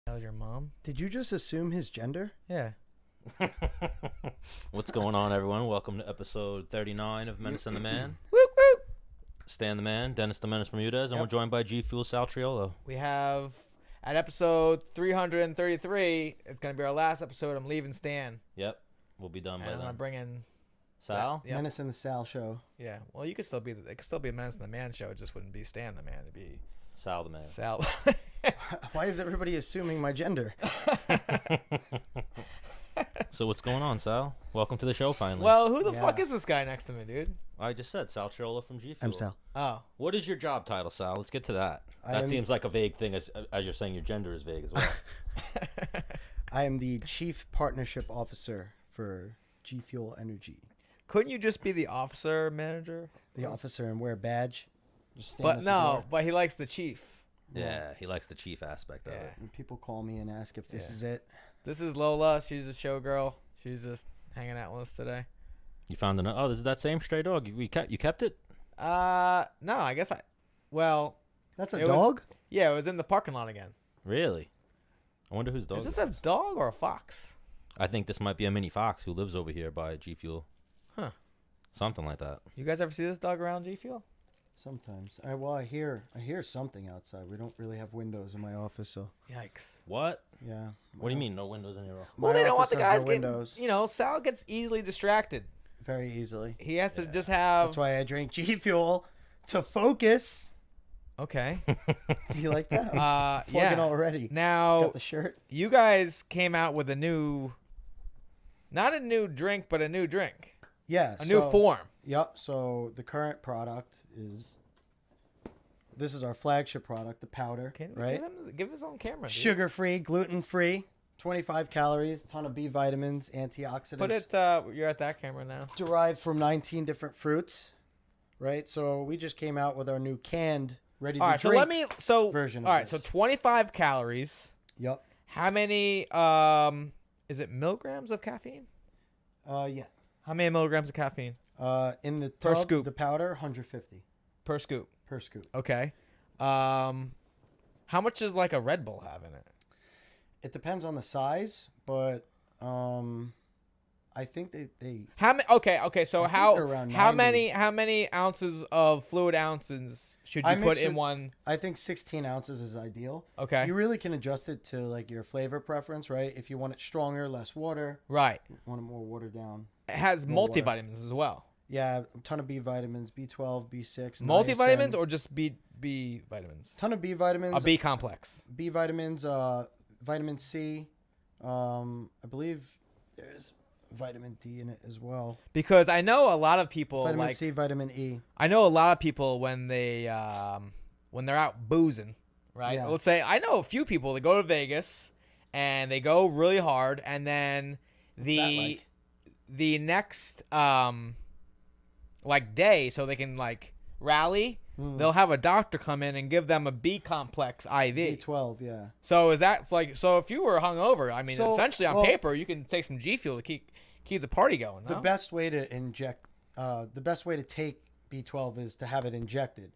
That was your mom? Did you just assume his gender? Yeah. What's going on, everyone? Welcome to episode 39 of Menace and The Man. Whoop, whoop. Stan the Man, Dennis the Menace Bermudez, and we're joined by G Fuel Sal Triolo. We have, at episode 333, it's going to be our last episode. I'm leaving Stan. Yep, we'll be done by And then. I'm bringing Sal? Yep. Menace and the Sal show. Yeah. Well, it could still be a Menace and the Man show. It just wouldn't be Stan the Man. It'd be Sal the Man. Sal. Why is everybody assuming my gender? So what's going on, Sal? Welcome to the show, finally. Well, who the fuck is this guy next to me, dude? I just said Sal Triolo from G Fuel. I'm Sal. Oh. What is your job title, Sal? Let's get to that. That seems like a vague thing, as you're saying your gender is vague as well. I am the Chief Partnership Officer for G Fuel Energy. Couldn't you just be the officer manager? The officer and wear a badge. Just stand But at the no, door. but he likes the chief. Yeah, he likes the chief aspect of it. And people call me and ask if this Yeah. is it. This is Lola. She's a showgirl. She's just hanging out with us today. You found this is that same stray dog. You kept it? No, I guess That's a It was- dog? yeah, it was in the parking lot again. Really? I wonder whose dog Is it this a dog or a fox? I think this might be a mini fox who lives over here by G Fuel. Huh. Something like that. You guys ever see this dog around G Fuel? Sometimes. I hear something outside. We don't really have windows in my office, so Yikes. What? yeah. What do you mean, no windows in your office? Well, My they don't want office the has guys no getting, windows. Sal gets easily distracted. Very easily. He has to just have. That's why I drink G Fuel to focus. Okay. Do you like that? I'm plugging Yeah. already. Now, Got the shirt. you guys came out with not a new drink, but a new drink. Yeah. A new form. Yep. So the current product this is our flagship product, the powder, right? Give us on camera. Dude. Sugar-free, gluten-free, 25 calories, ton of B vitamins, antioxidants. Put it. You're at that camera now. Derived from 19 different fruits, right? So we just came out with our new canned, ready to All right. drink version of All right. this. So 25 calories. Yep. How many? Is it milligrams of caffeine? Yeah. How many milligrams of caffeine In the Per tub, scoop. the powder, 150 per scoop? per scoop. Okay. How much does like a Red Bull have in it? It depends on the size, but I think they How many? Okay. So I think how they're around how 90. many ounces of fluid ounces should you I put mix in it- one? I think 16 ounces is ideal. Okay. You really can adjust it to like your flavor preference, right? If you want it stronger, less water. Right. Want it more watered down. It has More water. multivitamins as well. Yeah, a ton of B vitamins, B12, B6. Multivitamins niacin. or just B vitamins? Ton of B vitamins. A B complex. B vitamins, vitamin C. I believe there's vitamin D in it as well. Because I know a lot of people Vitamin C, vitamin E. I know a lot of people when they're out boozing, right? Yeah. Let's say I know a few people that go to Vegas and they go really hard, and then the next day, so they can rally, they'll have a doctor come in and give them a B complex IV. B12, yeah. So is that so if you were hungover, I mean, So, essentially on well- paper you can take some G Fuel to keep the party going. The No? best way to inject, the best way to take B12 is to have it injected.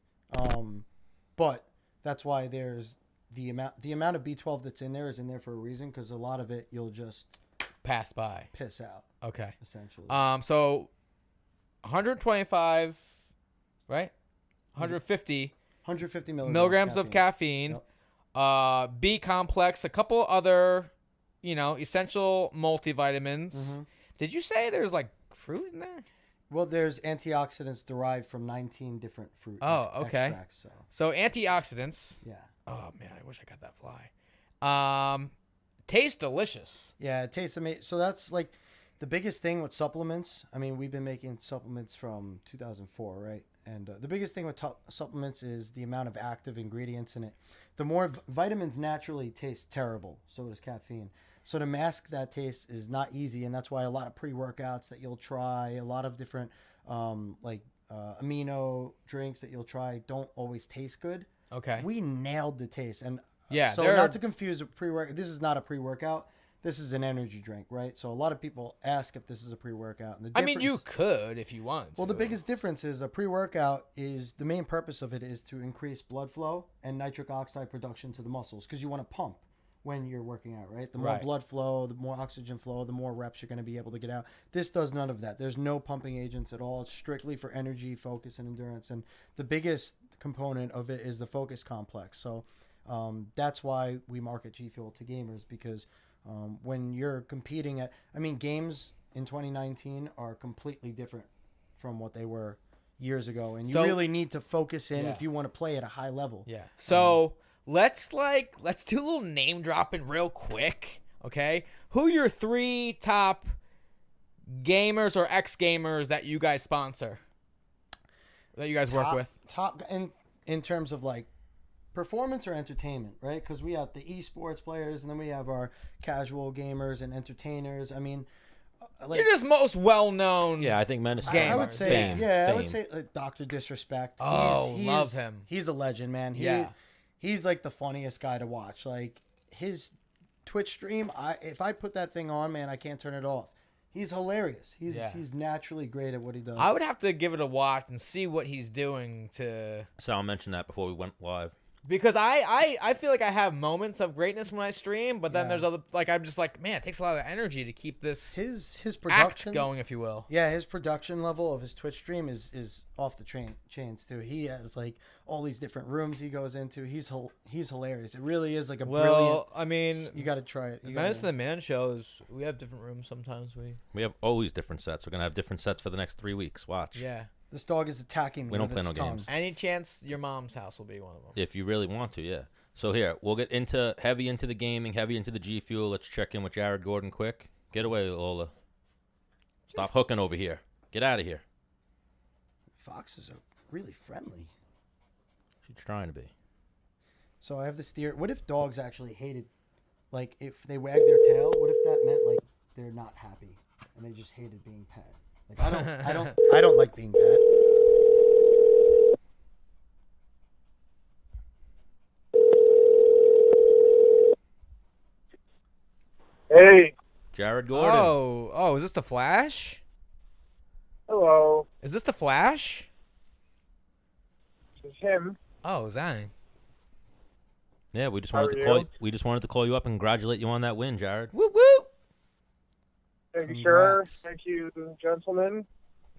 But that's why there's the amount of B12 that's in there is in there for a reason, because a lot of it you'll just Pass by. piss out, Okay. essentially. So 125, right? 150 150 milligrams of caffeine. B complex, a couple other, essential multivitamins. Mm-hmm. Did you say there's fruit in there? Well, there's antioxidants derived from 19 different fruit Oh, okay. extracts. So antioxidants. Yeah. Oh man, I wish I got that fly. Tastes delicious. Yeah, it tastes amazing. So that's the biggest thing with supplements. I mean, we've been making supplements from 2004, right? And the biggest thing with supplements is the amount of active ingredients in it. The more vitamins naturally taste terrible, so does caffeine. So to mask that taste is not easy, and that's why a lot of pre-workouts that you'll try, a lot of different amino drinks that you'll try don't always taste good. Okay. We nailed the taste, and Yeah, so there not are- to confuse a pre-workout. This is not a pre-workout. This is an energy drink, right? So a lot of people ask if this is a pre-workout. And I mean, you could if you wanted to. Well, the biggest difference is a pre-workout is the main purpose of it is to increase blood flow and nitric oxide production to the muscles because you want to pump, when you're working out, right? The more blood flow, the more oxygen flow, the more reps you're going to be able to get out. This does none of that. There's no pumping agents at all. It's strictly for energy, focus, and endurance. And the biggest component of it is the focus complex. So that's why we market G Fuel to gamers, because when you're competing at, games in 2019 are completely different from what they were years ago. And you really need to focus in if you want to play at a high level. Yeah. So let's do a little name dropping real quick. Okay. Who are your 3 top gamers or ex-gamers that you guys sponsor? That you guys work with? Top in terms of like performance or entertainment, right? Because we have the esports players, and then we have our casual gamers and entertainers. You're just most well-known. Yeah, I think Menace. I would say, fame. I would say Dr. Disrespect. Love him. He's a legend, man. He's like the funniest guy to watch. Like his Twitch stream, if I put that thing on, man, I can't turn it off. He's hilarious. He's naturally great at what he does. I would have to give it a watch and see what he's doing to. Sal mentioned that before we went live. Because I feel like I have moments of greatness when I stream, but then there's other, like, I'm just like, man, it takes a lot of energy to keep this his production act going, if you will. Yeah, his production level of his Twitch stream is off the chains too. He has like all these different rooms he goes into. He's hilarious. It really is like a brilliant. You got to try it. Menace and The Man shows, we have different rooms sometimes. We have always different sets. We're gonna have different sets for the next 3 weeks. Watch. Yeah. This dog is attacking me. We don't with play its no tongue. games. Any chance your mom's house will be one of them? If you really want to, yeah. So here, we'll get heavy into the gaming, heavy into the G Fuel. Let's check in with Jared Gordon quick. Get away, Lola. Stop hooking over here. Get out of here. Foxes are really friendly. She's trying to be. So I have this theory. What if dogs actually hated, like, if they wag their tail? What if that meant like they're not happy and they just hated being pet? Like I don't like being pet. Hey. Jared Gordon. Oh, is this the Flash? Hello. Is this the Flash? This is him. Oh, Zang. Yeah, we just wanted to call you up and congratulate you on that win, Jared. Whoop whoop. Thank you, sir. Thank you, gentlemen.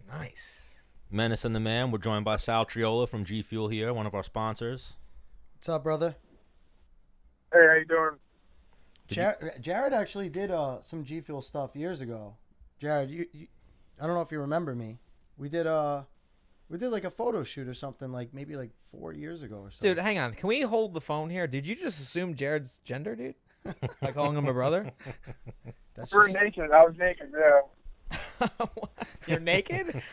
Nice. Menace and The Man. We're joined by Sal Triolo from G Fuel here, one of our sponsors. What's up, brother? Hey, how you doing? Jared actually did some G Fuel stuff years ago. Jared, you I don't know if you remember me. We did like a photo shoot or something, like maybe like 4 years ago or something. Dude, hang on. Can we hold the phone here? Did you just assume Jared's gender, dude? By calling him a brother? We're naked. I was naked, yeah. You're naked?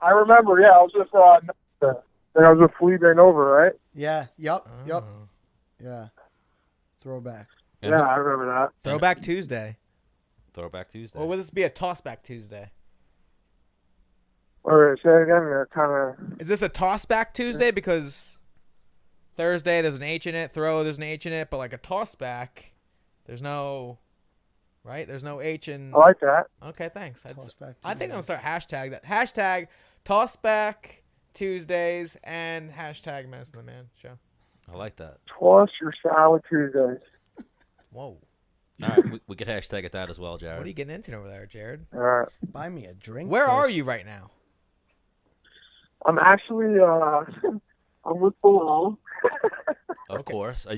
I remember, yeah. I was just I was with Fleabane over, right? Yeah. Yep. Yeah. Throwback. Yeah, I remember that. Throwback Tuesday. Throwback Tuesday. Or will this be a tossback Tuesday? All right, say it again. Kind of. Is this a tossback Tuesday? Because Thursday there's an H in it. There's an H in it. But like a tossback, there's no, right? There's no H in. I like that. Okay, thanks. Tossback I think I'm going to start hashtag that. Hashtag tossback Tuesdays and hashtag Menace and The Man show. I like that. Toss your salad Tuesdays. Whoa. All right, we could hashtag it that as well, Jared. What are you getting into over there, Jared? All right. Buy me a drink. Where are first. you right now? I'm actually, I'm with Belal. Of course. A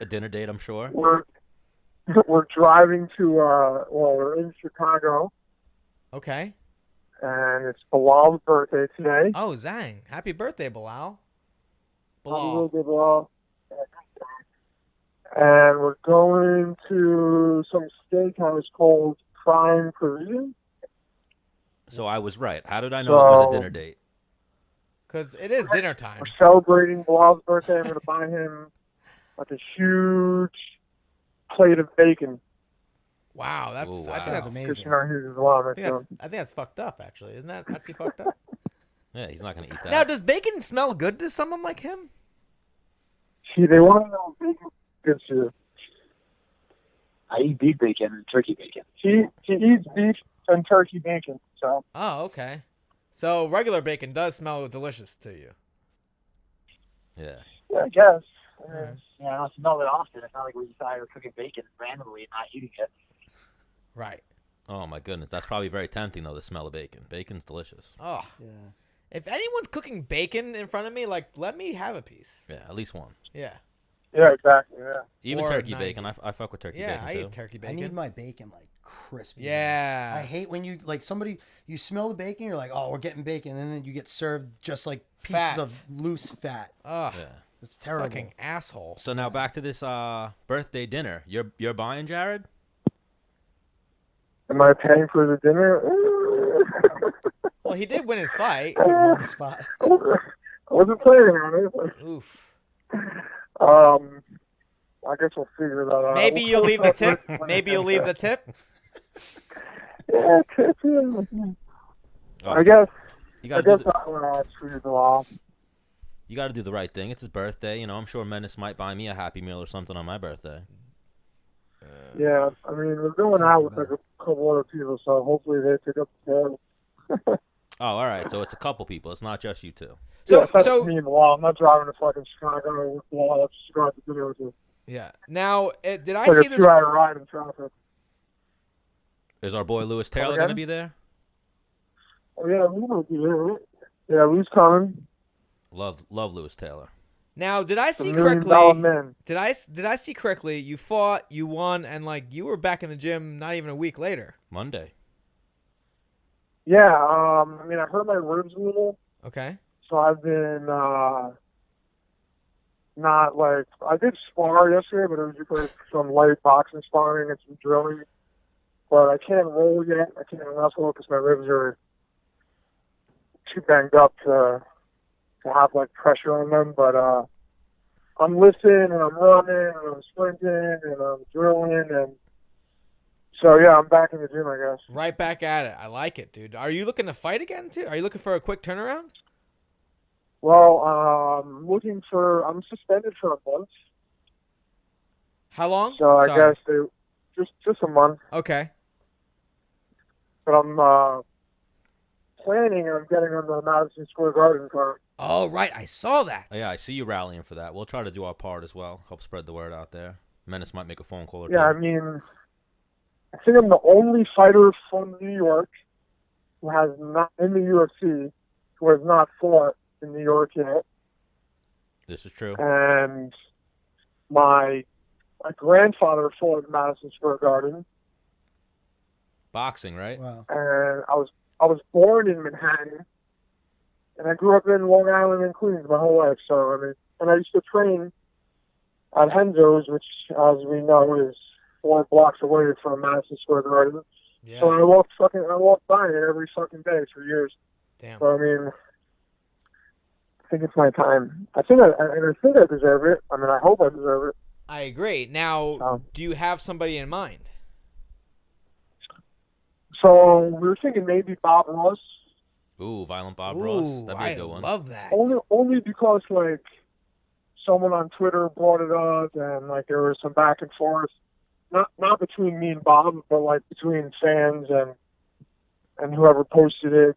dinner date, I'm sure. We're driving to, we're in Chicago. Okay. And it's Belal's birthday today. Oh, Zang. Happy birthday, Belal. Happy birthday, Belal. And we're going to some steakhouse called Prime Parisian. So I was right. How did I know it was a dinner date? Because it is dinner time. We're celebrating Belal's birthday. I'm going to buy him like a huge plate of bacon. Wow, that's Ooh, wow. I think that's amazing. Because, you know, he's Islamic. I think that's fucked up. Actually, isn't that actually fucked up? Yeah, he's not going to eat that. Now, does bacon smell good to someone like him? See, they want to know bacon good too. I eat beef bacon and turkey bacon. He eats beef and turkey bacon. So. Oh, okay. So regular bacon does smell delicious to you. Yeah. Yeah, I guess. Yeah, I don't smell it often. It's not like we decided we're cooking bacon randomly and not eating it. Right. Oh my goodness, that's probably very tempting though. The smell of bacon. Bacon's delicious. Oh, Yeah. if anyone's cooking bacon in front of me, like, let me have a piece. Yeah, at least one. Yeah. Yeah, exactly. Yeah. Even Or turkey 90. bacon. I fuck with turkey Yeah, bacon I too. eat turkey I need bacon. my bacon like crispy. Yeah. I hate when you like you smell the bacon, you're like, oh, we're getting bacon, and then you get served just like pieces Fat. of loose fat. Oh, Yeah. It's terrible. fucking asshole. So now back to this birthday dinner. You're buying, Jared? Am I paying for the dinner? Well, he did win his fight. Put 'em on the spot. I wasn't planning on it. Oof. I guess we'll figure that out. Maybe you'll leave the tip. Maybe you'll leave the tip. Yeah, tip. Yeah. Oh, I guess. you I gotta guess I want to treat it off. you gotta do the right thing. It's his birthday. You know, I'm sure Menace might buy me a Happy Meal or something on my birthday. Yeah, I mean, we're going out with like a couple other people, so hopefully they pick up the tab. Oh, all right. So it's a couple people. It's not just you two. So, Yeah, that's so me and Bilal. I'm not driving to fucking Chicago with Bilal. Let's just go out to dinner with you. yeah. Now, did I It's like see a this? 2-hour ride in traffic. Is our boy Lewis Taylor again? gonna be there? Oh, yeah, we might be there, right? Yeah, Lou's coming. Love Lewis Taylor. Now, did I The see $1 million correctly? man. Did I see correctly? You fought, you won, and like you were back in the gym not even a week later. Monday. Yeah, I mean, I hurt my ribs a little, Okay. so I've been not like I did spar yesterday, but it was just like some light boxing sparring and some drilling. But I can't roll yet. I can't wrestle because my ribs are too banged up to have like pressure on them. But I'm lifting and I'm running and I'm sprinting and I'm drilling and so yeah, I'm back in the gym, I guess. Right back at it. I like it, dude. Are you looking to fight again too? Are you looking for a quick turnaround? Well, I'm suspended for a month, How long? so I Sorry. guess just a month. Okay. But I'm planning on getting on the Madison Square Garden card. Oh, right. I saw that. Oh, yeah, I see you rallying for that. We'll try to do our part as well. Help spread the word out there. Menace might make a phone call or Yeah, I two. mean, I think I'm the only fighter from New York who has not in the UFC who has not fought in New York yet, This is true. and my grandfather fought in Madison Square Garden, Boxing, right? Wow. and I was born in Manhattan, and I grew up in Long Island and Queens my whole life. So I mean, and I used to train at Henzo's, which, as we know, is 4 blocks away from Madison Square Garden. Yeah. So I walked by it every fucking day for years. Damn. So I mean, I think it's my time. I think I deserve it. I mean, I hope I deserve it. I agree. Now, do you have somebody in mind? So we were thinking maybe Bob Ross, Ooh, Violent Bob Ooh, Ross. That'd be a I good one. love that. only because like someone on Twitter brought it up, and like there was some back and forth, not between me and Bob, but like between fans and whoever posted it.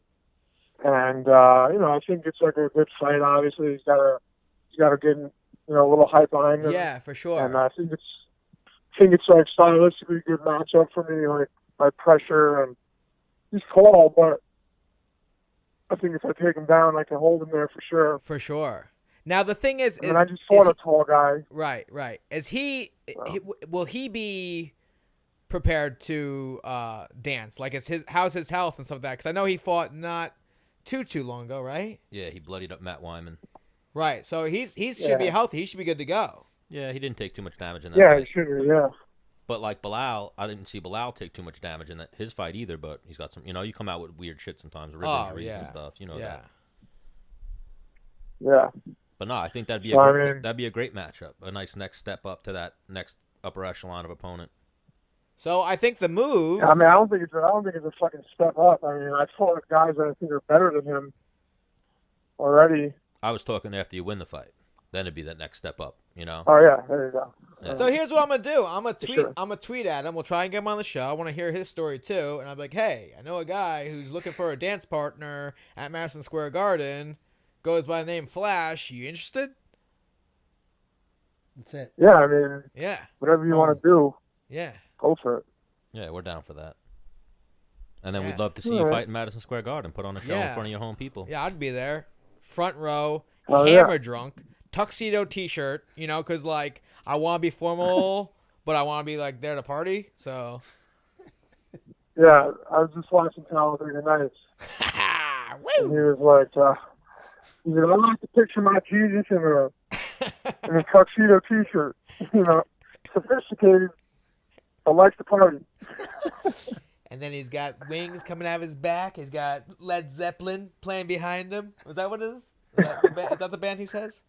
And I think it's like a good fight. Obviously, he's got to get a little hype behind him. Yeah, for sure. And I think it's like stylistically a good matchup for me, like by pressure, and he's tall, but I think if I take him down, I can hold him there for sure. For sure. Now the thing is, I mean, I just fought a tall guy. right. Is will he be prepared to dance? Like, how's his health and stuff like that? Because I know he fought not too long ago, right? Yeah, he bloodied up Matt Wyman. Right. So he should be healthy. He should be good to go. Yeah, he didn't take too much damage in that Yeah, fight. he should be. Yeah. But like Belal, I didn't see Belal take too much damage in his fight either. But he's got some, you come out with weird shit sometimes, rib injuries and stuff. You know that. Yeah. But no, I think that'd be that'd be a great matchup. A nice next step up to that next upper echelon of opponent. So I think the move. I mean, I don't think it's a fucking step up. I mean, I fought with guys that I think are better than him already. I was talking after you win the fight. Then it'd be that next step up. Oh yeah, there you go. Yeah. So here's what I'm gonna do. I'm Sure. gonna tweet at him. We'll try and get him on the show. I want to hear his story too. And I'm like, hey, I know a guy who's looking for a dance partner at Madison Square Garden. Goes by the name Flash. You interested? That's it. Yeah, I mean, Yeah. whatever you want to do, Yeah. go for it. Yeah, we're down for that. And then Yeah. we'd love to see you fight in Madison Square Garden, put on a show in front of your home people. Yeah, I'd be there. Front row, Oh, hammer yeah. drunk, tuxedo t-shirt, you know, because, like, I want to be formal, but I want to be, like, there to party, so. Yeah, I was just watching Talladega Nights. And he was like, he said, I like to picture my Jesus in a tuxedo t-shirt. You know, sophisticated, but likes to party. And then he's got wings coming out of his back. He's got Led Zeppelin playing behind him. Is that what it is? Is that the band he says?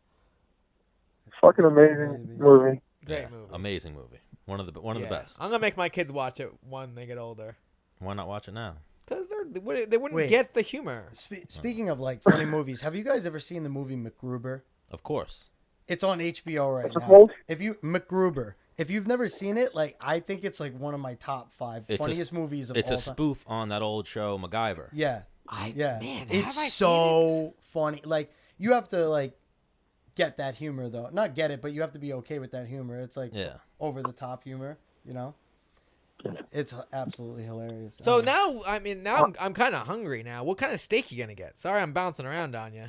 Fucking amazing movie. Great movie. Amazing movie. One of the best. I'm going to make my kids watch it when they get older. Why not watch it now? Because they wouldn't get the humor. Speaking of, like, funny movies, have you guys ever seen the movie MacGruber? Of course. It's on HBO right What's it now. called? MacGruber. If you've never seen it, like, I think it's like one of my top 5 funniest movies of all time. It's a spoof on that old show MacGyver. Yeah. Man, it's so funny. Like, you have to, like, get that humor, though. Not get it, but you have to be okay with that humor. It's like over the top humor, you know? It's absolutely hilarious. So now I'm kind of hungry now. What kind of steak you gonna get? Sorry, I'm bouncing around on you.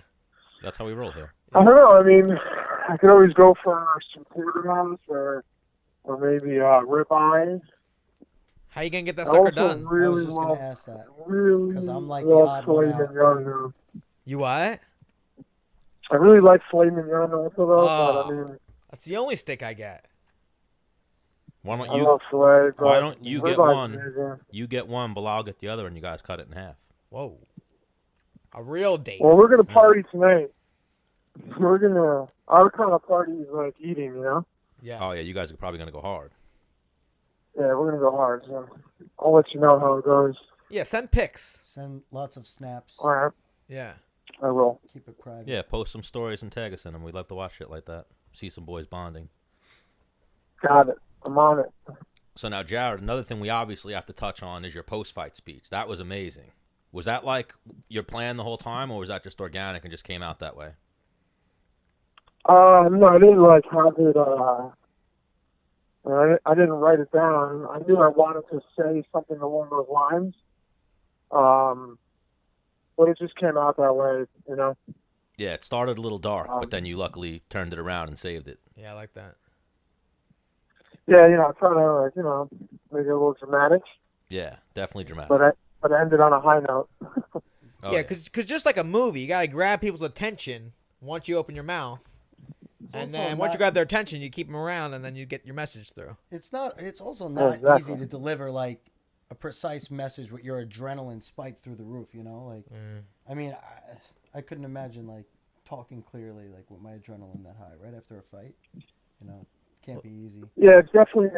That's how we roll here. I don't know. I mean, I could always go for some porterhouse or maybe ribeye. How you gonna get that sucker done? I was just gonna ask that. Really, because I'm like the love odd filet one out. mignon. You what? I really like filet mignon also, though. But I mean, That's the only steak I get. Why don't I you? love filet. But Why don't you get ribeye's one? amazing. You get one, Belal get the other, and you guys cut it in half. Whoa. A real date. Well, we're gonna party tonight. Our kind of party is like eating, you know. Yeah. Oh yeah, you guys are probably gonna go hard. Yeah, we're gonna go hard. So I'll let you know how it goes. Yeah, send pics. Send lots of snaps. All right, Yeah. I will. Keep it private. Yeah, post some stories and tag us in them. We'd love to watch shit like that. See some boys bonding. Got it. I'm on it. So now, Jared, another thing we obviously have to touch on is your post-fight speech. That was amazing. Was that like your plan the whole time, or was that just organic and just came out that way? No, I didn't like have it. I didn't write it down. I knew I wanted to say something along those lines. But it just came out that way, you know. Yeah, it started a little dark, but then you luckily turned it around and saved it. Yeah, I like that. Yeah, you know, I try to, like, you know, make it a little dramatic. Yeah, definitely dramatic. But I ended on a high note. Oh, yeah, because just like a movie, you got to grab people's attention once you open your mouth. And then once you grab their attention, you keep them around, and then you get your message through. It's also not exactly. easy to deliver, like, a precise message with your adrenaline spiked through the roof, you know? Like, I mean, I couldn't imagine, like, talking clearly, like, with my adrenaline that high right after a fight. You know, can't be easy. Yeah, it's definitely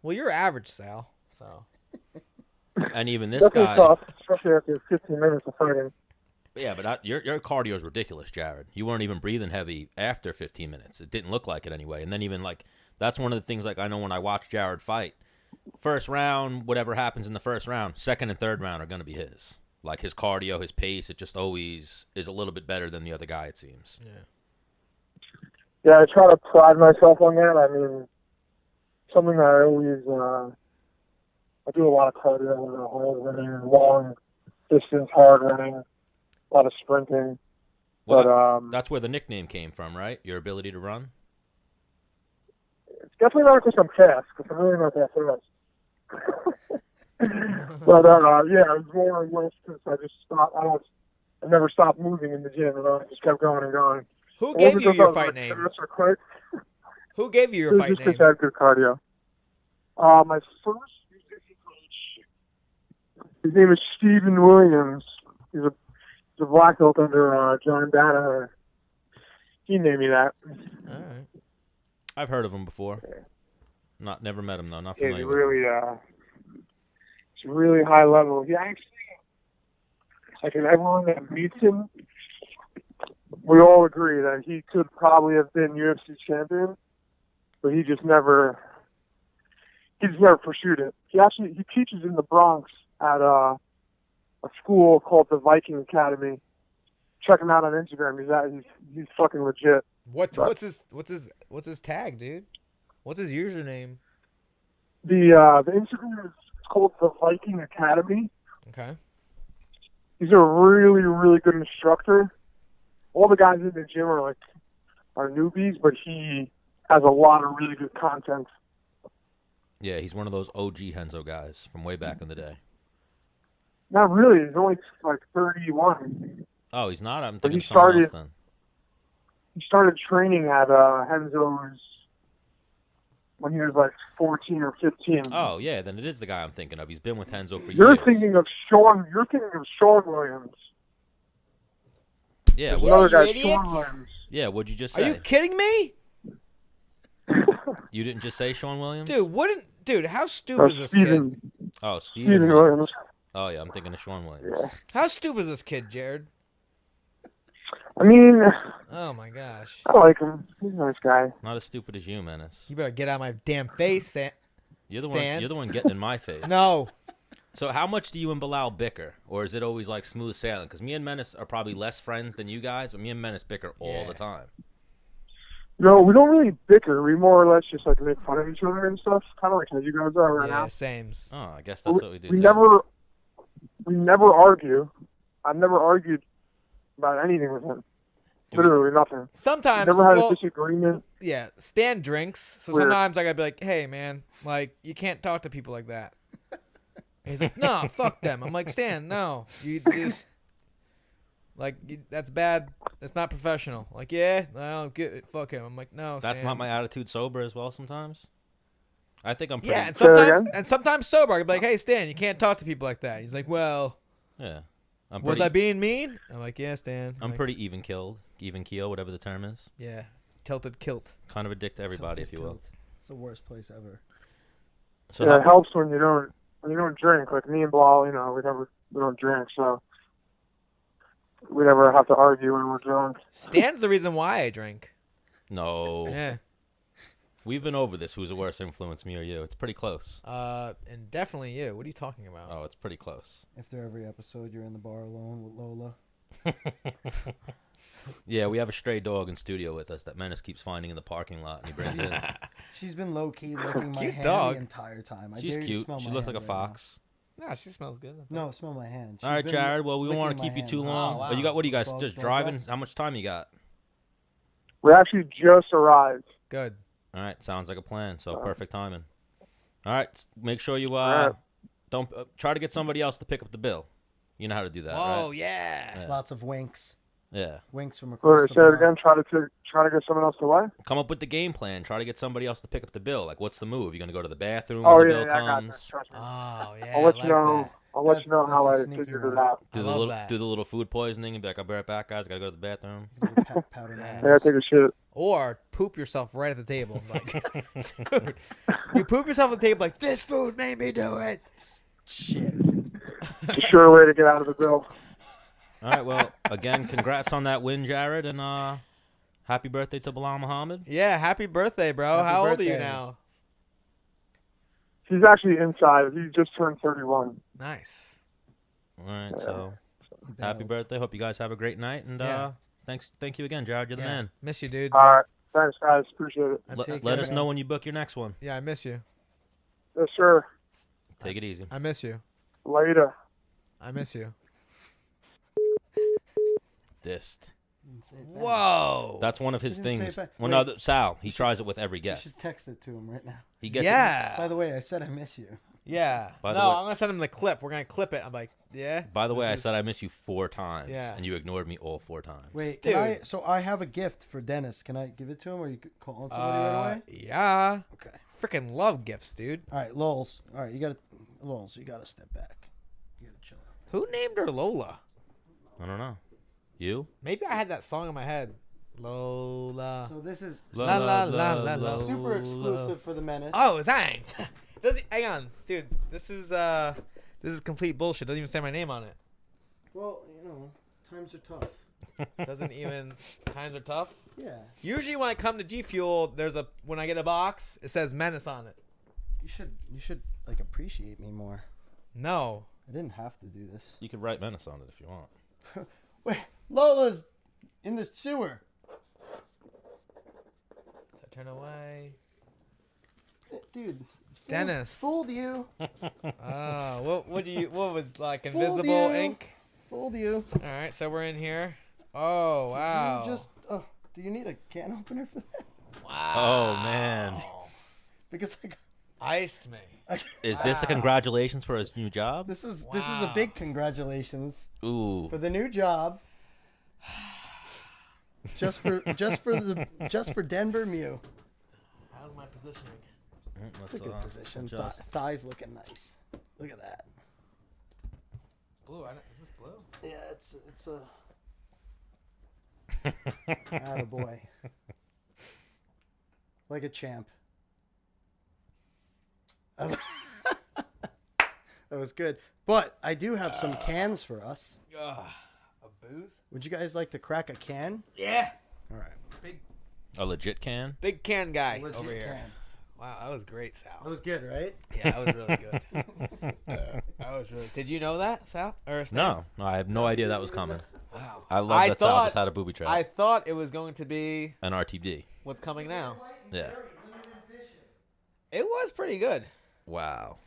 Well, you're average, Sal, so. And even this definitely guy. tough, especially after 15 minutes of fighting. Yeah, but your cardio is ridiculous, Jared. You weren't even breathing heavy after 15 minutes. It didn't look like it anyway. And then even, like, that's one of the things, like, I know when I watch Jared fight, first round, whatever happens in the first round, second and third round are going to be his. Like, his cardio, his pace, it just always is a little bit better than the other guy, it seems. Yeah. Yeah, I try to pride myself on that. I mean, something that I always, I do a lot of cardio, hard running, long distance, hard running, a lot of sprinting. Well, But that's where the nickname came from, right? Your ability to run? it's definitely not because I'm fast, because I'm really not that fast. But yeah, it was more or less because I just stopped. I never stopped moving in the gym, and I just kept going and going. Who It gave wasn't you because I your was, fight like, name? fast or quick. Who gave you It your was fight just name? because I had good cardio. My first musician coach, his name is Stephen Williams. He's a black belt under John Danaher. He named me that. All right. I've heard of him before. Never met him, though. Not He's familiar with him. really, it's really high level. He actually, like, everyone that meets him, we all agree that he could probably have been UFC champion, but he just never pursued it. He teaches in the Bronx at a school called the Viking Academy. Check him out on Instagram. He's fucking legit. What's his tag, dude? What's his username? The Instagram is called the Viking Academy. Okay. He's a really, really good instructor. All the guys in the gym are newbies, but he has a lot of really good content. Yeah, he's one of those OG Henzo guys from way back in the day. Not really. He's only like 31. Oh, he's not? I'm But thinking he someone started- else then. He started training at Henzo's when he was like 14 or 15. Oh, yeah, then it is the guy I'm thinking of. He's been with Henzo for You're years. thinking of Sean Williams. Yeah, There's what, another you guy, idiots. Sean Williams. yeah, what'd you just Are say? you kidding me? You didn't just say Sean Williams? Dude, how stupid is this kid? Steven Oh, Steven Steven Williams. Oh, yeah, I'm thinking of Sean Williams. Yeah. How stupid is this kid, Jared? I mean, Oh my gosh. I like him. He's a nice guy. Not as stupid as you, Menace. You better get out of my damn face, You're the Stan. one. You're the one getting in my face. No. So how much do you and Belal bicker, or is it always like smooth sailing? Because me and Menace are probably less friends than you guys, but me and Menace bicker all Yeah. the time. No, we don't really bicker. We more or less just like make fun of each other and stuff, kind of like how you guys are right Yeah, now. sames. Oh, I guess that's what we do. We too. never argue. I've never argued about anything with him. Literally nothing. Sometimes, Never had well, a disagreement. yeah, Stan drinks, so Weird. sometimes I gotta be like, hey, man, like, you can't talk to people like that. And he's like, no, fuck them. I'm like, Stan, no. You just, like, that's bad. That's not professional. Like, yeah, no, fuck him. I'm like, no, That's Stan. not my attitude sober as well sometimes. I think I'm pretty. Yeah, and Say that sometimes, again? sober, I'd be like, hey, Stan, you can't talk to people like that. He's like, well, yeah. I'm was pretty, I being mean? I'm like, yeah, Stan. I'm like, pretty even keel, whatever the term is. Yeah, tilted kilt. Kind of a dick to everybody, if you will. It's the worst place ever. So Yeah, how- it helps when you don't drink. Like me and Belal, we don't drink, so we never have to argue when we're drunk. Stan's the reason why I drink. no, Yeah. we've been over this. Who's a worse influence, me or you? It's pretty close. And definitely you. What are you talking about? Oh, it's pretty close. After every episode, you're in the bar alone with Lola. Yeah, we have a stray dog in studio with us that Menace keeps finding in the parking lot, and he brings in. She's been low key licking my Cute hand dog. the entire time. I She's dare you to cute. smell She my looks like hand a right now. fox. Nah, she smells good. No, smell my hand. All right, She's been Jared. Well, we don't want to licking keep my you too hand. long. Oh, wow. You got what? Are you guys Dog, just dog, driving? dog. How much time you got? We actually just arrived. Good. All right, sounds like a plan. So perfect timing. All right, make sure you right. don't try to get somebody else to pick up the bill. You know how to do that, Oh, right? yeah. Yeah. Lots of winks. Yeah. Winks from Or across say the it bar. again. Try to get someone else to what? Come up with the game plan. Try to get somebody else to pick up the bill. Like, what's the move? You gonna go to the bathroom Oh when the yeah, bill I got comes? this. Trust me. Oh, yeah. I'll let I you like know. that. I'll let you know That's how a I sneaky figured one. it out. I love that. Do the little food poisoning and be like, I'll be right back, guys. Gotta go to the bathroom. Powder Yeah. I gotta take a shit. Or poop yourself right at the table. Like, dude, you poop yourself at the table like, this food made me do it. Shit. It's a sure way to get out of the bill. All right. Well, again, congrats on that win, Jared, and happy birthday to Belal Muhammad. Yeah, happy birthday, bro. Happy How old are you birthday. now? He's actually inside. He just turned 31. Nice. All right. So happy birthday. Hope you guys have a great night, and Yeah. thank you again, Jared. You're the Yeah. man. Miss you, dude. All right. Thanks, guys. Appreciate it. I'm Let taking let it. us know when you book your next one. Yeah, I miss you. Yes, sir. Take it easy. I miss you. Later. I miss you. Dissed. Didn't say it back. Whoa. That's one of his He didn't say things. it back. Well, no, Wait. Sal. He tries it with every You guest. should text it to him right now. He gets Yeah. By the way, I said I miss you. Yeah. By No, the way- I'm going to send him the clip. We're going to clip it. I'm like, yeah. By the way, I this is- said I miss you 4 times, Yeah. and you ignored me all 4 times. Wait, Dude. so I have a gift for Dennis. Can I give it to him, or you could call on somebody right away? Yeah. Okay. Freaking love gifts, dude. All right, Lols. All right, you gotta step back. You gotta chill out. Who named her Lola? I don't know. You? Maybe I had that song in my head. Lola. So this is La la la la la. super exclusive for the Menace. Oh, Zang. Hang on, dude. This is complete bullshit. Doesn't even say my name on it. Well, times are tough. Doesn't even. Times are tough. Yeah, Usually when I come to G Fuel, when I get a box, it says Menace on it. you should like appreciate me more. No. I didn't have to do this. You could write Menace on it if you want. Wait, Lola's in the sewer. turn away. Dude. Dennis. Fooled you. What was like Fooled invisible you. ink? Fooled you. All right, so we're in here. Oh, wow. Do you need a can opener for that? Oh man. Because Iced me. Is this a congratulations for his new job? this is a big congratulations Ooh. for the new job. Just for Denver Mew. How's my positioning? It's a good position. Thighs looking nice. Look at that. Blue. Is this blue? Yeah, it's a attaboy. Like a champ. That was good. But I do have some cans for us. A booze? Would you guys like to crack a can? Yeah. All right. A legit can? Big can guy Legit over here. can. Wow, that was great, Sal. That was good, right? Yeah, that was really good. That was really. Did you know that, Sal? Or Stan? No, I have no idea that was coming. Wow. I love that Sal just had a booby trap. I thought it was going to be An RTD. what's coming now. Yeah. It was pretty good. Wow.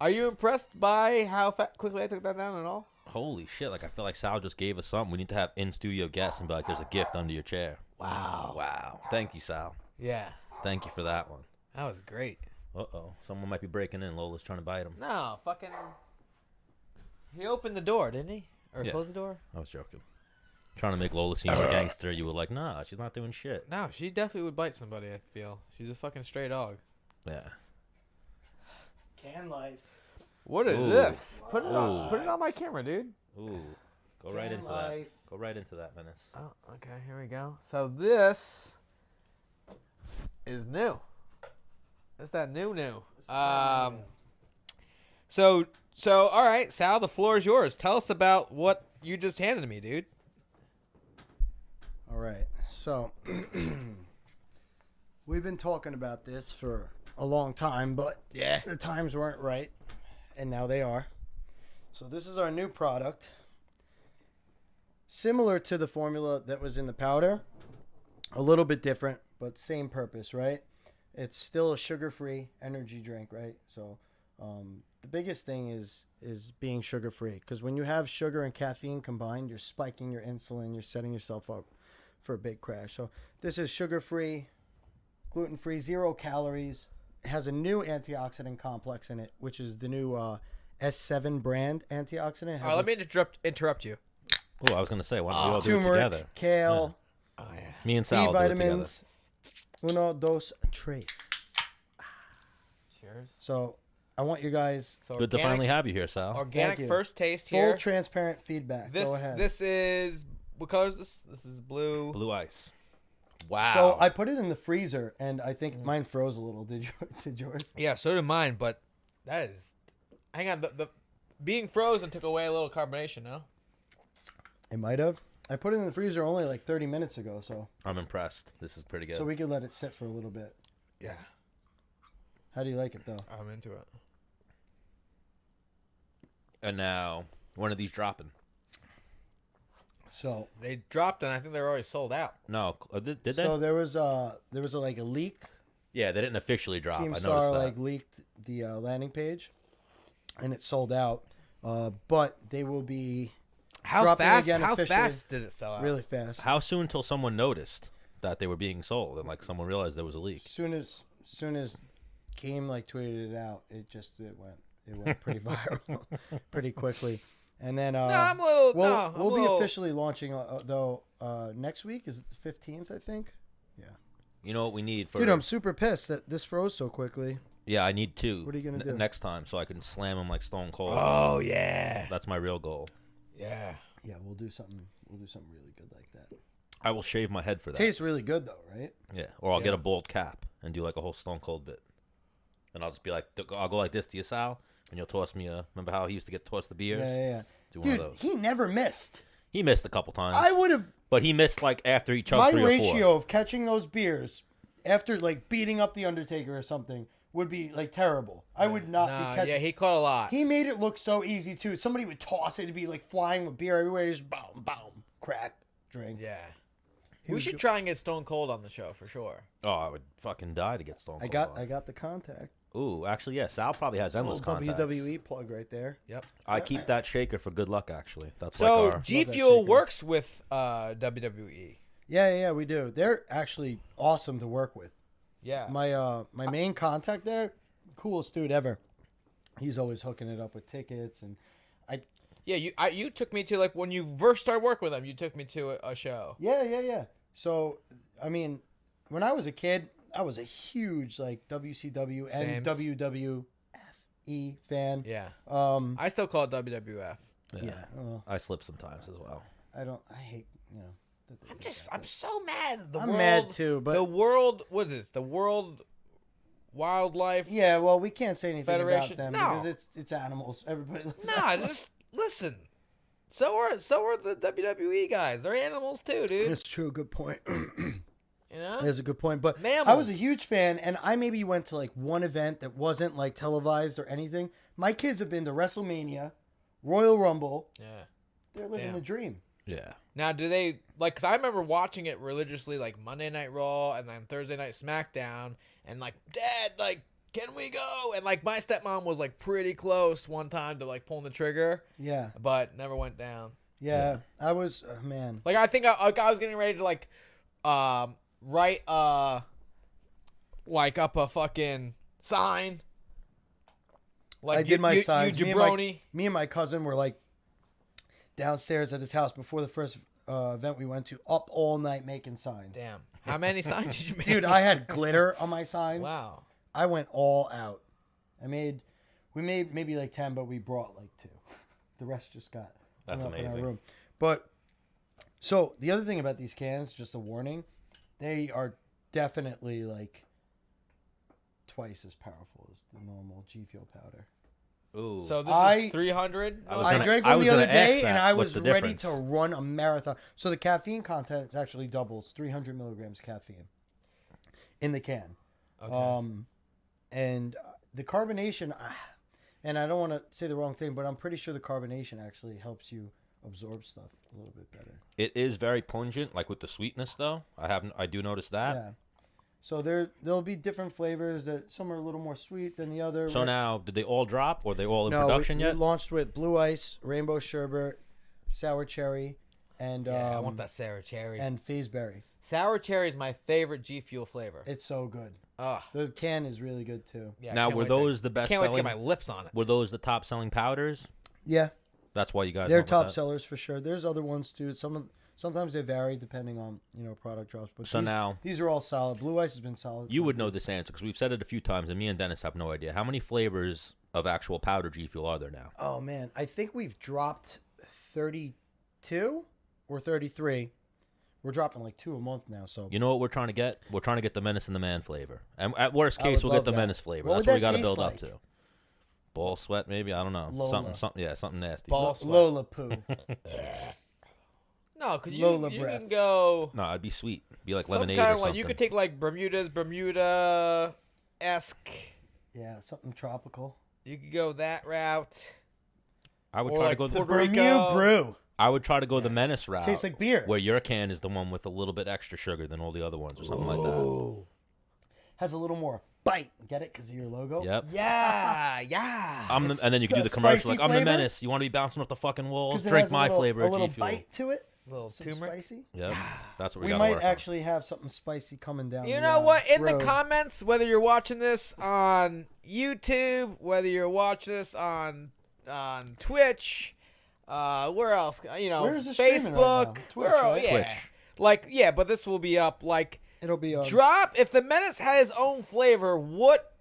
Are you impressed by how quickly I took that down at all? Holy shit! Like I feel like Sal just gave us something. We need to have in studio guests and be like, "There's a gift under your chair." Wow. Wow. Thank you, Sal. Yeah, Thank you for that one. that was great. Someone might be breaking in. Lola's trying to bite him. No, fucking. He opened the door, didn't he? Or Yeah. closed the door? I was joking. Trying to make Lola seem more gangster. You were like, nah, she's not doing shit. No, she definitely would bite somebody. I feel she's a fucking stray dog. Yeah. Can life. What is Ooh. this? Put it on. Ooh. Put it on my camera, dude. Ooh. Go right into that. Go right into that, Menace. Oh, okay. Here we go. So this is new. It's that new. So all right, Sal, the floor is yours. Tell us about what you just handed me, dude. All right. So we've been talking about this for a long time, but Yeah. the times weren't right, and now they are. So this is our new product. Similar to the formula that was in the powder, a little bit different, but same purpose, right? It's still a sugar-free energy drink, right? So the biggest thing is being sugar-free, because when you have sugar and caffeine combined, you're spiking your insulin, you're setting yourself up for a big crash. So this is sugar-free, gluten-free, 0 calories. It has a new antioxidant complex in it, which is the new S7 brand antioxidant. It has All right, let me interrupt you. Oh, I was gonna say, why don't we all do it turmeric, together? kale, Oh yeah. Me and B Sal do it together. vitamins, uno, dos, tres. Cheers. So I want you guys So Good to finally have you here, Sal. organic Thank you. first taste full here. transparent feedback. Go ahead. This is what color is this? This is blue. Blue ice. Wow. So I put it in the freezer, and I think mine froze a little. Did yours? Yeah, so did mine, but that is. Hang on, the being frozen took away a little carbonation, no? It might have. I put it in the freezer only like 30 minutes ago, so I'm impressed. This is pretty good. we could let it sit for a little bit. Yeah, How do you like it though? I'm into it. And now, when are these dropping? So They dropped and I think they're already sold out. No, did they? so there was a leak. Yeah, they didn't officially drop. I noticed Keemstar that. leaked the landing page, and it sold out. But they will be How dropping fast? again How officially. fast did it sell out? really fast. How soon until someone noticed that they were being sold and like someone realized there was a leak? Soon as Keem like tweeted it out, it went pretty viral, pretty quickly. And then No, I'm a little. we'll be officially launching though next week. Is it the 15th? I think. You know what we need for? Dude, I'm super pissed that this froze so quickly. Yeah, I need 2. What are you gonna do? next time so I can slam them like Stone Cold? Oh yeah. That's my real goal. Yeah. Yeah, we'll do something really good like that. I will shave my head for that. Tastes really good though, right? Yeah, or I'll Yeah. get a bald cap and do like a whole Stone Cold bit, and I'll just be like, I'll go like this to you, Sal, and you'll toss me a. Remember how he used to get tossed the beers? Yeah. Do one Dude, of those. he never missed. He missed a couple times, I would have. but he missed like after he chugged My 3 or 4. ratio of catching those beers after like beating up the Undertaker or something would be like terrible. I would not be No, catching. yeah, he caught a lot. He made it look so easy too. Somebody would toss it, it'd be like flying with beer everywhere. Just boom, boom, crack, drink. Yeah. We should try and get Stone Cold on the show for sure. Oh, I would fucking die to get Stone Cold. I got the contact. Ooh, actually, yeah. Sal probably has endless contacts. WWE plug right there. Yep. I keep that shaker for good luck. Actually, that's So like our. G Love that Fuel shaker. works with WWE. Yeah, we do. They're actually awesome to work with. Yeah. My main contact there, coolest dude ever. He's always hooking it up with tickets, and Yeah, you took me to, like, when you first started working with them, you took me to a show. yeah. So, I mean, when I was a kid, I was a huge like WCW and Sames. WWFE fan. Yeah. I I still call it WWF. well, I slip sometimes as well. I hate that they did that. I'm so mad. I'm mad too, but the world, what is this? The World Wildlife? yeah, well, we can't say anything Federation? about them No. because it's animals. Everybody loves Nah, animals. just listen. So are the WWE guys. They're animals too, dude. That's true. Good point. You know? That's a good point. But I was a Mammals. huge fan, and I maybe went to like one event that wasn't like televised or anything. My kids have been to WrestleMania, Royal Rumble. Yeah. They're living Damn. the dream. Yeah. Now, do they like? Cause I remember watching it religiously, like Monday Night Raw and then Thursday Night SmackDown, and like, Dad, like, can we go? And like, my stepmom was like pretty close one time to like pulling the trigger, Yeah, but never went down. yeah. I was man. Like, I think I was getting ready to like, write like up a fucking sign. Like, I did my signs. You Me and my- jabroni. Me and my cousin were like downstairs at his house before the first event we went to, up all night making signs. Damn. How many signs did you make? Dude, I had glitter on my signs. Wow. I went all out. We made maybe like 10, but we brought like 2. The rest just got That's hung up in our amazing. room. But so the other thing about these cans, just a warning, they are definitely like twice as powerful as the normal G Fuel powder. Ooh. So this I- is 300. I was I gonna- drank I one was the other gonna ask day, that. and I What's was the ready difference? to run a marathon. So the caffeine content is actually doubles, 300 milligrams caffeine in the can. Okay. And the carbonation, and I don't want to say the wrong thing, but I'm pretty sure the carbonation actually helps you absorb stuff a little bit better. It is very pungent, like with the sweetness, though. I do notice that. Yeah. So there'll be different flavors that some are a little more sweet than the other. So now, did they all drop, or are they all in no, production we yet? launched with blue ice, rainbow sherbet, sour cherry, and Yeah, I want that sour cherry. and fazeberry. Sour cherry is my favorite G Fuel flavor. It's so good. Ugh. The can is really good too. Yeah, Now, can't were wait to- those the best Can't wait to selling? get my lips on it. Were those the top selling powders? Yeah, That's why you guys. they're went with top that? sellers for sure. There's other ones too. Sometimes they vary depending on product drops. But So these, now- these are all solid. Blue ice has been solid. You would know this answer because we've said it a few times, and me and Dennis have no idea. How many flavors of actual powder G Fuel are there now? Oh man, I think we've dropped 32 or 33. We're dropping like 2 a month now. So You know what we're trying to get? We're trying to get the Menace and the Man flavor. And at worst I case, would we'll get love the that. Menace flavor. What That's would what we that got to taste build like? up to. Ball sweat, maybe? I don't know. Lola. Something nasty. Ball sweat. Lola poo. No, because Lola you breath. can go No, it'd be sweet. Be like some lemonade kind or of something. like you could take like Bermuda-esque. Yeah, something tropical. You could go that route. I would or try like to go Puerto the. Rico. Bermuda brew. I would try to go the Menace route. Tastes like beer. Where your can is the one with a little bit extra sugar than all the other ones, or something like that. Ooh. Has a little more bite. Get it? Because of your logo? Yep. Yeah. And then you can do the the commercial spicy like, I'm the flavor? Menace. You want to be bouncing off the fucking walls? 'Cause it Drink has my flavor a of little G Fuel. bite to it. little Some tumor. spicy. Yep. That's what we, We got to might work actually have something spicy coming down. You the, know what? In the road. comments, whether you're watching this on YouTube, whether you're watching this on Twitch, where else? Where is this streaming right Facebook. now? Twitch, where- right? Yeah. Twitch. Like, yeah, but this will be up. Like, It'll be drop. If the Menace had his own flavor, what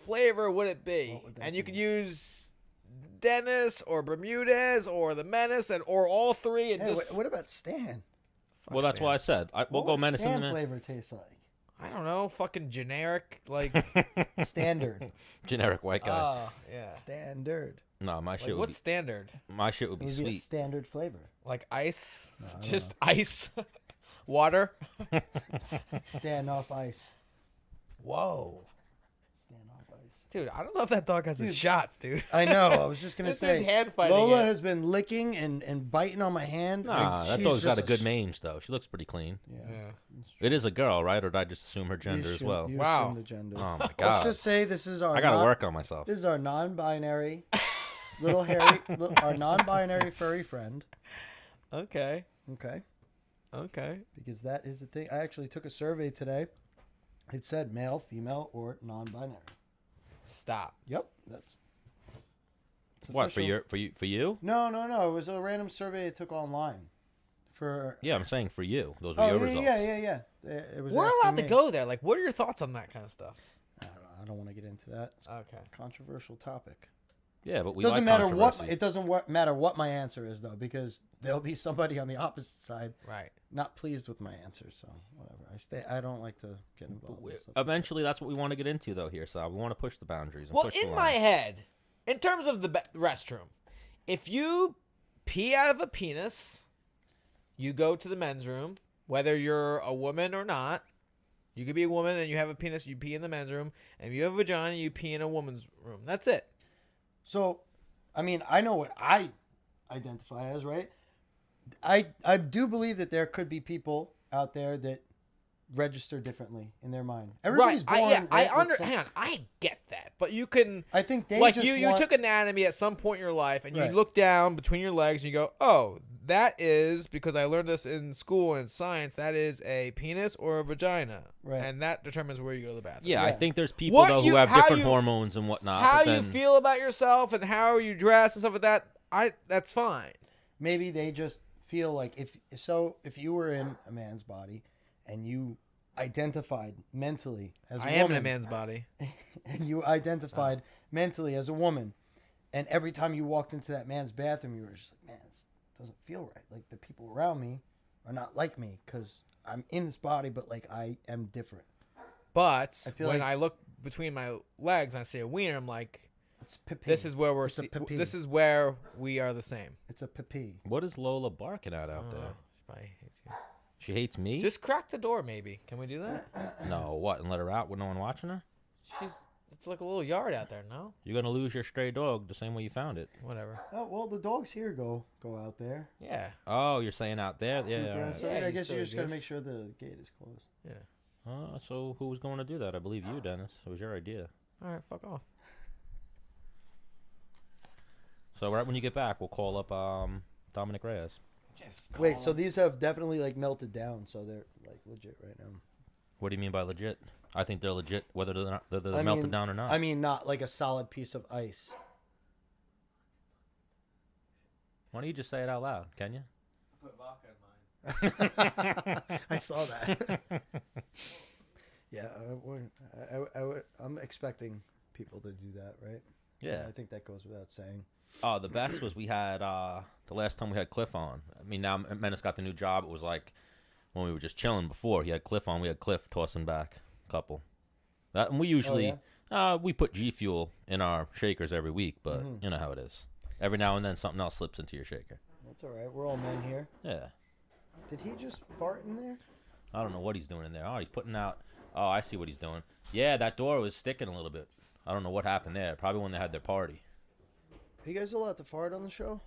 flavor would it be? What would that And you be? could use Dennis or Bermudez or the Menace or all three and Hey, just. what about Stan? Well, that's why I said we'll What go would Menace and Stan the Man. flavor taste like? I don't know, fucking generic, like. Standard. Generic white guy. Yeah. Standard. No, my shit Like, would what's standard? be my shit would It be would be a sweet. standard flavor. Like ice? I don't Just ice? Water? Stand off ice. Whoa. Stand off Dude, I don't know if that dog has its shots, dude. I know. I was just gonna This say. is hand fighting Lola it. has been licking and biting on my hand. Nah, that She's dog's got just a good mange though. She looks pretty clean. Yeah. It is a girl, right? Or did I just assume her gender as well? You Wow. assume the gender. Oh my Let's god. just say this is our. I gotta work on myself. This is our non-binary, little hairy, our non-binary furry friend. Okay. Okay. Okay. Because that is the thing. I actually took a survey today. It said male, female, or non-binary. Stop. Yep, that's. It's What official. for you? No. It was a random survey I took online. For. Yeah, I'm saying for you. Those were Oh your yeah, results. yeah. It was. We're asking allowed to me. go there. Like, what are your thoughts on that kind of stuff? I don't want to get into that. It's Okay. a controversial topic. Yeah, but we Doesn't like matter what controversy. it doesn't matter what my answer is though, because there'll be somebody on the opposite side Right. not pleased with my answer. So whatever. I don't like to get involved. In stuff. Eventually, that's what we want to get into, though. Here, Sal. We want to push the boundaries. And Well, push the in line. my head, in terms of the restroom, if you pee out of a penis, you go to the men's room, whether you're a woman or not. You could be a woman and you have a penis, you pee in the men's room. And if you have a vagina, you pee in a woman's room. That's it. So, I mean, I know what I identify as, right? I do believe that there could be people out there that register differently in their mind. Everybody's right. born. right, with some- Hang on. I get that. But you can. I think they Like just you want, took anatomy at some point in your life and you Right. look down between your legs and you go, oh, that is, because I learned this in school and science, that is a penis or a vagina. Right. And that determines where you go to the bathroom. Yeah, I Yeah. think there's people, though, who have how different you- hormones and whatnot. How but you then, feel about yourself and how you dress and stuff like that, that's fine. maybe they just feel like if you were in a man's body and you identified mentally as a I am woman, in a man's body. and you identified mentally as a woman, and every time you walked into that man's bathroom, you were just like, man, this doesn't feel right. Like the people around me are not like me because I'm in this body, but like I am different. But I feel when like- I look between my legs and I see a wiener, I'm like, It's pipi. this is where It's a pipi. this is where we are the same. It's a pipi. what is Lola barking at out there? She probably hates you. She hates me? Just crack the door, maybe. Can we do that? No, what? And let her out with no one watching her? It's like a little yard out there, no? You're going to lose your stray dog the same way you found it. Whatever. Oh well, the dogs here go out there. Yeah. Oh, you're saying out there? Yeah. Yeah, all right. so Yeah, I you guess you so just gotta guess. make sure the gate is closed. Yeah. So who was going to do that? I believe you, Dennis. It was your idea. All right, fuck off. So right when you get back, we'll call up Dominick Reyes. Just Wait, so these have definitely like melted down, so they're like legit right now. What do you mean by legit? I think they're legit, whether they're I melted mean- down or not. I mean, not like a solid piece of ice. Why don't you just say it out loud? Can you? put vodka in mine. I saw that. Yeah, I'm expecting people to do that, right? Yeah. I think that goes without saying. Oh, the best was we had the last time we had Cliff on. I mean, now Menace got the new job. It was like when we were just chilling before. He had Cliff on. We had Cliff tossing back a couple. And we usually we put G Fuel in our shakers every week, but you know how it is. Every now and then something else slips into your shaker. That's all right. We're all men here. Yeah. Did he just fart in there? I don't know what he's doing in there. Oh, he's putting out. Oh, I see what he's doing. Yeah, that door was sticking a little bit. I don't know what happened there. Probably when they had their party. Are you guys allowed to fart on the show?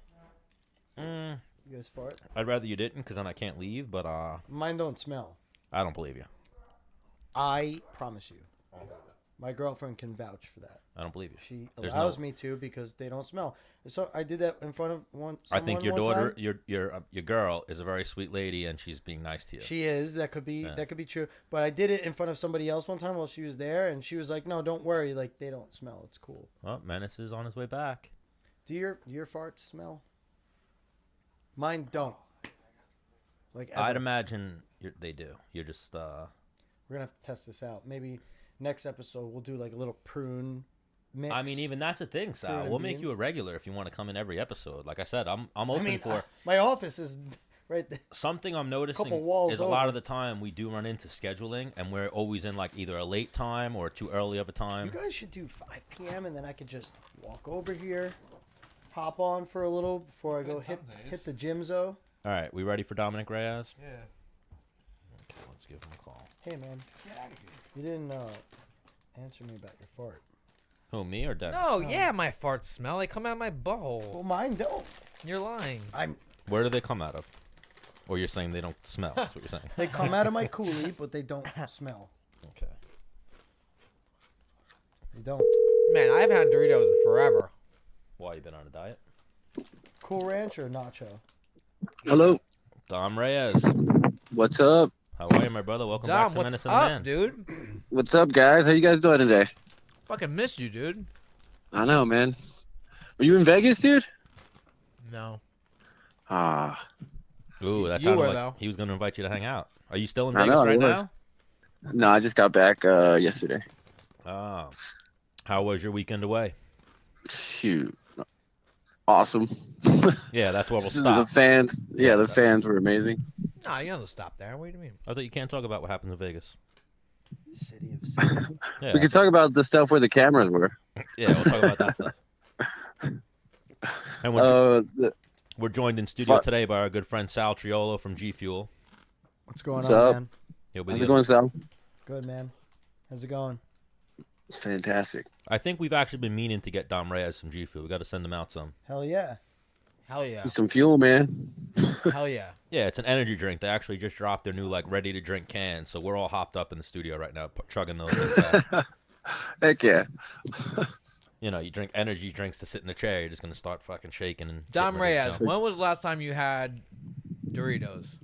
Mm, You guys fart? I'd rather you didn't, because then I can't leave. But Mine don't smell. I don't believe you. I promise you. My girlfriend can vouch for that. I don't believe you. She There's allows no- me to because they don't smell. So I did that in front of I think your one daughter, time. your girl, is a very sweet lady, and she's being nice to you. She is. That could be true. But I did it in front of somebody else one time while she was there, and she was like, "No, don't worry. Like they don't smell. It's cool." Well, Menace is on his way back. Do your farts smell? Mine don't. Like ever. I'd imagine they do. You're just We're gonna have to test this out. Maybe next episode we'll do like a little prune mix. I mean, even that's a thing, Sal. Fruit We'll and make you a beans. regular if you want to come in every episode. Like I said, I'm open I mean, for my office is right there. something. I'm noticing couple walls is a lot over. of the time we do run into scheduling, and we're always in like either a late time or too early of a time. You guys should do 5 p.m. and then I could just walk over here, hop on for a little before I go hit the gym zone. All right, we ready for Dominick Reyes? Yeah. Okay, let's give him a call. Hey man, you didn't answer me about your fart. Who, me or Dennis? No, yeah, my farts smell. They come out of my butthole. Well, mine don't. You're lying. Where do they come out of? Or you're saying they don't smell? That's what you're saying. They come out of my coolie, but they don't smell. Okay. They don't. Man, I haven't had Doritos in forever. Why, you been on a diet? Cool Ranch or Nacho? Hello. Dom Reyes. What's up? How are you, my brother? Welcome back Dom, to what's Menace and The up, Man. dude? What's up, guys? How you guys doing today? Fucking missed you, dude. I know, man. Were you in Vegas, dude? No. Ah, Ooh, that You sounded were, like though. he was going to invite you to hang out. Are you still in I Vegas know, right I was. now? no, I just got back yesterday. Oh. How was your weekend away? Shoot, awesome. Yeah, that's where we'll The stop. fans, the fans were amazing. No, you don't stop there. What do you mean? I thought you can't talk about what happened in Vegas. City of Sin. Yeah, We could talk about the stuff where the cameras were. yeah, we'll talk about that stuff. And we're joined in studio today by our good friend Sal Triolo from G Fuel. What's going What's on, up? man? He'll be How's the it going, Sal? Good, man. How's it going? Fantastic. I think we've actually been meaning to get Dom Reyes some G Fuel. We got to send him out some. Hell yeah. Hell yeah. Some fuel, man. Hell yeah. Yeah, it's an energy drink. They actually just dropped their new ready to drink cans, so we're all hopped up in the studio right now, chugging those. Things back. Heck yeah. You know, you drink energy drinks to sit in the chair, you're just gonna start fucking shaking and. Dom getting ready to Reyes, jump. when was the last time you had Doritos?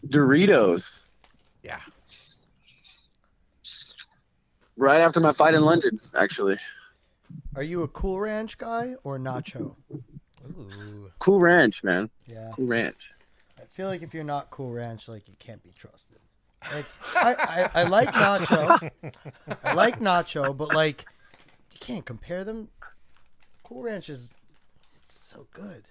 Doritos. Yeah. Right after my fight in London, actually. Are you a Cool Ranch guy or Nacho? Ooh. Cool Ranch, man. Yeah. Cool Ranch. I feel like if you're not Cool Ranch, like, you can't be trusted. Like, I like Nacho. I like Nacho, but, like, you can't compare them. Cool Ranch it's so good.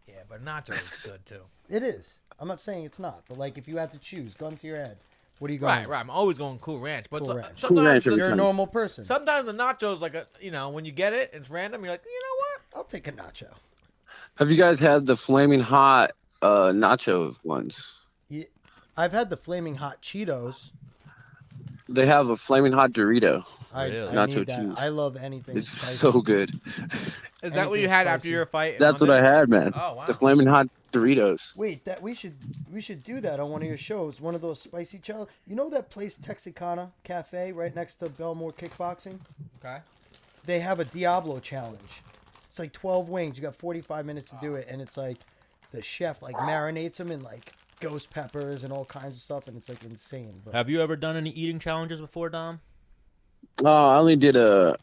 Yeah, but Nachos is good too. It is. I'm not saying it's not, but, like, if you had to choose, gun to your head, what are you going Right, with? right. I'm always going Cool Ranch, but Cool Ranch. sometimes Cool Ranch every You're a time. normal person. sometimes the nachos when you get it, it's random. You're like, you know what? I'll take a Nacho. Have you guys had the flaming hot nacho ones? Yeah, I've had the flaming hot Cheetos. They have a flaming hot Dorito. Really? I Nacho need that. cheese. I love anything It's spicy. so good. Is that what you Anything had after spicy. your fight? in That's what I London? had, man. Oh, wow. The flaming hot Doritos. Wait, that we should do that on one of your shows. One of those spicy challenge. You know that place Texicana Cafe right next to Belmore Kickboxing? Okay. They have a Diablo challenge. It's like 12 wings. You got 45 minutes to do it, and it's like the chef like marinates them in like ghost peppers and all kinds of stuff, and it's like insane. But Have you ever done any eating challenges before, Dom? I only did a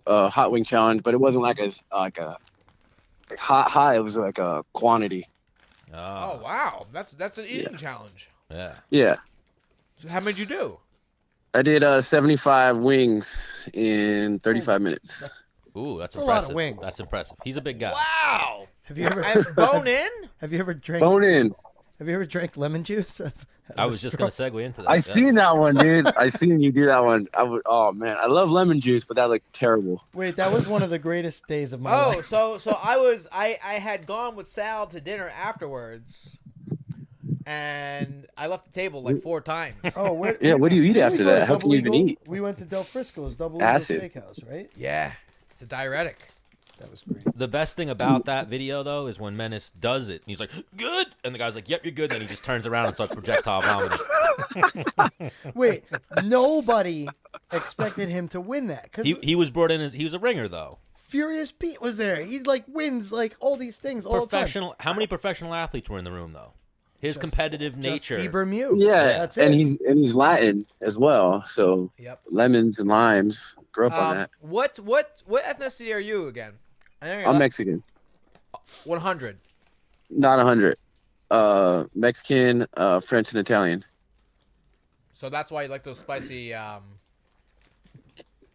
hot wing challenge, but it wasn't like a hot. It was like a quantity. Oh wow, that's an eating challenge. Yeah. Yeah, So how many did you do? I did 75 wings in 35 minutes. Ooh, that's That's a lot of impressive. wings. That's impressive. He's a big guy. Wow. have you ever And bone in? have you ever drank Bone in. have you ever drank lemon juice? I was just gonna segue into that. I Yes. seen that one, dude. I seen you do that one. Oh man, I love lemon juice, but that looked terrible. Wait, that was one of the greatest days of my Oh, life. so I had gone with Sal to dinner afterwards, and I left the table like 4 times. Oh, where, Yeah, what do you eat didn't we after go to that? How can you even Double eat? Eagle? We went to Del Frisco's Double Acid. Eagle Steakhouse, right? Yeah, it's a diuretic. That was great. The best thing about that video, though, is when Menace does it. And he's like, good. And the guy's like, yep, you're good. Then he just turns around and starts projectile vomiting. Wait, nobody expected him to win that because He was brought in as, he was a ringer, though. Furious Pete was there. He's like wins like all these things all the time. Professional. How many professional athletes were in the room, though? His competitive nature. Just Bermudez. Yeah, that's it. and he's Latin as well, so Yep. lemons and limes. Grew up on that. What ethnicity are you again? I know you're I'm Mexican, 100. not 100. Mexican, French, and Italian. So that's why you like those spicy.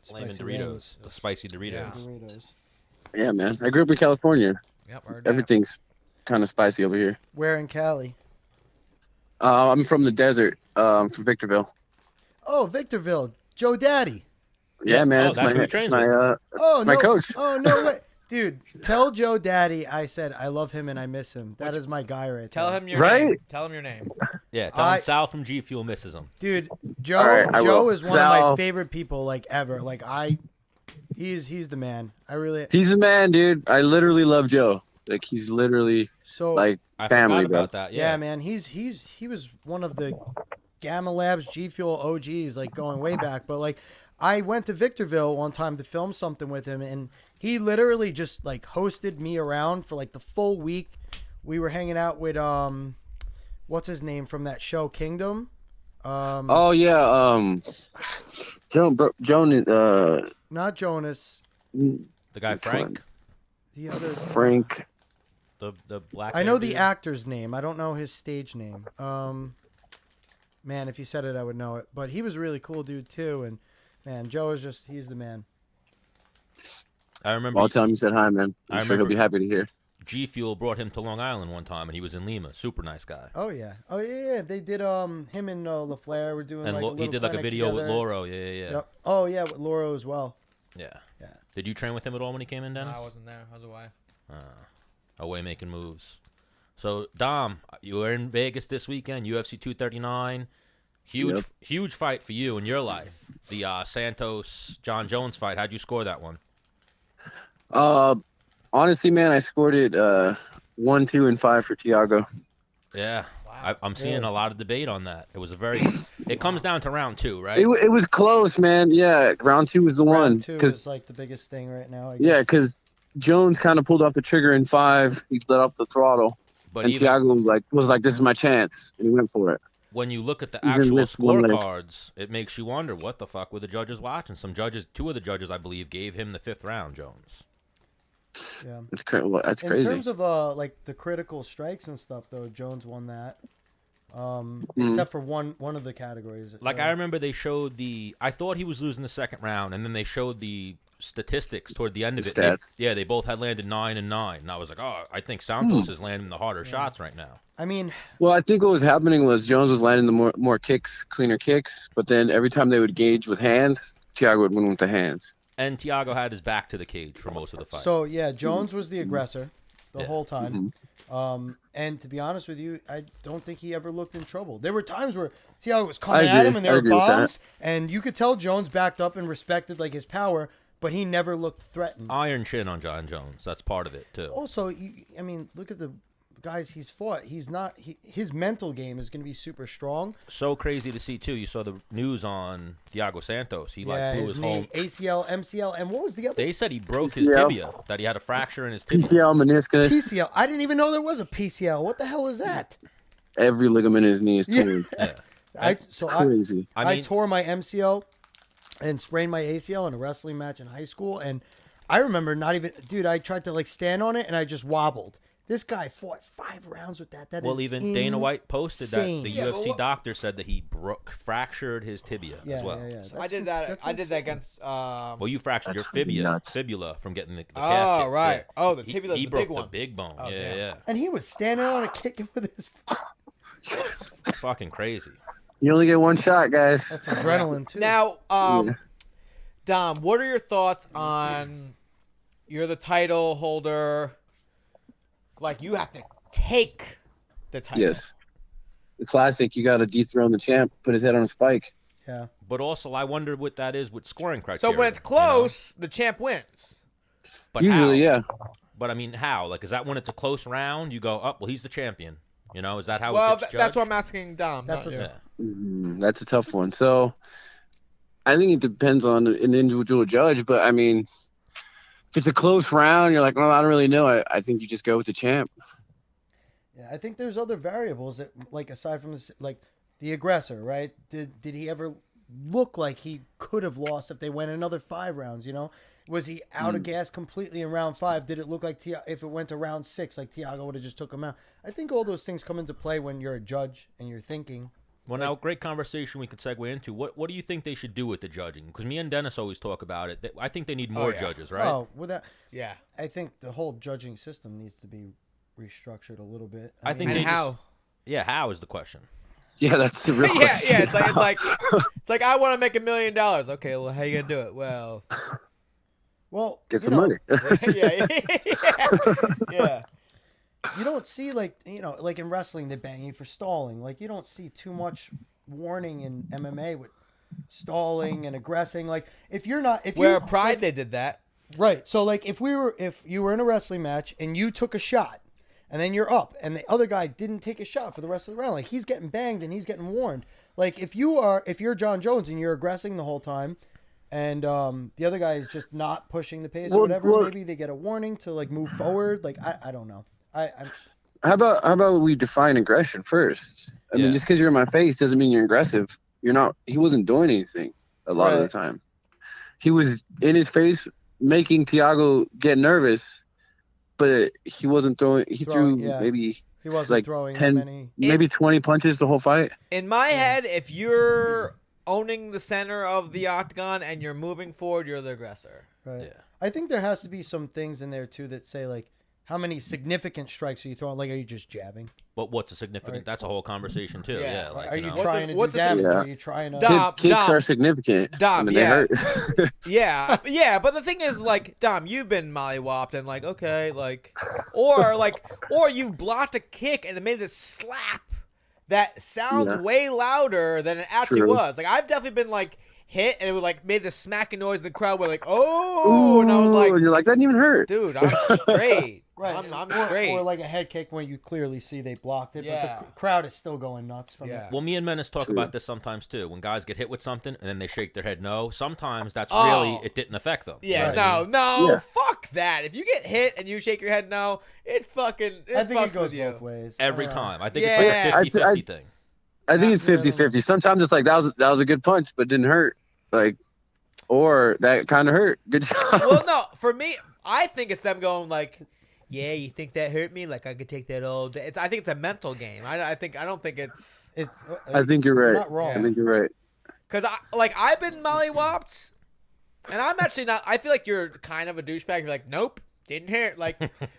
Flaming Spicy Doritos. wings. The spicy Doritos. Yeah. Doritos. Yeah, man. I grew up in California. Yep, I heard that. Everything's kind of spicy over here. Where in Cali? I'm from the desert, from Victorville. Oh, Victorville. Joe Daddy. Yeah, man. Oh, It's that's my, who he it's trains my, with. Oh, my no. coach. Oh, no way. Dude, tell Joe Daddy I said I love him and I miss him. That is my guy right Tell there. him your Right? name. Tell him your name. Yeah, tell I- him Sal from G Fuel misses him. Dude, Joe All right, I Joe will. is one of my Sal. favorite people like ever. Like He's the man. He's a man, dude. I literally love Joe. Like he's literally like I family, forgot bro. about that. Yeah, man. He was one of the Gamma Labs G Fuel OGs, like going way back. But like, I went to Victorville one time to film something with him, and he literally just like hosted me around for like the full week. We were hanging out with what's his name from that show Kingdom? Oh yeah, Joan, not Jonas. The guy Which Frank. one? The other Frank. The black. I know the actor's name. I don't know his stage name. Man, if you said it, I would know it. But he was a really cool dude too. And man, Joe is he's the man. I remember. I'll tell him you said hi, man. I I'm sure he'll remember- be happy to hear. G Fuel brought him to Long Island one time, and he was in Lima. Super nice guy. Oh yeah. They did him and LaFleur were doing And like he did like a clinic video with together. Lauro. Yeah. Yep. Oh yeah, with Lauro as well. Yeah. Yeah. Did you train with him at all when he came in, No, Dennis? I wasn't there. I was away. Away making moves. So Dom, you were in Vegas this weekend. UFC 239. Huge fight for you in your life. The Santos Jon Jones fight. How'd you score that one? Honestly, man, I scored it 1, 2, and 5 for Thiago. Yeah. Wow. I'm seeing a lot of debate on that. It was a very. It comes down to round 2, right? It was close, man. Yeah, round 2 was the one. Round 2 Cause, is like the biggest thing right now. I yeah, guess. because Jones kind of pulled off the trigger in 5. He let off the throttle. But And even Thiago was like, this is my chance. And he went for it. when you look at the Even actual with one leg. scorecards, it makes you wonder what the fuck were the judges watching. Two of the judges, I believe, gave him the 5th round, Jones. Yeah. That's In crazy. terms of like the critical strikes and stuff, though, Jones won that. Except for one of the categories. Like I remember they showed I thought he was losing the 2nd round, and then they showed the statistics toward the end of it. Stats. They both had landed 9 and 9, and I was like, oh, I think Santos is landing the harder shots right now. I mean, Well, I think what was happening was Jones was landing the more kicks, cleaner kicks, but then every time they would gauge with hands, Thiago would win with the hands. And Thiago had his back to the cage for most of the fight. so yeah, Jones was the aggressor the whole time. Mm-hmm. And to be honest with you, I don't think he ever looked in trouble. There were times where Thiago was I coming at agree. him and there I were agree with that. bombs, and you could tell Jones backed up and respected like his power, but he never looked threatened. Iron chin on Jon Jones. That's part of it, too. Also, I mean, look at the guys he's fought. His mental game is going to be super strong. So crazy to see, too. You saw the news on Thiago Santos. He, Yeah, blew his his knee, whole... ACL, MCL, and what was the other? They said he broke his PCL. tibia, that he had a fracture in his tibia. PCL, meniscus, PCL. I didn't even know there was a PCL. What the hell is that? every ligament in his knee is Yeah. torn. Yeah. Crazy. I tore my MCL and sprained my ACL in a wrestling match in high school, and I remember I tried to like stand on it and I just wobbled. This guy fought 5 rounds with that. That is Even Dana White posted that insane. the Yeah, but UFC what- doctor said that he fractured his tibia as well. Yeah. I did that. I did that against. Well, you fractured your That's nuts. fibula from getting the calf Oh, kicks, right. yeah. Oh, the tibia, He the broke big one. the big bone. Oh, yeah, damn. yeah. And he was standing on it, kicking with his. Fucking crazy. You only get one shot, guys. That's adrenaline too. Now, Dom, what are your thoughts on? You're the title holder. Like you have to take the title. Yes. The classic, you got to dethrone the champ, put his head on a spike. Yeah. But also, I wonder what that is with scoring criteria. So when it's you know? close, the champ wins. But Usually, how? yeah. But I mean, how? Like, is that when it's a close round? You go, oh, well, he's the champion. You know, is that how Well, it gets that's judged? what I'm asking Dom. That's not a- you. Yeah. That's a tough one. So I think it depends on an individual judge, but I mean, if it's a close round, you're like, well, I don't really know. I think you just go with the champ. Yeah, I think there's other variables that, like, aside from this, like the aggressor, right? Did he ever look like he could have lost if they went another 5 rounds? You know, was he out of gas completely in round 5? Did it look like if it went to round 6, like Thiago would have just took him out? I think all those things come into play when you're a judge and you're thinking. Well, now, great conversation we could segue into. What do you think they should do with the judging? Because me and Dennis always talk about it. I think they need more yeah. judges, right? Oh, with that, Yeah. I think the whole judging system needs to be restructured a little bit. I think And they how? Yeah, how is the question? Yeah, that's the real Yeah, question. yeah. It's like I want to make $1 million. Okay, well, how you gonna do it? Well, Well, Get you some know, money. yeah. You don't see like in wrestling they bang you for stalling. Like you don't see too much warning in MMA with stalling and aggressing. Like if you're not, if Where you Pride like, they did that. right. So like if you were in a wrestling match and you took a shot and then you're up and the other guy didn't take a shot for the rest of the round, like he's getting banged and he's getting warned. Like if you're Jon Jones and you're aggressing the whole time, and the other guy is just not pushing the pace or whatever, maybe they get a warning to like move forward. Like I don't know. How about we define aggression first? I mean, just because you're in my face doesn't mean you're aggressive. You're not. He wasn't doing anything a lot of the time. He was in his face, making Thiago get nervous, but he wasn't throwing. He threw maybe he wasn't like throwing 10, maybe 20 punches the whole fight. In my head, if you're owning the center of the octagon and you're moving forward, you're the aggressor. Right. Yeah. I think there has to be some things in there too that say like, how many significant strikes are you throwing? Like, are you just jabbing? But what's a significant? Right. That's a whole conversation too. Yeah. Yeah. Like, Are you know. trying to what's do a damage? Yeah. Are you trying to? Dom, Kicks Dom, are significant. Dom, I mean, they hurt. Yeah, but the thing is, like, Dom, you've been mollywopped and like, okay, like, or you've blocked a kick and it made this slap that sounds way louder than it actually was. Like, I've definitely been like hit and it was like made this smacking noise in the crowd. We're like, oh, Ooh, and I was like, and you're like, that didn't even hurt. dude, I'm straight. Right. I'm straight. Or like a head kick when you clearly see they blocked it, Yeah. but the crowd is still going nuts from Yeah. it. Well, me and Menace talk about this sometimes too. When guys get hit with something and then they shake their head no, sometimes that's really it didn't affect them. Yeah, You know what I mean? no, fuck that. If you get hit and you shake your head no, it fucking I think fucks it goes with you. both ways. Every Uh, time. I think Yeah. it's like a 50-50 thing. I think it's 50-50. Sometimes it's like that was a good punch, but didn't hurt. Like, or that kind of hurt. Good job. Well, no, for me, I think it's them going like, yeah, you think that hurt me? Like I could take that all day. I think it's a mental game. I don't think it's I think you're right. not wrong. I think you're right. because I've been mollywopped, and I'm actually not. I feel like you're kind of a douchebag. You're like, nope, didn't hurt. Like,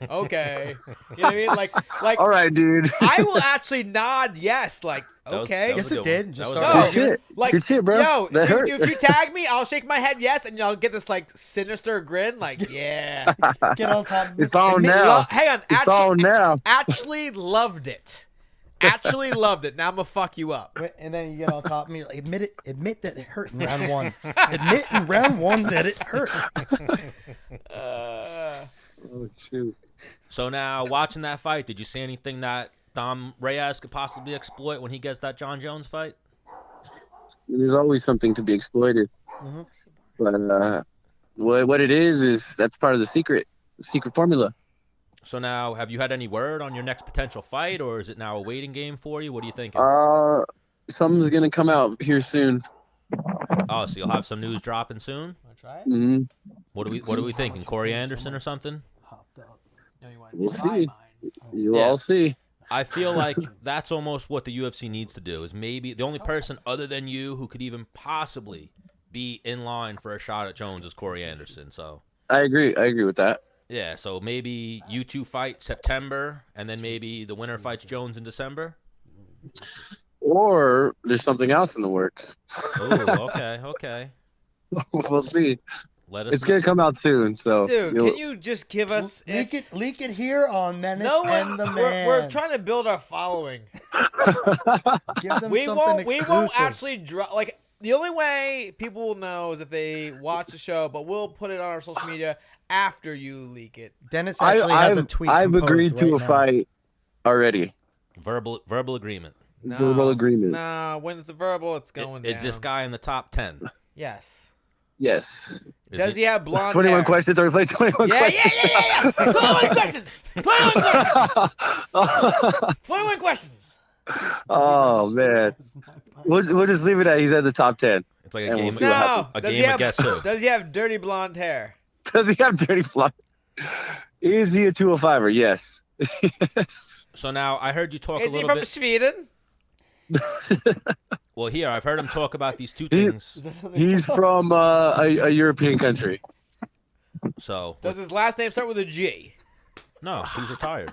okay, you know what I mean? Like, All right, dude. I will actually nod yes. Like, That was- okay, that was Yes, a it good did. one. Just That start was Good a good one. shit. like, Good shit, bro. Yo, That hurt. if you tag me, I'll shake my head yes, and I'll get this like sinister grin. Like, yeah, Get on top of it. It's on Admit- now. hang on, It's on now. actually loved it. Actually loved it. Now I'm gonna fuck you up. And then you get on top of me, you're like, admit that it hurt in round one. Admit in round one that it hurt. Oh, shoot. So now, watching that fight, did you see anything that Dom Reyes could possibly exploit when he gets that Jon Jones fight? There's always something to be exploited. Mhm. But what it is that's part of the secret formula. So now, have you had any word on your next potential fight, or is it now a waiting game for you? What are you thinking? Something's gonna come out here soon. Oh, so you'll have some news dropping soon? Wanna try it? Hmm. What are we thinking? Corey Anderson or something? Hopped up. No, you want to We'll try see. mine. You'll Yeah. all see. I feel like that's almost what the UFC needs to do. Is maybe the only person other than you who could even possibly be in line for a shot at Jones is Corey Anderson. So I agree with that. yeah, so maybe you two fight September, and then maybe the winner fights Jones in December. Or there's something else in the works. Oh, okay. We'll see. Let us. It's gonna come out soon, so Dude, you'll- can you just give us Leak it here on Menace No, and the Man. we're trying to build our following. Give them We something won't exclusive. actually drop like the only way people will know is if they watch the show, but we'll put it on our social media after you leak it. Dennis actually has a tweet. I've composed agreed to right a now. fight already. verbal agreement. No, Verbal agreement. No, when it's a verbal, it's going down. Is this guy in the top 10? Yes. Yes. Does he have blonde 21 hair? questions. Are we playing 21 Yeah. questions? 21 questions. 21 questions. Oh man. We'll just leave it at he's at the top 10. It's like a And we'll game. see what No. happens. A Does he game of have- guess who. Does he have dirty blonde hair? Does he have dirty fly? Is he a 205er? Yes. Yes. So now I heard you talk Is a he little from bit. Sweden? Well, here I've heard him talk about these two He- things. He's from a European country. So Does his last name start with a G? no, he's retired.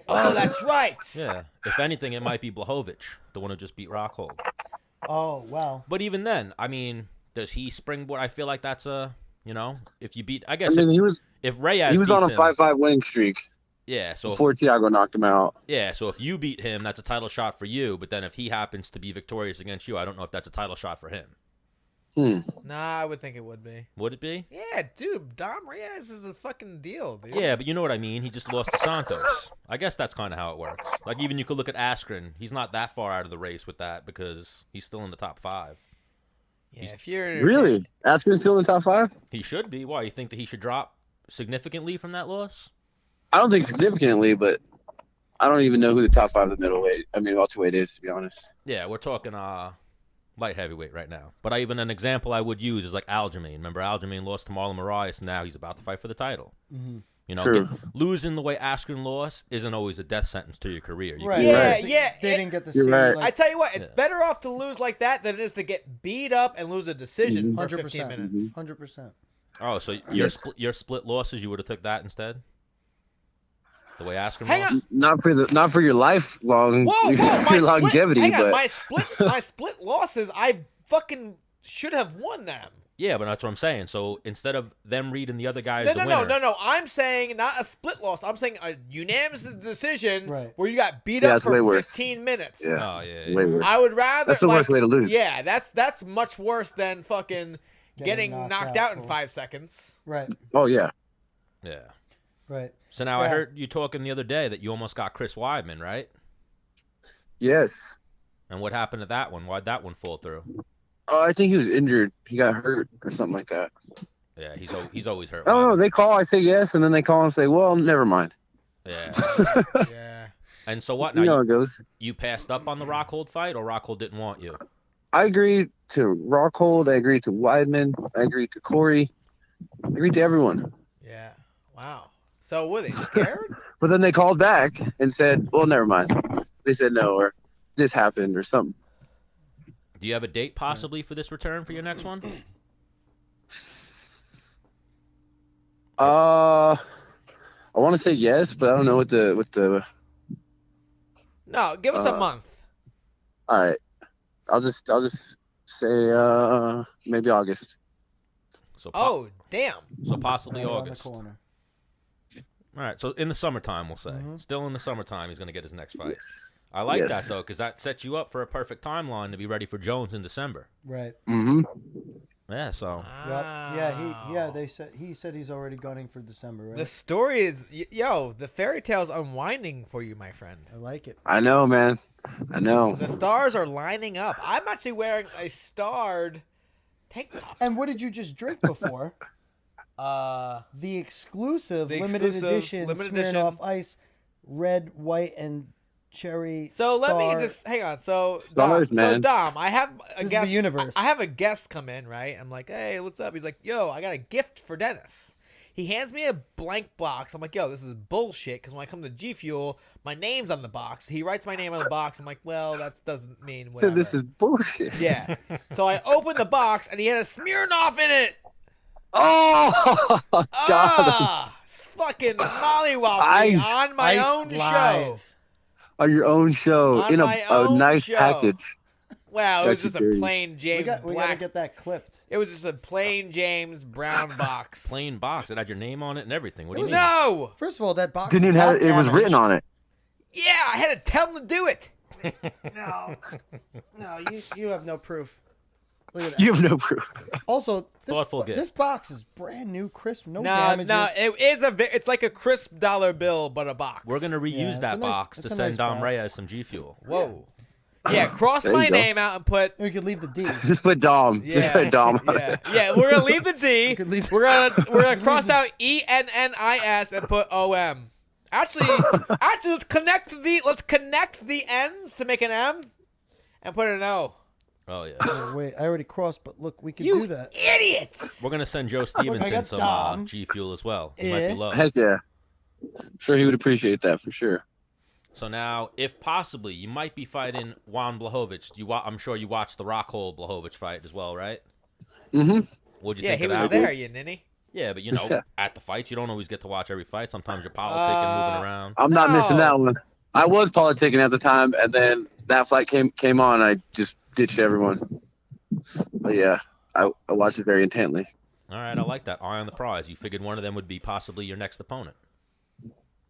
Oh, that's right. Yeah. If anything, it might be Blachowicz, the one who just beat Rockhold. Oh wow. But even then, I mean, does he springboard? I feel like that's if you beat, I I guess mean, he was if Reyes on beats a him, 5-5 winning streak yeah. So before Thiago knocked him out. so if you beat him, that's a title shot for you. But then if he happens to be victorious against you, I don't know if that's a title shot for him. Nah, I would think it would be. Would it be? Yeah, dude, Dom Reyes is a fucking deal, dude. Yeah, but you know what I mean. He just lost to Santos. I guess that's kind of how it works. Like, even you could look at Askren. He's not that far out of the race with that because he's still in the top 5. Yeah, if you're Really? Askren's still in the top 5? He should be. Why? You think that he should drop significantly from that loss? I don't think significantly, but I don't even know who the top 5 of the welterweight is, to be honest. Yeah, we're talking light heavyweight right now. But even an example I would use is like Aljamain. Remember, Aljamain lost to Marlon Moraes, and now he's about to fight for the title. Mm-hmm. You know, True. Losing the way Askren lost isn't always a death sentence to your career. Right. Yeah, They- yeah. They didn't get to You're see. right. Like, I tell you what, it's Yeah. better off to lose like that than it is to get beat up and lose a decision for 15 minutes. 100%. Oh, so your split losses, you would have took that instead? The way Askren Hang lost? on. Not for your lifelong Whoa, your my longevity, split, hang on, but my split losses, I fucking should have won them. Yeah, but that's what I'm saying. So instead of them reading the other guy as No, the no, winner, no. I'm saying not a split loss. I'm saying a unanimous decision Right. where you got beat Yeah, up it's way for worse. 15 minutes. Yeah. Oh yeah. way worse. I would rather. That's the worst way to lose. Yeah, that's much worse than fucking getting knocked out in for- 5 seconds. Right. Oh yeah. Yeah. Right. So now I Yeah. heard you talking the other day that you almost got Chris Weidman, right? Yes. And what happened to that one? Why'd that one fall through? Oh, I think he was injured. He got hurt or something like that. Yeah, he's always hurt. I don't know. Weidman. They call, I say yes, and then they call and say, well, never mind. Yeah. Yeah. And so what? You Now know how it goes. you passed up on the Rockhold fight, or Rockhold didn't want you? I agreed to Rockhold. I agreed to Weidman. I agreed to Corey. I agreed to everyone. Yeah. Wow. So were they scared? But then they called back and said, well, never mind. They said no, or this happened or something. Do you have a date possibly for this return for your next one? I want to say yes, but I don't know what the. No, give us a month. All right, I'll just say maybe August. So Oh, damn. so possibly Right around the August. corner. All right, so in the summertime, we'll say. Mhm. Still in the summertime, he's going to get his next fight. Yes. I like Yes. that, though, because that sets you up for a perfect timeline to be ready for Jones in December. Right. Mm-hmm. Yeah, so. Yep. Yeah. He said he's already gunning for December. Right. The story is, the fairy tale's unwinding for you, my friend. I like it. I know, man. I know. The stars are lining up. I'm actually wearing a starred tank top. And what did you just drink before? The exclusive limited edition Smirnoff Ice, red, white, and cherry. So let me Star. just hang on. So Stars, Dom, man. I have a This is guest. the universe. I have a guest come in, right? I'm like, hey, what's up? He's like, yo, I got a gift for Dennis. He hands me a blank box. I'm like, yo, this is bullshit. Because when I come to G Fuel, my name's on the box. He writes my name on the box. I'm like, well, that doesn't mean whatever. So this is bullshit. Yeah. So I opened the box and he had a Smirnoff in it. Oh God. Ah, it's fucking mollywop me Ice. on my Iced own show. live. On your own show On in my a own nice show. package. Wow, it was Got just you a dirty. plain James We gotta Black. get that clipped. It was just a plain James Brown box. Plain box. It had your name on it and everything. What do you mean? No. First of all, that box Didn't is even have not it was written damaged. on it. Yeah, I had to tell him to do it. No, you have no proof. Look at that. You have no proof. Also, Thoughtful gift. this box is brand new, crisp, no No, damages. no, it's like a crisp dollar bill, but a box. We're going to reuse it's that a nice- box it's to a send nice Dom box. Reyes some G Fuel. Whoa. Yeah, cross There you my go. name out and put. We could leave the D. Just put Dom. Yeah, Just put Dom. on Yeah, it. yeah. We're gonna leave the D. We could leave- We're gonna cross out ENNIS and put OM. Actually, let's connect the N's to make an M, and put an O. Oh, yeah. Oh, wait, I already crossed, but look, we could You do that. idiots! We're going to send Joe Stevenson got some Dom. G Fuel as well. He might Yeah. be low. Heck yeah. I'm sure he would appreciate that for sure. So now, if possibly, you might be fighting Juan Blachowicz. I'm sure you watched the Rockhold Blachowicz fight as well, right? Mm-hmm. What'd you Yeah, think he of was that there, one? you ninny. Yeah, but Yeah. at the fights, you don't always get to watch every fight. Sometimes you're politicking, moving around. I'm not missing No. that one. I was politicking at the time, and then that flight came on. I just ditched everyone. But yeah, I watched it very intently. All right, I like that. Eye on the prize. You figured one of them would be possibly your next opponent.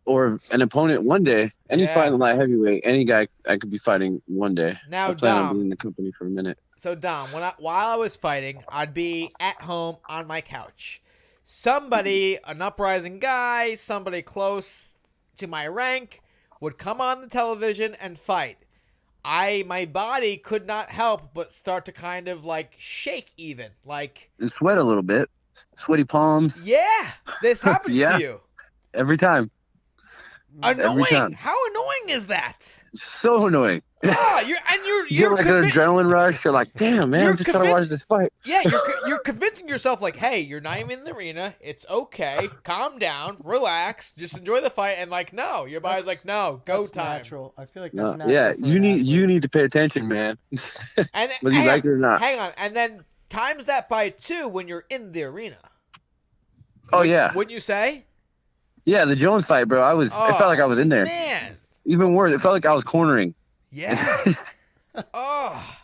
or an opponent one day. Any Yeah. fight in light heavyweight, any guy I could be fighting one day. Now, I plan on Dom. being in the company for a minute. So Dom, while I was fighting, I'd be at home on my couch. Somebody, an uprising guy, somebody close to my rank, would come on the television and fight. My body could not help but start to kind of like shake, even like And sweat a little bit. Sweaty palms. yeah, this happens Yeah. to you. Every time. Annoying. time. How annoying is that? So annoying. Oh, You you're get like an adrenaline rush. You're like, damn, man, You're I'm just trying to watch this fight. Yeah, you're convincing yourself like, hey, you're not even in the arena. It's okay. Calm down, relax, just enjoy the fight. And like, no, your body's like, no, go That's time. natural. I feel like that's No, natural. yeah, for you an need athlete. to pay attention, man. And Whether you like it or not. hang on, and then times that by 2 when you're in the arena. Oh yeah, Wouldn't you say? yeah. The Jones fight, bro. It felt like I was in there. Man, Even worse, it felt like I was cornering. yeah. Oh,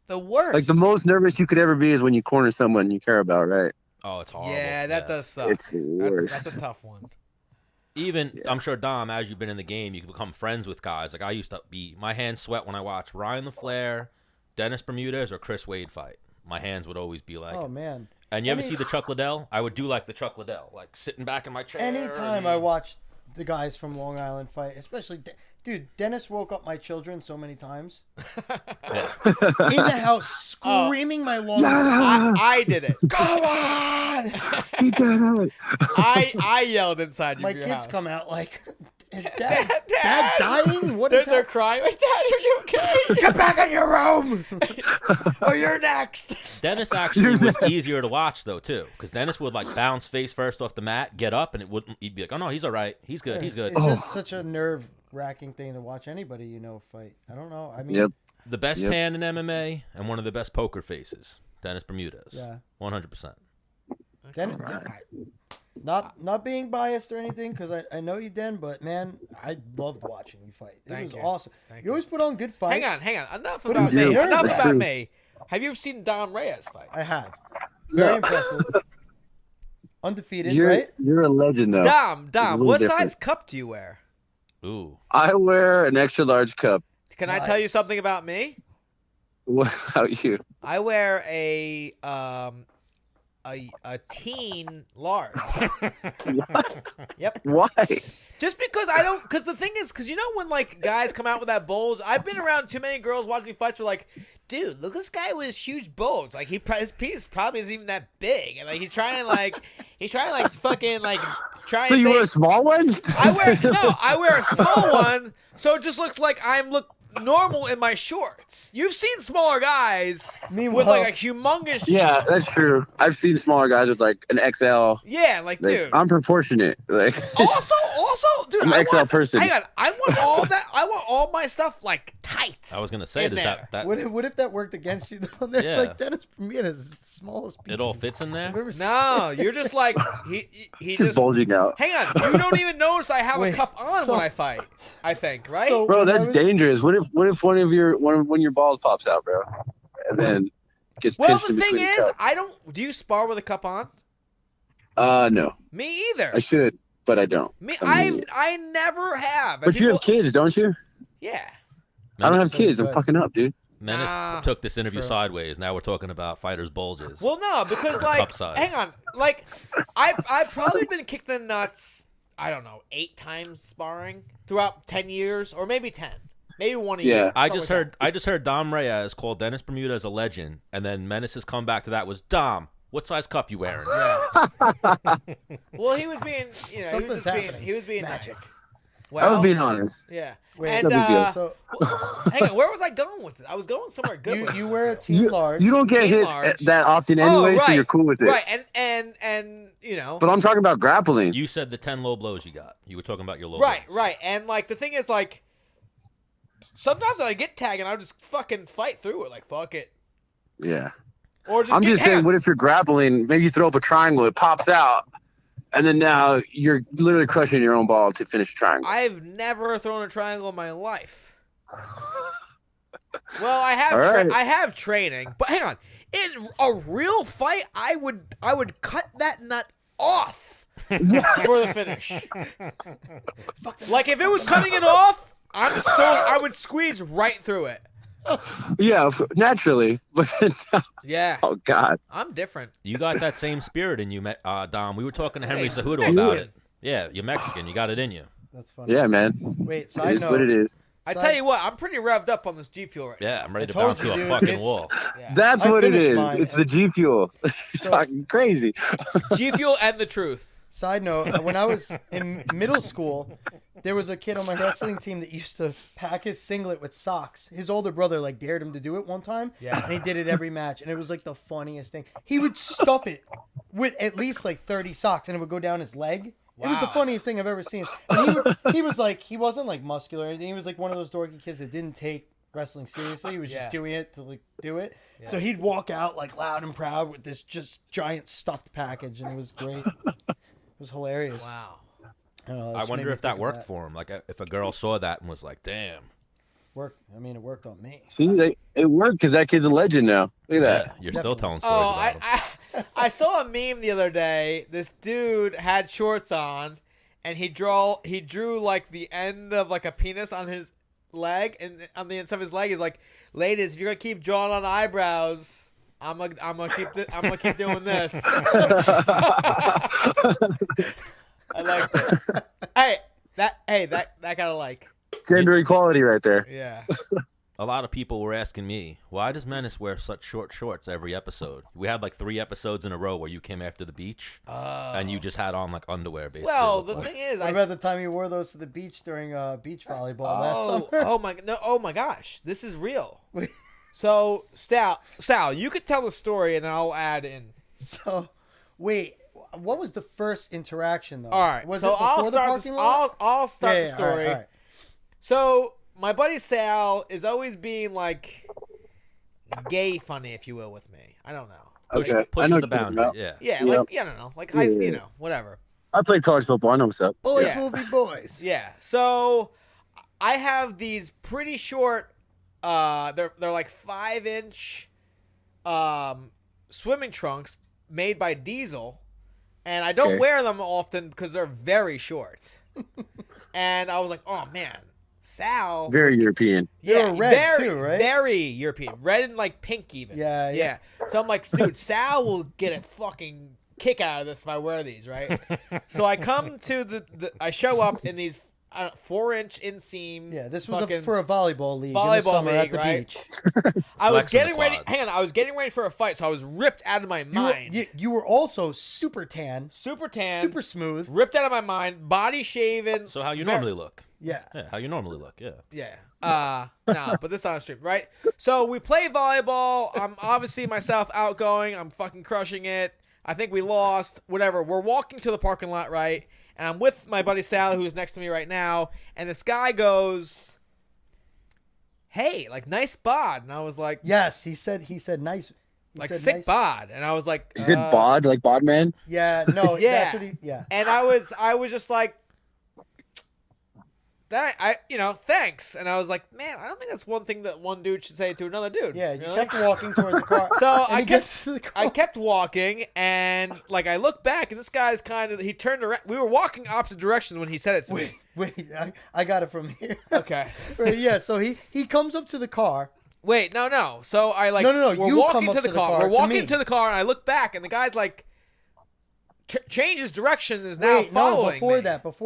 the worst. Like the most nervous you could ever be is when you corner someone you care about, right? Oh, it's horrible. Yeah, that does suck. It's the worst. That's a tough one. Even I'm sure Dom, as you've been in the game, you can become friends with guys. Like I used to be, my hands sweat when I watched Ryan LaFleur, Dennis Bermudez, or Chris Wade fight. My hands would always be like. Oh man. And you ever see the Chuck Liddell? I would do like the Chuck Liddell, like sitting back in my chair. Anytime I watch the guys from Long Island fight, especially, dude, Dennis woke up my children so many times. Yeah. In the house, screaming my lungs. I did it. Come on! He did it. I yelled inside My your kids house. come out like, is Dad, dad dying? What they're, is they're that? crying. Like, Dad, are you okay? Get back in your room! Oh, you're next. Dennis actually was easier to watch though too, because Dennis would like bounce face first off the mat, get up, and it wouldn't. He'd be like, "Oh no, he's all right. He's good. He's good." It's just such a nerve-wracking thing to watch anybody fight. I don't know. I mean, Yep. The best Yep. hand in MMA and one of the best poker faces, Dennis Bermudez. Yeah. 100%. not being biased or anything, because I know you, Den, but man, I loved watching you fight. It Thank was you. awesome. Thank you always put on good fights. Hang on. Enough What about do you me. do? Enough That's about true. me. Have you ever seen Don Reyes fight? I have. Very impressive. Undefeated, You're right? you're a legend though. Dom, little what different. size cup do you wear? Ooh. I wear an extra large cup. Can I tell you Nice. something about me? What about you? I wear a teen large. What? Yep. Why? Just because because the thing is, because you know when like guys come out with that bulge, I've been around too many girls watching fights who are like, dude, look at this guy with his huge bulge. Like his penis probably isn't even that big, and like he's trying to fucking like try So and you say. wear a small one? I wear a small one, so it just looks like I'm normal in my shorts. You've seen smaller guys with like a humongous. Yeah, that's true. I've seen smaller guys with like an XL. Yeah, like dude. I'm proportionate. Like Also, dude, I'm an I XL want, person. Hang on, I want all that. I want all my stuff like tight. I was gonna say, in does there. that What if that worked against you though? They're Yeah. like Dennis Bermudez is the smallest. it all fits in there? I've ever seen. No, you're just like he just just. bulging out. Hang on, you don't even notice I have a Wait, cup on so- when I fight. I think, right? So- Bro, When I that's was- dangerous. What if one of your balls pops out, bro? And then gets well, pinched the in thing between is, cups. I don't. Do you spar with a cup on? No. Me either. I should, but I don't. Me, I'm an idiot. I never have. And But you have people- kids, don't you? Yeah. I don't have So kids. I'm good. fucking up, dude. Menace Nah. took this interview True. sideways. Now we're talking about fighters' bulges. Well, no, because like, Cup size. hang on, like, I've probably been kicked in the nuts. I don't know, 8 times sparring throughout 10 years, or maybe 10, maybe one a Yeah. year. I something just like heard I just heard Dom Reyes called Dennis Bermudez a legend, and then Menace's comeback to that was, Dom, what size cup you wearing? that. Well, he was being, Something's happening. he was being Magic. nice. I was Well, being honest. yeah. Wait, And no big deal. So hang on, where was I going with it? I was going somewhere good. with you this, wear I a feel. team large. You don't get Team hit large. that often Oh, anyway, so right. you're cool with it. Right, and you know. But I'm talking about grappling. You said the 10 low blows you got. You were talking about your low Right, blows. right. And like the thing is like sometimes I get tagged and I'll just fucking fight through it, like fuck it. Yeah. Or just I'm get, just hang saying, on. what if you're grappling, maybe you throw up a triangle, it pops out, and then now you're literally crushing your own ball to finish a triangle. I've never thrown a triangle in my life. Well, I have All right. I have training, but hang on. In a real fight, I would cut that nut off. for the finish. Like if it was cutting it off, I would squeeze right through it. Yeah, naturally. But Yeah. oh God, I'm different. You got that same spirit in you, Dom. We were talking to Henry Cejudo Mexican. about it. Yeah, you're Mexican. You got it in you. That's funny. yeah, man. Wait, It side is note. what it is. I tell you what, I'm pretty revved up on this G Fuel right now. Yeah, I'm ready I to told bounce you, through a dude, fucking it's- wall. Yeah. That's I what it finished is. mine. It's the G Fuel. You're So- talking crazy. G Fuel and the truth. Side note, when I was in middle school, there was a kid on my wrestling team that used to pack his singlet with socks. His older brother like dared him to do it one time. Yeah. And he did it every match. And it was like the funniest thing. He would stuff it with at least like 30 socks and it would go down his leg. It was the Wow. funniest thing I've ever seen. And he was like, he wasn't like muscular or anything. He was like one of those dorky kids that didn't take wrestling seriously. He was Yeah. just doing it to like do it. Yeah. So he'd walk out like loud and proud with this just giant stuffed package. And it was great. It was hilarious. Wow. I wonder if that worked for him. Like, if a girl saw that and was like, "Damn." Worked. I mean, it worked on me. See, it worked because that kid's a legend now. Look at that. Yeah, you're still telling stories Oh, about him. I saw a meme the other day. This dude had shorts on, and he drew like the end of like a penis on his leg, and on the inside of his leg is like, "Ladies, if you're gonna keep drawing on eyebrows, I'm gonna keep doing this." I like that. That got a like. Gender equality right there. Yeah. A lot of people were asking me, why does Menace wear such short shorts every episode? We had like 3 episodes in a row where you came after the beach, and you just had on like underwear, basically. Well, the thing is, What about the time you wore those to the beach during beach volleyball last summer? Oh my gosh, this is real. So, Sal, you could tell the story and I'll add in. So, wait, what was the first interaction though? All right, Was so it I'll before the start. parking lot? I'll start the all story. right, all right. So my buddy Sal is always being like gay funny, if you will, with me. I don't know. Okay. I Pushes know the what you're talking boundary. about. Yeah. Yeah, like I don't know, like high, you know, whatever. I played college football. I know what's up. Boys Yeah. will be boys. Yeah. So I have these pretty short. They're like 5-inch swimming trunks made by Diesel, and I don't Okay. wear them often because they're very short. And I was like, oh man, Sal. Very European. They Yeah, were red very, too, right? Very European, red and like pink even. Yeah. So I'm like, dude, Sal will get a fucking kick out of this if I wear these, right? So I come to I show up in these 4-inch inseam. Yeah, this was fucking for a volleyball league in the volleyball summer league, at the right? beach. I was Flexing the getting ready. quads. Hang on, I was getting ready for a fight, so I was ripped out of my mind. You were also super tan, Super tan, super smooth. ripped out of my mind, body shaven. So how you Ver- normally look? Yeah. Yeah, how you normally look. Yeah. Yeah. No, but this on stream, right? So we play volleyball. I'm obviously myself outgoing. I'm fucking crushing it. I think we lost. Whatever. We're walking to the parking lot, right? And I'm with my buddy Sal, who's next to me right now. And this guy goes, "Hey, like nice bod." And I was like, Yes, he said nice. He like said sick nice. bod. And I was like, Is it bod, like bod man? Yeah, no, Yeah. that's what he. Yeah. And I was just like, thanks. And I was like, man, I don't think that's one thing that one dude should say to another dude. Yeah, you Really? kept walking towards the car. So and he gets to the car. I kept walking, and like I look back, and this guy's he turned around. We were walking opposite directions when he said it to me. Wait, I got it from here. Okay. Right, yeah, so he comes up to the car. Wait, no. So I like No, we're you walking come up to the to the car. car, We're to walking me. to the car, and I look back, and the guy's like changes direction and is now Wait, no, following before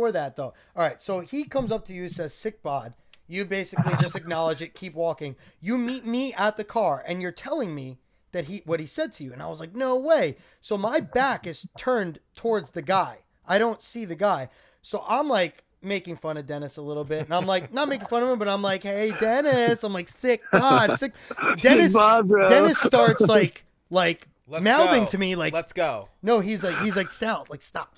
me. that though. All right, so he comes up to you, says sick bod. You basically just acknowledge it, keep walking. You meet me at the car, and you're telling me that what he said to you, and I was like, no way. So my back is turned towards the guy. I don't see the guy, so I'm like making fun of Dennis a little bit, and I'm like not making fun of him, but I'm like, hey Dennis, I'm like sick bod, sick. Dennis, Sick bod, bro. Dennis starts like Let's mouthing go. to me like, let's go. no, he's like Sal, like stop.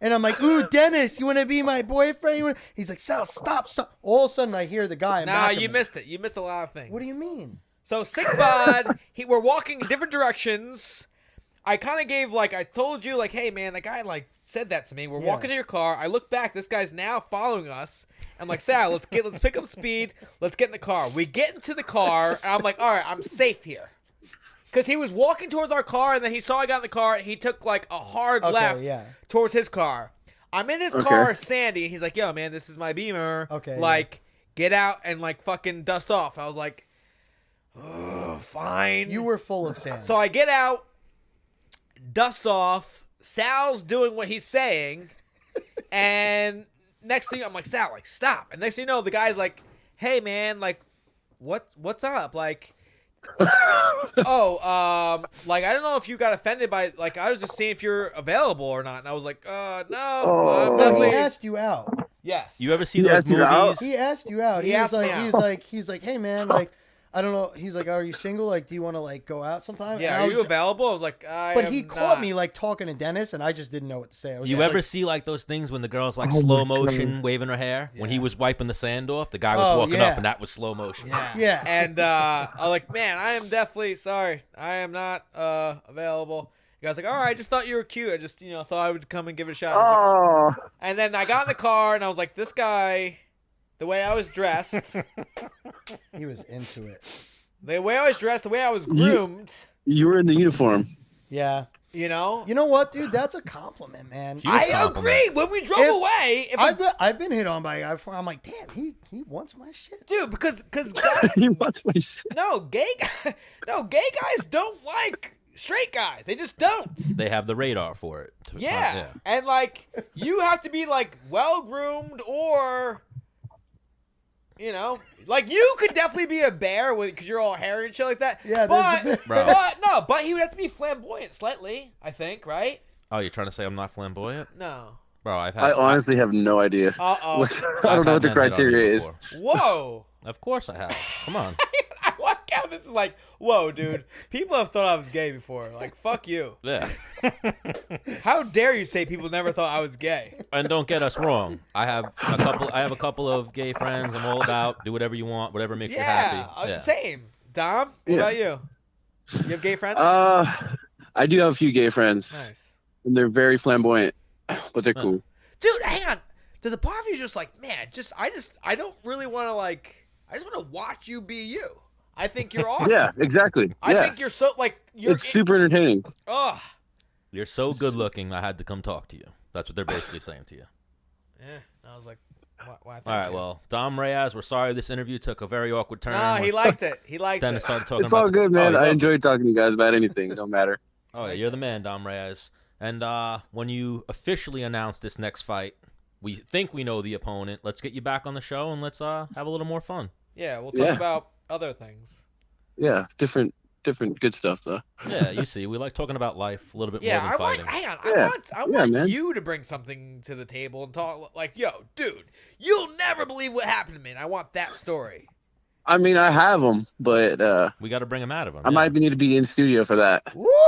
And I'm like, ooh, Dennis, you want to be my boyfriend? He's like, Sal, stop. All of a sudden, I hear the guy. Nah, back of you me. missed it. You missed a lot of things. What do you mean? So sick bod, we're walking in different directions. I kind of gave I told you hey man, that guy said that to me. We're walking to your car. I look back. This guy's now following us. I'm like, Sal, let's pick up speed. Let's get in the car. We get into the car, and I'm like, all right, I'm safe here. Because he was walking towards our car, and then he saw I got in the car, and he took, like, a hard left towards his car. I'm in his car, Sandy, and he's like, yo, man, this is my Beamer. Okay. Like, get out and, like, fucking dust off. I was like, oh, fine. You were full of sand. So I get out, dust off. Sal's doing what he's saying, and next thing I'm like, Sal, like, stop. And next thing you know, the guy's like, hey, man, like, what's up? Like, like, I don't know if you got offended by, like, I was just seeing if you're available or not. And I was like, no. He asked you out. Yes. You ever see those movies? He asked you out. He asked me out. He's like, hey, man, like, I don't know. He's like, are you single? Like, do you want to, like, go out sometime? Yeah, are you available? I was like, But he caught me, like, talking to Dennis, and I just didn't know what to say. You ever see, like, those things when the girl's, like, slow motion waving her hair? Yeah. When he was wiping the sand off, the guy was walking up, and that was slow motion. Yeah. And I was like, man, I am definitely sorry. I am not available. The guy's like, all right, I just thought you were cute. I just, thought I would come and give it a shot. Like, and then I got in the car, and I was like, this guy, the way I was dressed. He was into it. The way I was dressed, the way I was groomed. You were in the uniform. Yeah. You know what, dude? That's a compliment, man. I agree. When we drove away, I've been hit on by a guy before. I'm like, damn, he wants my shit, dude. Because he wants my shit. No, gay guys don't like straight guys. They just don't. They have the radar for it. Yeah, and like you have to be like well groomed or. Like you could definitely be a bear because you're all hairy and shit like that. Yeah, but he would have to be flamboyant slightly, I think, right? Oh, you're trying to say I'm not flamboyant? No. Bro, I honestly have no idea. Uh-oh. I don't know what the criteria is. Whoa. Of course I have. Come on. I walk out, this is like, whoa, dude. People have thought I was gay before. Like, fuck you. Yeah. How dare you say people never thought I was gay? And don't get us wrong. I have a couple of gay friends. I'm all about do whatever you want, whatever makes you happy. Yeah. Same. Dom, what about you? You have gay friends? I do have a few gay friends. Nice. And they're very flamboyant, but they're cool. Dude, hang on. Does a part of you just like, man, I don't really want to like, I just want to watch you be you. I think you're awesome. Yeah, exactly. I think you're so like, it's super entertaining. Ugh. You're so good looking, I had to come talk to you. That's what they're basically saying to you. Yeah. I was like, why? All right, well, Dom Reyes, we're sorry this interview took a very awkward turn. No, he liked it. Dennis started talking it's about all good, man. I enjoy talking to you guys about anything. It don't matter. Oh, yeah, you're the man, Dom Reyes. And when you officially announce this next fight, we think we know the opponent. Let's get you back on the show and let's have a little more fun. Yeah, we'll talk about other things. Yeah, different good stuff though. Yeah, you see, we like talking about life a little bit more than fighting. I want you to bring something to the table and talk like, yo, dude, you'll never believe what happened to me. And I want that story. I mean, I have them, but we got to bring them out of them. I might need to be in studio for that.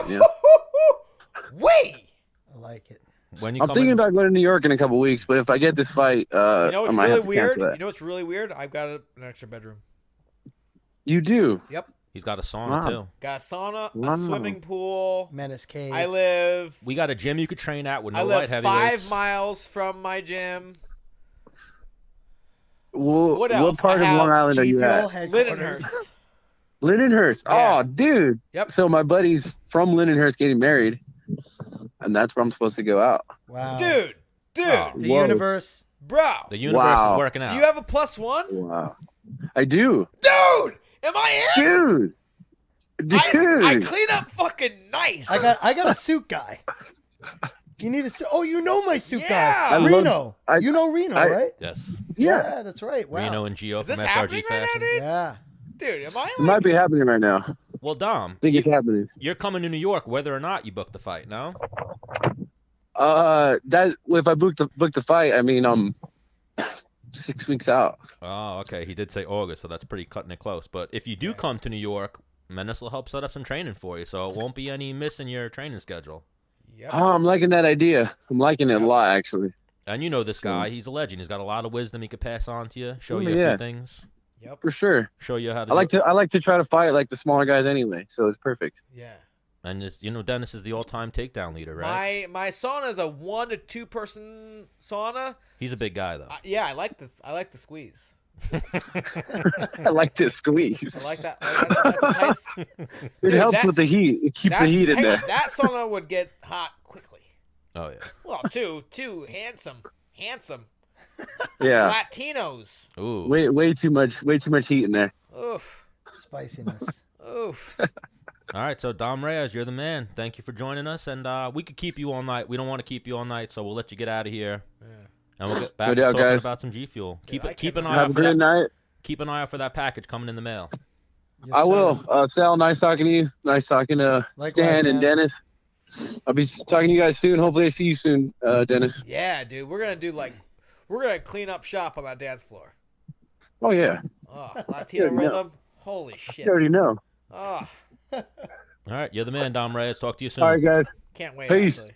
Yeah. Wait, I like it. When you I'm thinking about going to New York in a couple weeks, but if I get this fight, I might have to cancel that. You know what's really weird? I've got an extra bedroom. You do? Yep. He's got a sauna too. Got a sauna, a swimming pool. Menace cave. We got a gym you could train at with no light heavyweights. I live 5 miles from my gym. Well, what else? What part of Long Island are you at? Lindenhurst. Lindenhurst. Yeah. Oh, dude. Yep. So my buddy's from Lindenhurst getting married, and that's where I'm supposed to go out. Wow. Dude. Oh, the universe. Bro. The universe is working out. Do you have a +1? Wow. I do. Dude, am I in? Dude. I clean up fucking nice. I got a suit guy. You need a suit. Oh, you know my suit Yeah. guy. Reno. You know Reno, right? Yes. Yeah, that's right. Wow. Reno and Gio Is from this SRG happening right now, Fashions. dude? Yeah. Dude, am I It might be happening right now. Well, Dom, I think it's happening. you're coming to New York whether or not you book the fight, no? That if I book the fight, I mean 6 weeks out. Oh, okay. He did say August, so that's pretty cutting it close. But if you do come to New York, Menace will help set up some training for you, so it won't be any missing your training schedule. Yep. Oh, I'm liking that idea. I'm liking it a lot, actually. And you know this guy. He's a legend. He's got a lot of wisdom he could pass on to you, show you a few things. Yep. For sure. Show you how to I like to try to fight like the smaller guys anyway, so it's perfect. Yeah. And Dennis is the all-time takedown leader, right? My sauna is a 1 to 2 person sauna. He's a big guy, though. Yeah, I like the squeeze. I like to squeeze. I like that. That's a nice, It Dude, helps that- with the heat. It keeps the heat in hang there. on, that sauna would get hot quickly. Oh yeah. Well, two handsome Yeah. Latinos. Ooh. Way too much heat in there. Oof. Spiciness. Oof. All right, so Dom Reyes, you're the man. Thank you for joining us, and we could keep you all night. We don't want to keep you all night, so we'll let you get out of here, Yeah. and we'll get back Good to out, talking guys. about some G Fuel. Dude, Keep an eye Have out a for good that. night. Keep an eye out for that package coming in the mail. Yes, I sir. will. Sal, nice talking to you. Nice talking to Likewise, Stan and man. Dennis. I'll be talking to you guys soon. Hopefully I see you soon, Dennis. Yeah, dude. We're gonna clean up shop on that dance floor. Oh, yeah. Oh, Latino Yeah, no. rhythm. Holy shit. You already know. Oh, All right, you're the man, Dom Reyes. Talk to you soon. All right, guys. can't wait. Peace. Actually.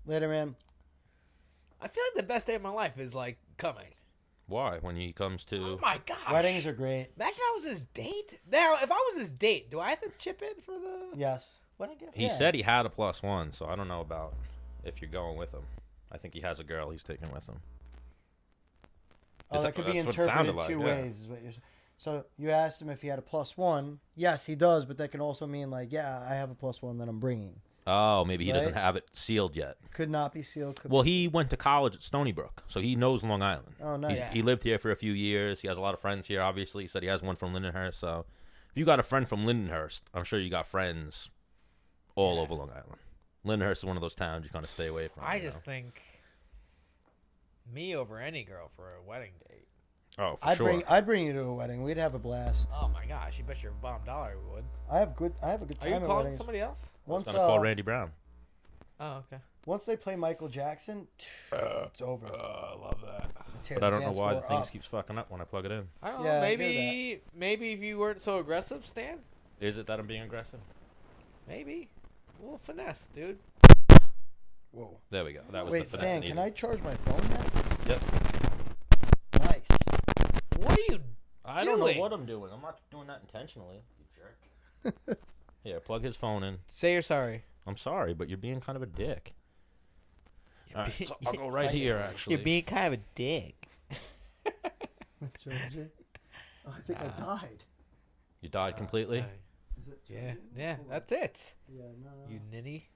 Later, man. I feel like the best day of my life is like coming. Why? When he comes Oh to, my gosh. Weddings are great. Imagine I was his date. Now, if I was his date, do I have to chip in for the Yes. wedding gift? he Yeah. said he had a +1, so I don't know about if you're going with him. I think he has a girl he's taking with him. Oh, Is that could be that's what it sounded interpreted two like, yeah. ways. Is what you're saying. So you asked him if he had a +1. Yes, he does, but that can also mean like, yeah, I have a +1 that I'm bringing. Oh, maybe he doesn't Right? have it sealed yet. Could not be sealed. Could Well, be he went to college at Stony Brook, so he knows Long Island. Oh, nice. Yeah. He lived here for a few years. He has a lot of friends here, obviously. He said he has one from Lindenhurst. So if you got a friend from Lindenhurst, I'm sure you got friends all over Long Island. Lindenhurst is one of those towns you kind of stay away from. I you just think me over any girl for a wedding date. know? Oh, for I'd sure. bring you to a wedding. We'd have a blast. Oh my gosh, you bet your bottom dollar we would. I have a good Are time you at calling weddings. somebody else? Once I'm gonna call Randy Brown. Oh, okay. once they play Michael Jackson, it's over. I love that. Tear But I the don't know dance why the floor thing up. keeps fucking up when I plug it in. I don't Yeah, know. I hear Maybe if you weren't so aggressive, Stan. Is it that I'm being aggressive? Maybe. A little finesse, dude. Whoa. There we go. That was Wait, the finesse Stan, needed. can I charge my phone now? Yep. Nice. What are you I don't know doing? what I'm doing. I'm not doing that intentionally. You jerk. Here, plug his phone in. Say you're sorry. I'm sorry, but you're being kind of a dick. All right, being- so I'll go right here, actually. You're being kind of a dick. Georgia? Oh, I think I died. You died completely? Is it Yeah, yeah, that's it. Yeah, no. You ninny.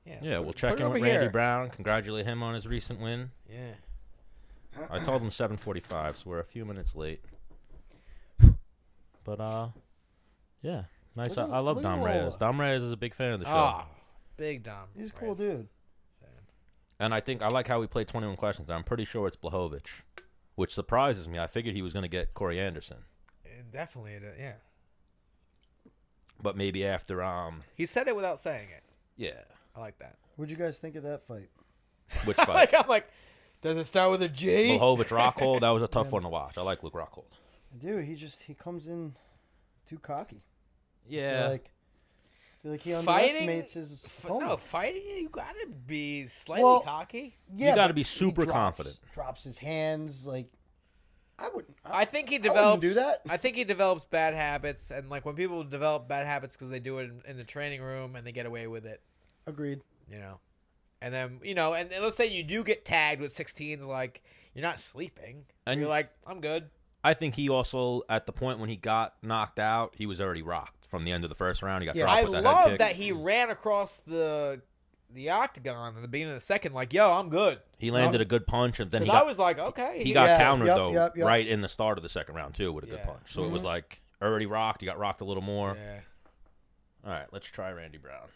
Yeah. Yeah, put- we'll check put it in with over Randy here. Brown. Congratulate him on his recent win. Yeah. I told him 7:45, so we're a few minutes late. But yeah, nice. Look at- I love look at Dom Reyes. Lola. Dom Reyes is a big fan of the show, Ah, big Dom. He's a cool Reyes. dude. and I think I like how we played 21 questions. I'm pretty sure it's Blachowicz, which surprises me. I figured he was going to get Corey Anderson, Definitely, yeah. but maybe after He said it without saying it. yeah, I like that. What'd you guys think of that fight? which fight? I'm like, does it start with a G? Blachowicz Rockhold. That was a tough one to watch. I like Luke Rockhold. Dude, he comes in too cocky. Yeah, I feel like he Fighting, underestimates his opponent. no, fighting, you gotta be slightly Well, cocky. Yeah, gotta but be he super confident. Drops his hands like I wouldn't. I think he wouldn't develops. do that. I think he develops bad habits, and like when people develop bad habits because they do it in the training room and they get away with it, Agreed. you know. And then and let's say you do get tagged with 16s, like you're not sleeping, And- you're like, I'm good. I think he also, at the point when he got knocked out, he was already rocked from the end of the first round. He got Yeah. dropped I with that head love kick. that he ran across the octagon at the beginning of the second, like, yo, I'm good. He landed a good punch, and then he Because I got was like, okay, he got Yeah, countered yep, though yep. right in the start of the second round too with a good Yeah. punch. So it was like already rocked. He got rocked a little more. Yeah. All right, let's try Randy Brown.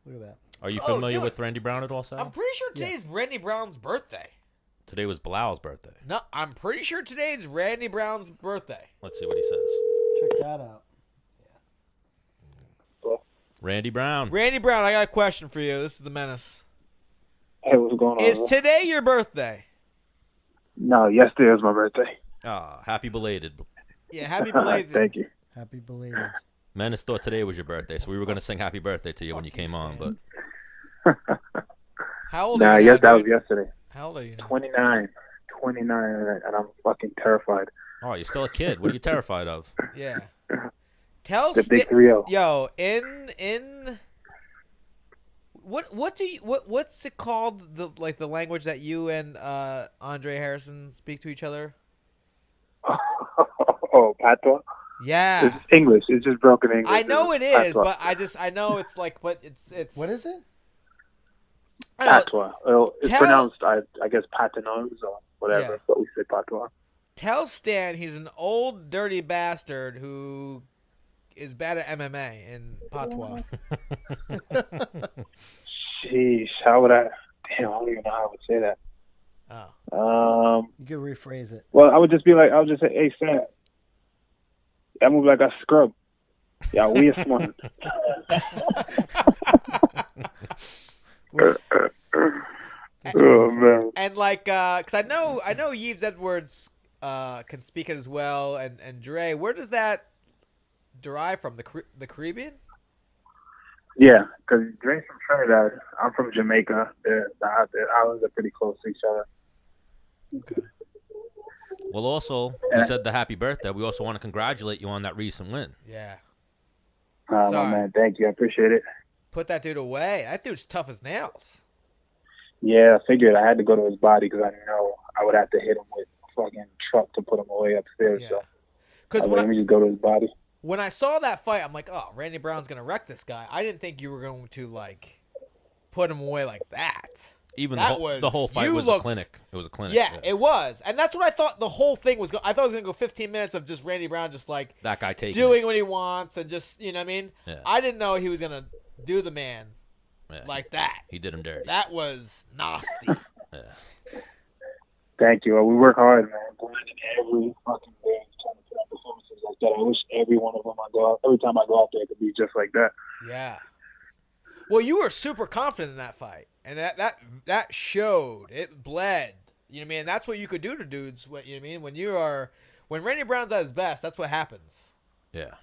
Look at that. Are you Oh, familiar dude. with Randy Brown at all, Sal? I'm pretty sure today's Randy Brown's birthday. Today was Bilal's birthday. No, I'm pretty sure today's Randy Brown's birthday. Let's see what he says. Check that out. Randy Brown. Randy Brown, I got a question for you. This is the Menace. Hey, what's going on? Is today your birthday? No, yesterday was my birthday. Ah, happy belated. Yeah, happy belated. Thank you. Happy belated. Menace thought today was your birthday, so we were going to sing happy birthday to you when you came on, but How old Nah, are you yes, now, that was dude? yesterday. How old are you now? 29, and I'm fucking terrified. oh, you're still a kid. What are you terrified of? Yeah. Tell The big Sti- 3-0. Yo, in what's it called, the language that you and Andre Harrison speak to each other? Oh, patois. Yeah, It's English. It's just broken English. I know it is, patois. but I know it's like, but it's What is it? I don't know. Patois. It's Tell- pronounced, I guess, patois or whatever, Yeah. but we say patois. Tell Stan he's an old dirty bastard who is bad at MMA in patois. Sheesh, how would I? Damn, I don't even know how I would say that. Oh. You could rephrase it. Well, I would just say, hey, Sam, I move like a scrub. Yeah, we are smart. Oh man. And cause I know Yves Edwards can speak it as well, and Dre, where does that derive from? The Caribbean? Yeah, because Dre's from Trinidad. I'm from Jamaica. The islands are pretty close to each other. Okay. Well, also, you said the happy birthday. We also want to congratulate you on that recent win. Yeah. Oh, Sorry. man, thank you. I appreciate it. Put that dude away. That dude's tough as nails. Yeah, I figured I had to go to his body because I know I would have to hit him with a fucking truck to put him away upstairs. Yeah. So Because let me just go to his body. when I saw that fight, I'm like, oh, Randy Brown's gonna wreck this guy. I didn't think you were going to put him away like that. Even That the whole fight was a clinic. It was a clinic. Yeah, it was, and that's what I thought. The whole thing was. I thought it was gonna go 15 minutes of just Randy Brown just that guy taking doing what he wants and just what I mean. Yeah. I didn't know he was gonna do the man like that. He did him dirty. That was nasty. Yeah. Thank you. We work hard, man. Grinding every fucking day, trying to put on performances like that. I wish every one of them every time I go out there, it could be just like that. Yeah. Well, you were super confident in that fight, and that showed. It bled. You know what I mean? That's what you could do to dudes. What you know what I mean? When Randy Brown's at his best, that's what happens. Yeah.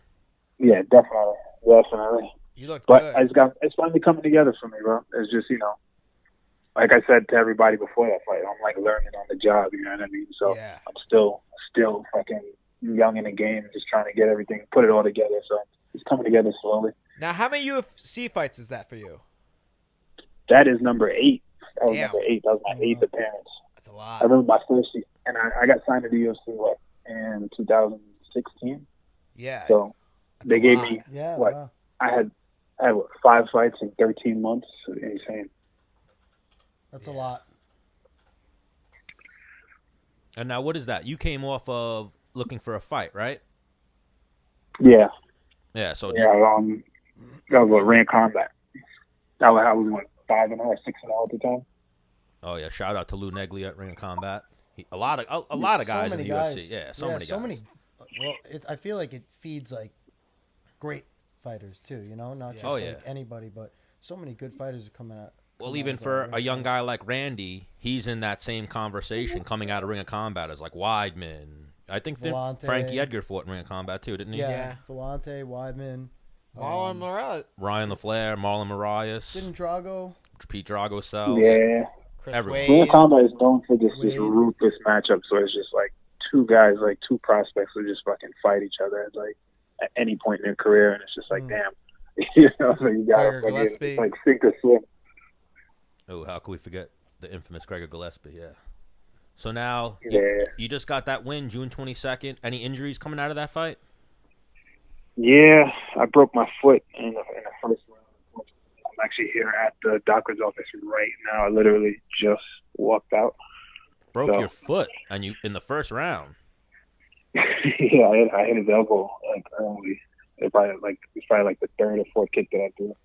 Yeah, definitely. You looked But good. it's finally coming together for me, bro. It's just like I said to everybody before that fight, I'm like learning on the job. You know what I mean? So Yeah. I'm still fucking young in the game, just trying to get everything, put it all together. So it's coming together slowly. Now, how many UFC fights is that for you? That is number 8. That was Damn. number 8. That was my 8th appearance. That's a I lot. remember my first season, and I got signed to the UFC in 2016. Yeah. So That's they a gave lot. me Yeah. what? Wow. I had 5 fights in 13 months. Insane. That's a lot. And now, what is that? You came off of looking for a fight, right? Yeah. Yeah. So Yeah. That was what Ring Combat. I was 5-0 or 6-0 at the time. oh yeah, shout out to Lou Negli at Ring of Combat. A lot of guys in the UFC. Yeah, so many guys. Well, I feel like it feeds great fighters too. Not just Oh, yeah. anybody, but so many good fighters are coming out. Well, even for a young guy like Randy, he's in that same conversation coming out of Ring of Combat as Weidman. I think Villante. Frankie Edgar fought in Ring of Combat too, didn't he? Yeah, Villante, Weidman, Marlon Morales. Ryan LaFleur, Marlon Moraes, didn't Drago. Pete Drago, Sal. Yeah. Chris Everyone. Ring Wade. Combat is known for this Wade. ruthless matchup. So it's just two guys, two prospects who just fucking fight each other at any point in their career, and it's just damn. So you gotta Gregor Gillespie. fucking sink or swim. Oh, how could we forget the infamous Gregor Gillespie? Yeah. So now Yeah. you just got that win, June 22nd. Any injuries coming out of that fight? Yeah, I broke my foot in the first round. I'm actually here at the doctor's office right now. I literally just walked out. Broke So- your foot, and you in the first round. Yeah, I hit his elbow early. It's probably the third or fourth kick that I threw.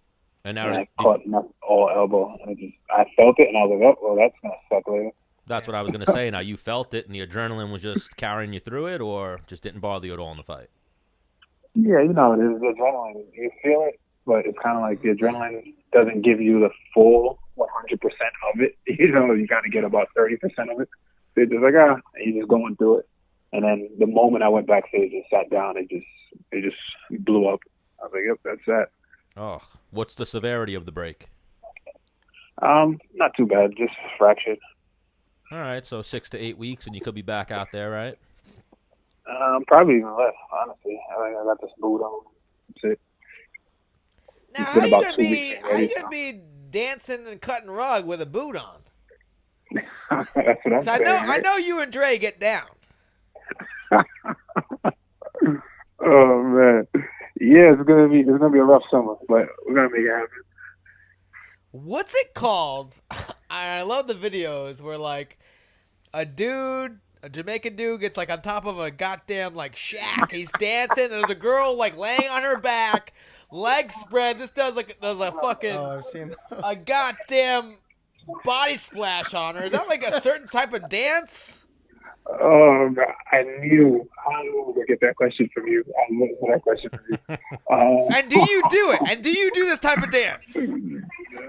And now And I caught my all elbow. And I felt it, and I was like, oh, well, that's going to suck later. that's what I was gonna say. Now you felt it, and the adrenaline was just carrying you through it, or just didn't bother you at all in the fight. Yeah, it is the adrenaline. You feel it, but it's kind of like the adrenaline doesn't give you the full 100% of it. You got to get about 30% of it. So it's just and you're just going through it. And then the moment I went backstage and sat down, it just blew up. I was like, yep, that's that. Oh, what's the severity of the break? Not too bad, just fractured. All right, so 6 to 8 weeks, and you could be back out there, right? Probably even less, honestly. I got this boot on. That's it. Now, It's how been you about gonna 2 be? weeks How already, you gonna so. be dancing and cutting rug with a boot on. That's what I'm So saying. I know you and Dre get down. Oh man, yeah, it's gonna be a rough summer, but we're gonna make it happen. What's it called? I love the videos where like a Jamaican dude gets like on top of a goddamn like shack. He's dancing and there's a girl like laying on her back, legs spread. This does a fucking Oh, I've seen those. a goddamn body splash on her. Is that like a certain type of dance? Oh, God, I knew I was gonna get that question from you. I knew that question from you. And do you do it? And do you do this type of dance?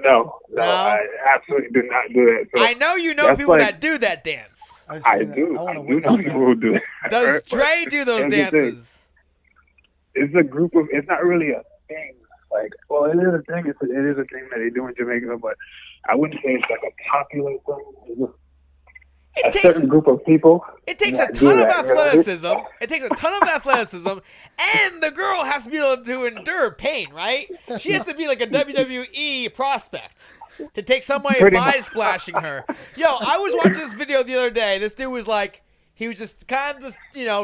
No, I absolutely do not do that. So I know you know that's people like- that do that dance. I've I seen do. it. I I want to do know witness people that. who do it. Does Dre do those Here's the thing. dances? It's a group of. It's not really a thing. Like, well, it is a thing. It is a thing that they do in Jamaica, but I wouldn't say it's like a popular thing. It's just a certain group of people. It takes a that do ton of that, you know? athleticism. It takes a ton of athleticism, and the girl has to be able to endure pain, right? She has to be like a WWE prospect to take somebody Pretty by much. splashing her. Yo, I was watching this video the other day. This dude was like, he was just kind of just,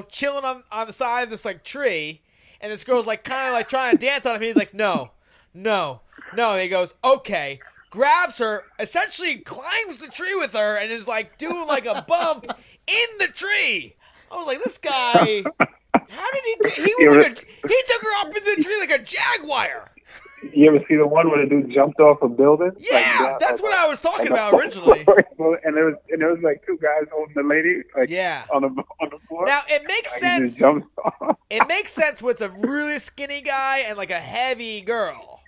chilling on the side of this like tree, and this girl's like kind of like trying to dance on him. He's like, no. And he goes, okay. Grabs her, essentially climbs the tree with her, and is like doing like a bump in the tree. I was like, this guy, how did he do? He took her up in the tree like a jaguar. You ever see the one where the dude jumped off a building? Yeah, that's what I was talking about originally. And there was like two guys holding the lady, like on the floor. Now it makes He sense. just jumps off. It makes sense when it's a really skinny guy and like a heavy girl.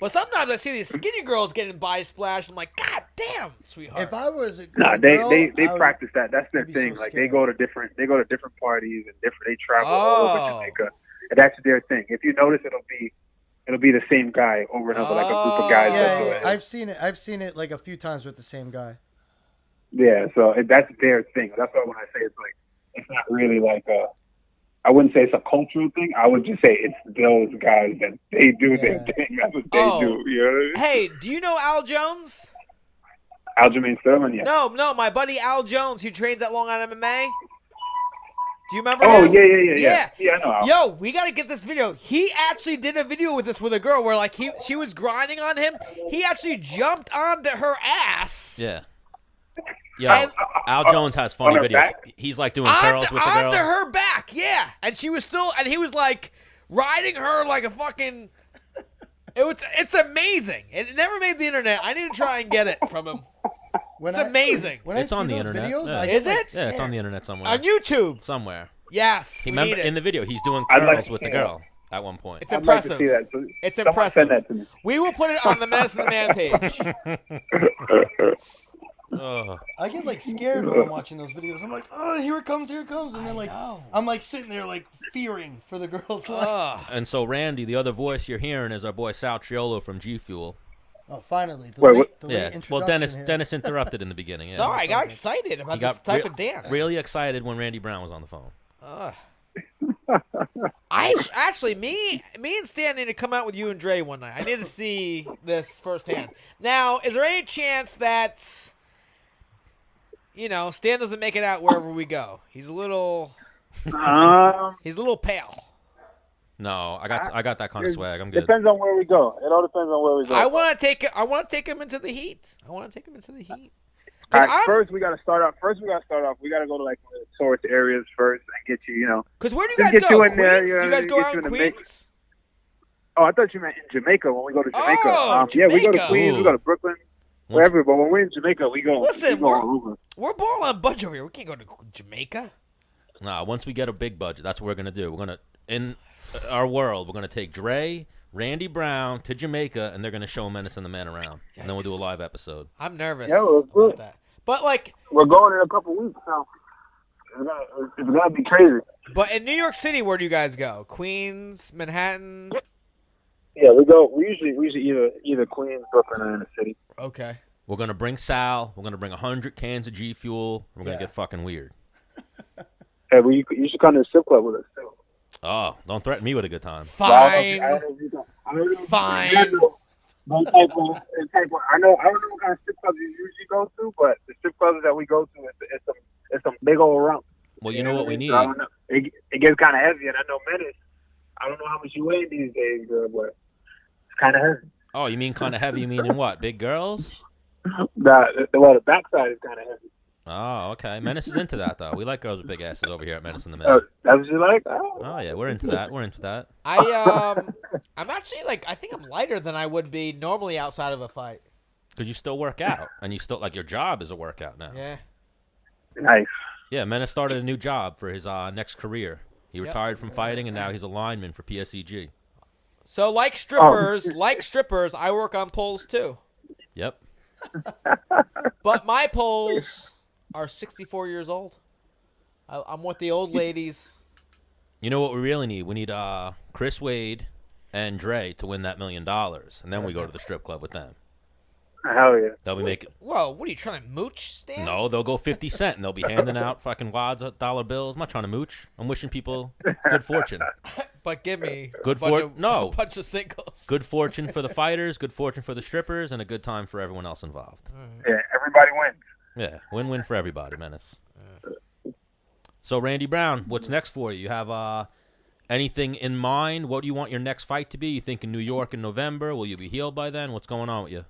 But sometimes I see these skinny girls getting body splashed. I'm like, God damn, sweetheart. If I was a Nah, girl, they I would- practice that. That's their I'd be thing. so Like scared. they go to different parties and they travel all over Jamaica, and that's their thing. If you notice, it'll be the same guy over and over, like a group of guys. that do Yeah, it. I've seen it. I've seen it like a few times with the same guy. Yeah, so that's their thing. That's why when I say it's like, it's not really like I wouldn't say it's a cultural thing. I would just say it's those guys that they do their thing. That's what they do. You know what I mean? Hey, do you know Al Jones? Aljamain Sterling, yeah. No, my buddy Al Jones, who trains at Long Island MMA. Do you remember Oh, him? yeah. Yeah, I know Al. Yo, we gotta get this video. He actually did a video with this with a girl where like she was grinding on him. He actually jumped onto her ass. Yeah. Yo, Al Jones has funny on her videos. back? He's like doing curls with the girl. Onto her back, yeah. And she was still, and he was like riding her like a fucking. It's amazing. It never made the internet. I need to try and get it from him. When It's amazing. When It's I see on the those internet. videos, Yeah. I Is get, like, it? Yeah, it's on scared. the internet somewhere. On YouTube. Somewhere. Yes. He we remember need it. in the video he's doing I'd like curls to with the see girl at one point. It's I'd like to impressive. see that. So It's someone impressive. Send that to me. We will put it on the Menace and The Man page. Ugh. I get like scared when I'm watching those videos. I'm like, oh, here it comes, and then like know. I'm like sitting there like fearing for the girl's life. Ugh. And so Randy, the other voice you're hearing is our boy Sal Triolo from G Fuel. Oh, finally, the Wait, late Yeah. introduction Well, Dennis here. interrupted in the beginning. Yeah. Sorry, I got excited about He got this type of dance. really excited when Randy Brown was on the phone. Ugh. Actually, me and Stan need to come out with you and Dre one night. I need to see this firsthand. Now, is there any chance that Stan doesn't make it out wherever we go? He's a little pale. No, I got that kind of swag. I'm good. Depends on where we go. It all depends on where we go. I want to take him into the heat. All right, first we got to start off. We got to go to like the tourist areas first and get you. Because where do you Just guys get go? you in Queens? there, Do you guys get go you out in in the Queens? mix. Oh, I thought you meant in Jamaica when we go to Jamaica. Oh, Yeah, we go to Jamaica. Queens, we go to Brooklyn, wherever. But when we're in Jamaica, we go. Listen, we go all over. we're balling on budget over here. We can't go to Jamaica. Nah, once we get a big budget, that's what we're gonna do. We're gonna in our world, we're gonna take Dre, Randy Brown to Jamaica, and they're gonna show Menace and the Man around, and then we'll do a live episode. I'm nervous Yeah, well, about that. But like, We're going in a couple weeks, so it's gonna be crazy. but in New York City, where do you guys go? Queens, Manhattan. Yeah, we go. We usually either Queens, Brooklyn, or in the city. Okay. We're gonna bring Sal. We're gonna bring 100 cans of G Fuel. We're gonna Yeah. get fucking weird. Hey, well, you should come to the strip club with us too. Oh, don't threaten me with a good time. Fine. I don't know if you Fine. I don't know what kind of strip clubs you usually go to, but the strip clubs that we go to, it's some big old rump. Well, you know what we need? So I don't know. It gets kind of heavy, and I know Menace. I don't know how much you weigh these days, girl, but it's kind of heavy. Oh, you mean kind of heavy? You mean in what? Big girls? The backside is kind of heavy. Oh, okay. Menace is into that, though. We like girls with big asses over here at Menace and The Man. That's what you like? Oh, Yeah, we're into that. We're into that. I'm actually I think I'm lighter than I would be normally outside of a fight. Because you still work out, and you still, your job is a workout now. Yeah. Nice. Yeah, Menace started a new job for his next career. He retired from fighting, and now he's a lineman for PSEG. So like strippers, I work on poles too. Yep. But my poles are 64 years old. I'm with the old ladies. You know what we really need? We need Chris Wade and Dre to win that $1 million, and then we go to the strip club with them. Hell yeah. They'll be making. Whoa, what are you trying to mooch, Stan? No, they'll go 50 cent, and they'll be handing out fucking wads of dollar bills. I'm not trying to mooch. I'm wishing people good fortune. But give me a bunch of singles. Good fortune for the fighters, good fortune for the strippers, and a good time for everyone else involved. Yeah, everybody wins. Yeah, win-win for everybody, Menace. So, Randy Brown, what's next for you? You have anything in mind? What do you want your next fight to be? You think in New York in November? Will you be healed by then? What's going on with you?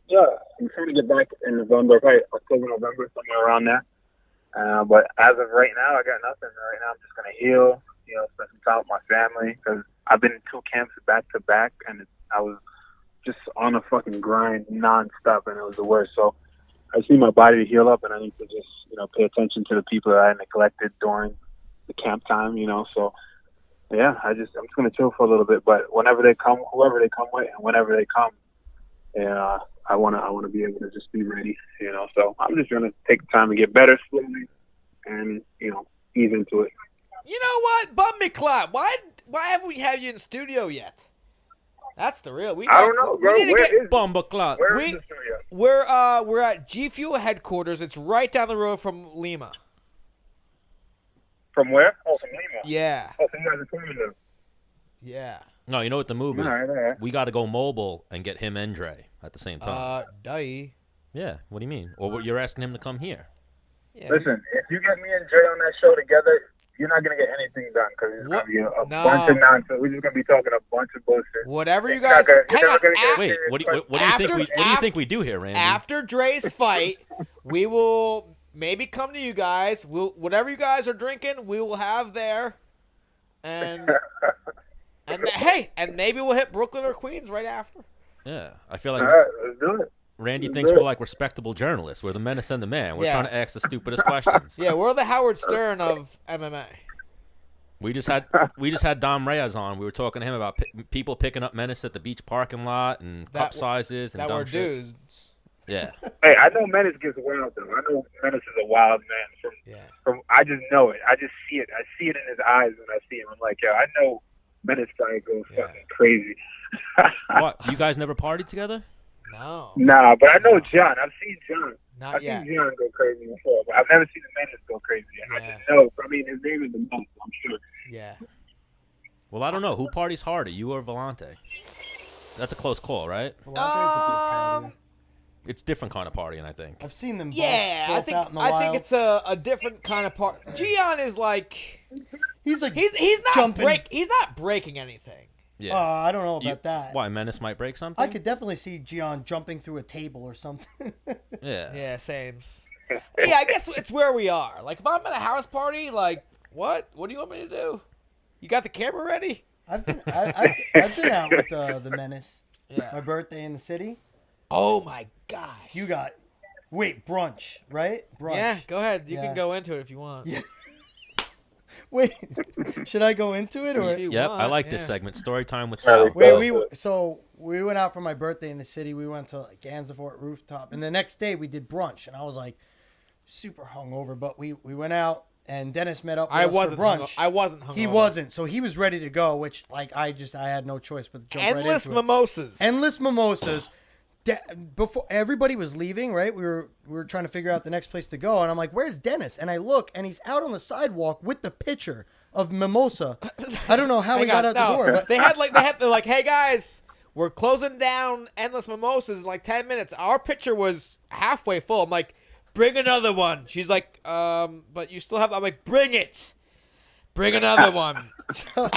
Yeah, I'm trying to get back in November, probably October, November, somewhere around there. But as of right now, I got nothing. Right now, I'm just gonna heal, spend some time with my family, because I've been in 2 camps back to back, and I was just on a fucking grind nonstop, and it was the worst. So I just need my body to heal up, and I need to just pay attention to the people that I neglected during the camp time. So yeah, I'm just gonna chill for a little bit. But whenever they come, whoever they come with, and whenever they come. And I wanna be able to just be ready, So I'm just gonna take the time to get better slowly, and ease into it. You know what, Bum Me Clap? Why haven't we had you in studio yet? That's the real. I don't know, bro. Where is Bumba Clock? Where is the studio? We're at G Fuel headquarters. It's right down the road from Lima. From where? Oh, from Lima. Yeah. Oh, so you guys are coming there. Yeah. No, you know what the move is? All right. We got to go mobile and get him and Dre at the same time. Yeah, what do you mean? Or you're asking him to come here? Yeah. Listen, if you get me and Dre on that show together, you're not going to get anything done, because it's going to be a bunch of nonsense. We're just going to be talking a bunch of bullshit. Whatever you guys... Hang on. Wait, what do you think we do here, Randy? After Dre's fight, we will maybe come to you guys. Whatever you guys are drinking, we will have there. And maybe we'll hit Brooklyn or Queens right after. Yeah, I feel like All right, let's do it. Randy thinks we're like respectable journalists. We're the Menace and the Man. We're trying to ask the stupidest questions. Yeah, we're the Howard Stern of MMA. We just had Dom Reyes on. We were talking to him about people picking up Menace at the beach parking lot and cup sizes and that dumb were shit. dudes. Yeah. Hey, I know Menace gets wild though. I know Menace is a wild man. From I just know it. I just see it. I see it in his eyes when I see him. I'm like, yo, I know Menace probably goes fucking crazy. What? You guys never partied together? No. Nah, but I know John. I've seen John. Not yet. I've seen John go crazy before, but I've never seen the Menace go crazy. I just know. I mean, his name is the Menace, I'm sure. Yeah. Well, I don't know. Who parties harder, you or Villante? That's a close call, right? It's different kind of partying, I think. I've seen them both, I think it's a different kind of part. Gian is like he's not breaking anything. Yeah. I don't know about that. Why, Menace might break something? I could definitely see Gian jumping through a table or something. Yeah. Yeah, same. Yeah, I guess it's where we are. Like, if I'm at a house party, like, what? What do you want me to do? You got the camera ready? I've been out with the Menace. Yeah. My birthday in the city. Oh, my gosh. You got... Wait, brunch, right? Brunch. Yeah, go ahead. You can go into it if you want. Yeah. Wait, should I go into it or? Yep, I like this segment. Story time with Sal. Wait, we went out for my birthday in the city. We went to like Gansevoort rooftop, and the next day we did brunch, and I was like super hungover. But we went out, and Dennis met up with us for brunch. I wasn't hungover. He wasn't, so he was ready to go. Which like I had no choice but to jump right into it. Endless mimosas. Before everybody was leaving, right? We were trying to figure out the next place to go, and I'm like, "Where's Dennis?" And I look, and he's out on the sidewalk with the pitcher of mimosa. I don't know how he got out the door. But they're like, "Hey guys, We're closing down Endless Mimosas in like 10 minutes. Our pitcher was halfway full. I'm like, bring another one. She's like, but you still have. I'm like, bring it. Bring another one. So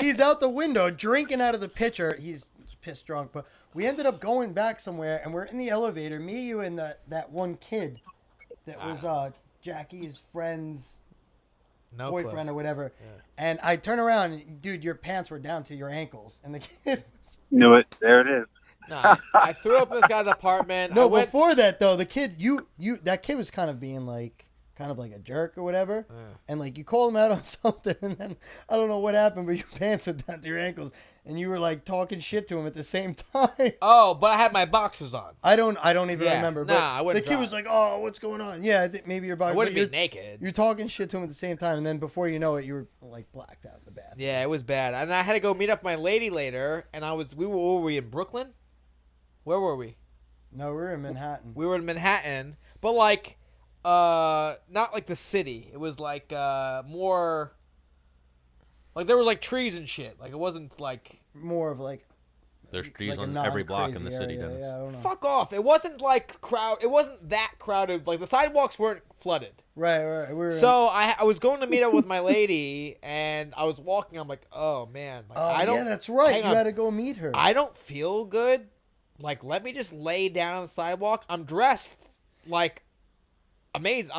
he's out the window drinking out of the pitcher. He's pissed drunk, but we ended up going back somewhere, and we're in the elevator. Me, you, and that one kid that was Jackie's friend's boyfriend or whatever. Yeah. And I turn around, and, dude, your pants were down to your ankles, and the kid. Knew it. There it is. No, I threw up in this guy's apartment. No, before that though, the kid, that kid was kind of being like a jerk or whatever, and like you called him out on something, and then I don't know what happened, but your pants were down to your ankles, and you were like talking shit to him at the same time. Oh, but I had my boxers on. I don't even remember. But I wouldn't. The kid was like, "Oh, what's going on?" Yeah, I think maybe your boxers. I wouldn't be naked. You're talking shit to him at the same time, and then before you know it, you were like blacked out in the bathroom. Yeah, it was bad, and I had to go meet up my lady later, and were we in Brooklyn? Where were we? No, we were in Manhattan. We were in Manhattan, but like, not like the city. It was like more. Like there was like trees and shit. Like it wasn't like more of like. There's trees on every block in the city, Dennis. Yeah, I don't know. Fuck off! It wasn't like crowd. It wasn't that crowded. Like the sidewalks weren't flooded. Right. I was going to meet up with my lady, and I was walking. I'm like, oh man, like, I don't. Yeah, that's right. You had to go meet her. I don't feel good. Like, let me just lay down on the sidewalk. I'm dressed like amazing.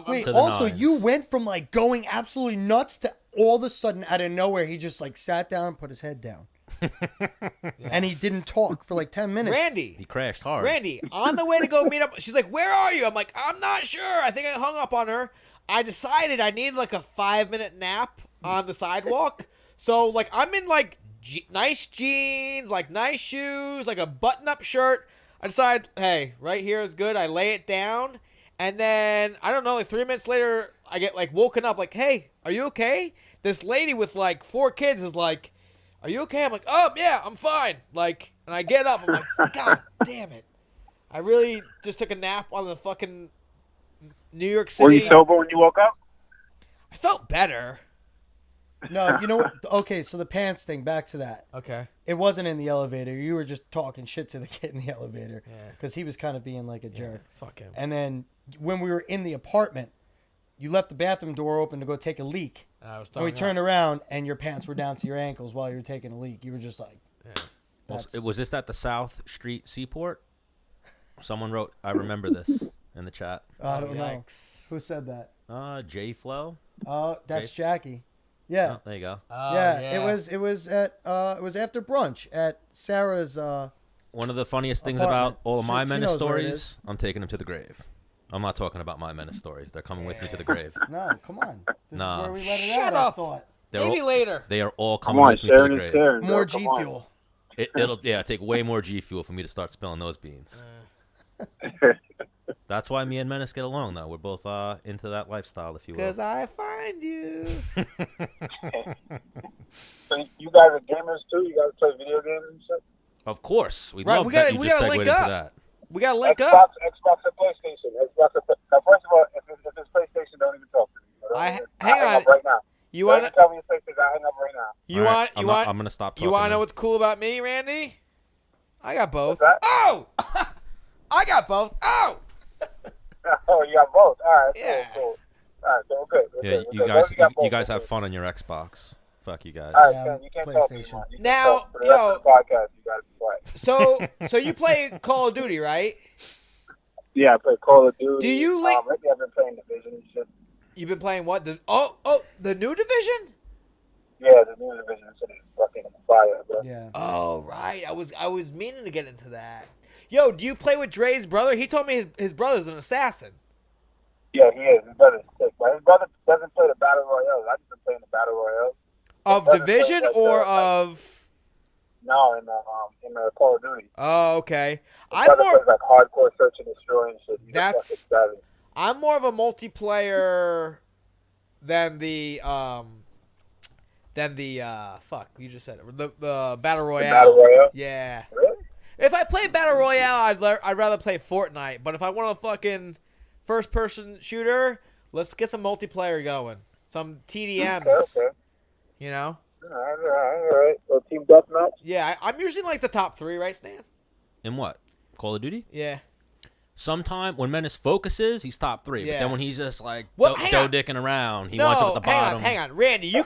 Wait, also, you went from like going absolutely nuts to all of a sudden out of nowhere, he just like sat down and put his head down. And he didn't talk for like 10 minutes. Randy. He crashed hard. Randy, on the way to go meet up, she's like, where are you? I'm like, I'm not sure. I think I hung up on her. I decided I needed like a 5-minute nap on the sidewalk. So, like, I'm in like nice jeans, like nice shoes, like a button-up shirt. I decide, hey, right here is good. I lay it down, and then I don't know, like 3 minutes later, I get like woken up, like, hey, are you okay? This lady with like 4 kids is like, are you okay? I'm like, oh yeah, I'm fine. Like, and I get up, I'm like, God damn it! I really just took a nap on the fucking New York City. Were you sober when you woke up? I felt better. No, you know what? Okay, so the pants thing, back to that. Okay. It wasn't in the elevator. You were just talking shit to the kid in the elevator. Yeah. Because he was kind of being like a jerk. Fuck him. And then when we were in the apartment, you left the bathroom door open to go take a leak. And we turned around, and your pants were down to your ankles while you were taking a leak. You were just like... Yeah. Was this at the South Street Seaport? Someone wrote, I remember this in the chat. I don't know. Who said that? J Flow. Oh, that's Jackie. Yeah. Oh, there you go. Yeah, it was after brunch at Sarah's one of the funniest things about all of my Menace stories, I'm taking them to the grave. I'm not talking about my Menace stories. They're coming with me to the grave. No, come on. This is where we let it Shut out, up. I thought. Maybe later. They are all coming with me to the grave. More G Fuel. It'll take way more G Fuel for me to start spilling those beans. That's why me and Menace get along, though. We're both into that lifestyle, if you will. Because I find you. So you guys are gamers too? You guys play video games and shit? Of course. We gotta just link segued into up. that. We got to link Xbox, up. Xbox and PlayStation. Now, first of all, if it's PlayStation, don't even talk to me. Hang on. Up right now. You want to tell me it's PlayStation? I hang up right now. I'm gonna stop talking. You want to know what's cool about me, Randy? I got both. Oh! I got both. Oh! Oh, you got both. All right. Yeah. Cool. All right, so we're good. Yeah, you guys have fun on your Xbox. Fuck you guys. All right, you can't PlayStation. Now, podcast, you guys play. So you play Call of Duty, right? Yeah, I play Call of Duty. Do you like? Lately, I've been playing Division and shit. You've been playing what? The new Division? Yeah, the new Division is fucking fire, bro. Yeah. Oh right, I was meaning to get into that. Yo, do you play with Dre's brother? He told me his brother's an assassin. Yeah, he is. His brother's sick, but his brother doesn't play the Battle Royale. I've just been playing the Battle Royale. Of Division or of? No, in the Call of Duty. Oh, okay. His brother plays like hardcore search and destroy and shit. I'm more of a multiplayer than the fuck, you just said it. The Battle Royale. The Battle Royale? Yeah. Really? If I play Battle Royale, I'd rather play Fortnite. But if I want a fucking first-person shooter, let's get some multiplayer going. Some TDMs. Okay. You know? All right. So team deathmatch. Yeah, I'm usually like the top 3, right, Stan? In what? Call of Duty? Yeah. Sometime when Menace focuses, he's top 3. Yeah. But then when he's just like Well, dough dicking around, he wants it at the bottom. Hang on. Randy, you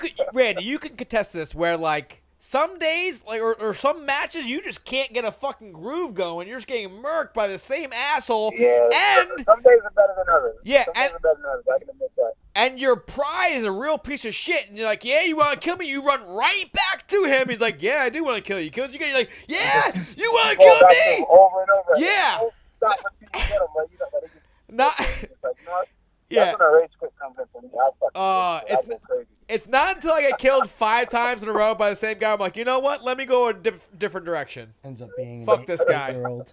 can contest this where like some days like or some matches you just can't get a fucking groove going. You're just getting murked by the same asshole. Yeah. And Some days are better than others. Yeah, Some days are better than others. I can admit that. and your pride is a real piece of shit. And you're like, yeah, you want to kill me? You run right back to him. He's like, yeah, I do want to kill you. Kills you. You're like, yeah, you want to kill me? Over and over. Yeah. Don't stop until you get him, right? You know, they just, Not. it's like, you know what? Yeah. That's when a rage quit comes in for me. I go crazy. It's not until I get killed 5 times in a row by the same guy. I'm like, you know what? Let me go a different direction. Ends up being Fuck an this guy. 8-year-old.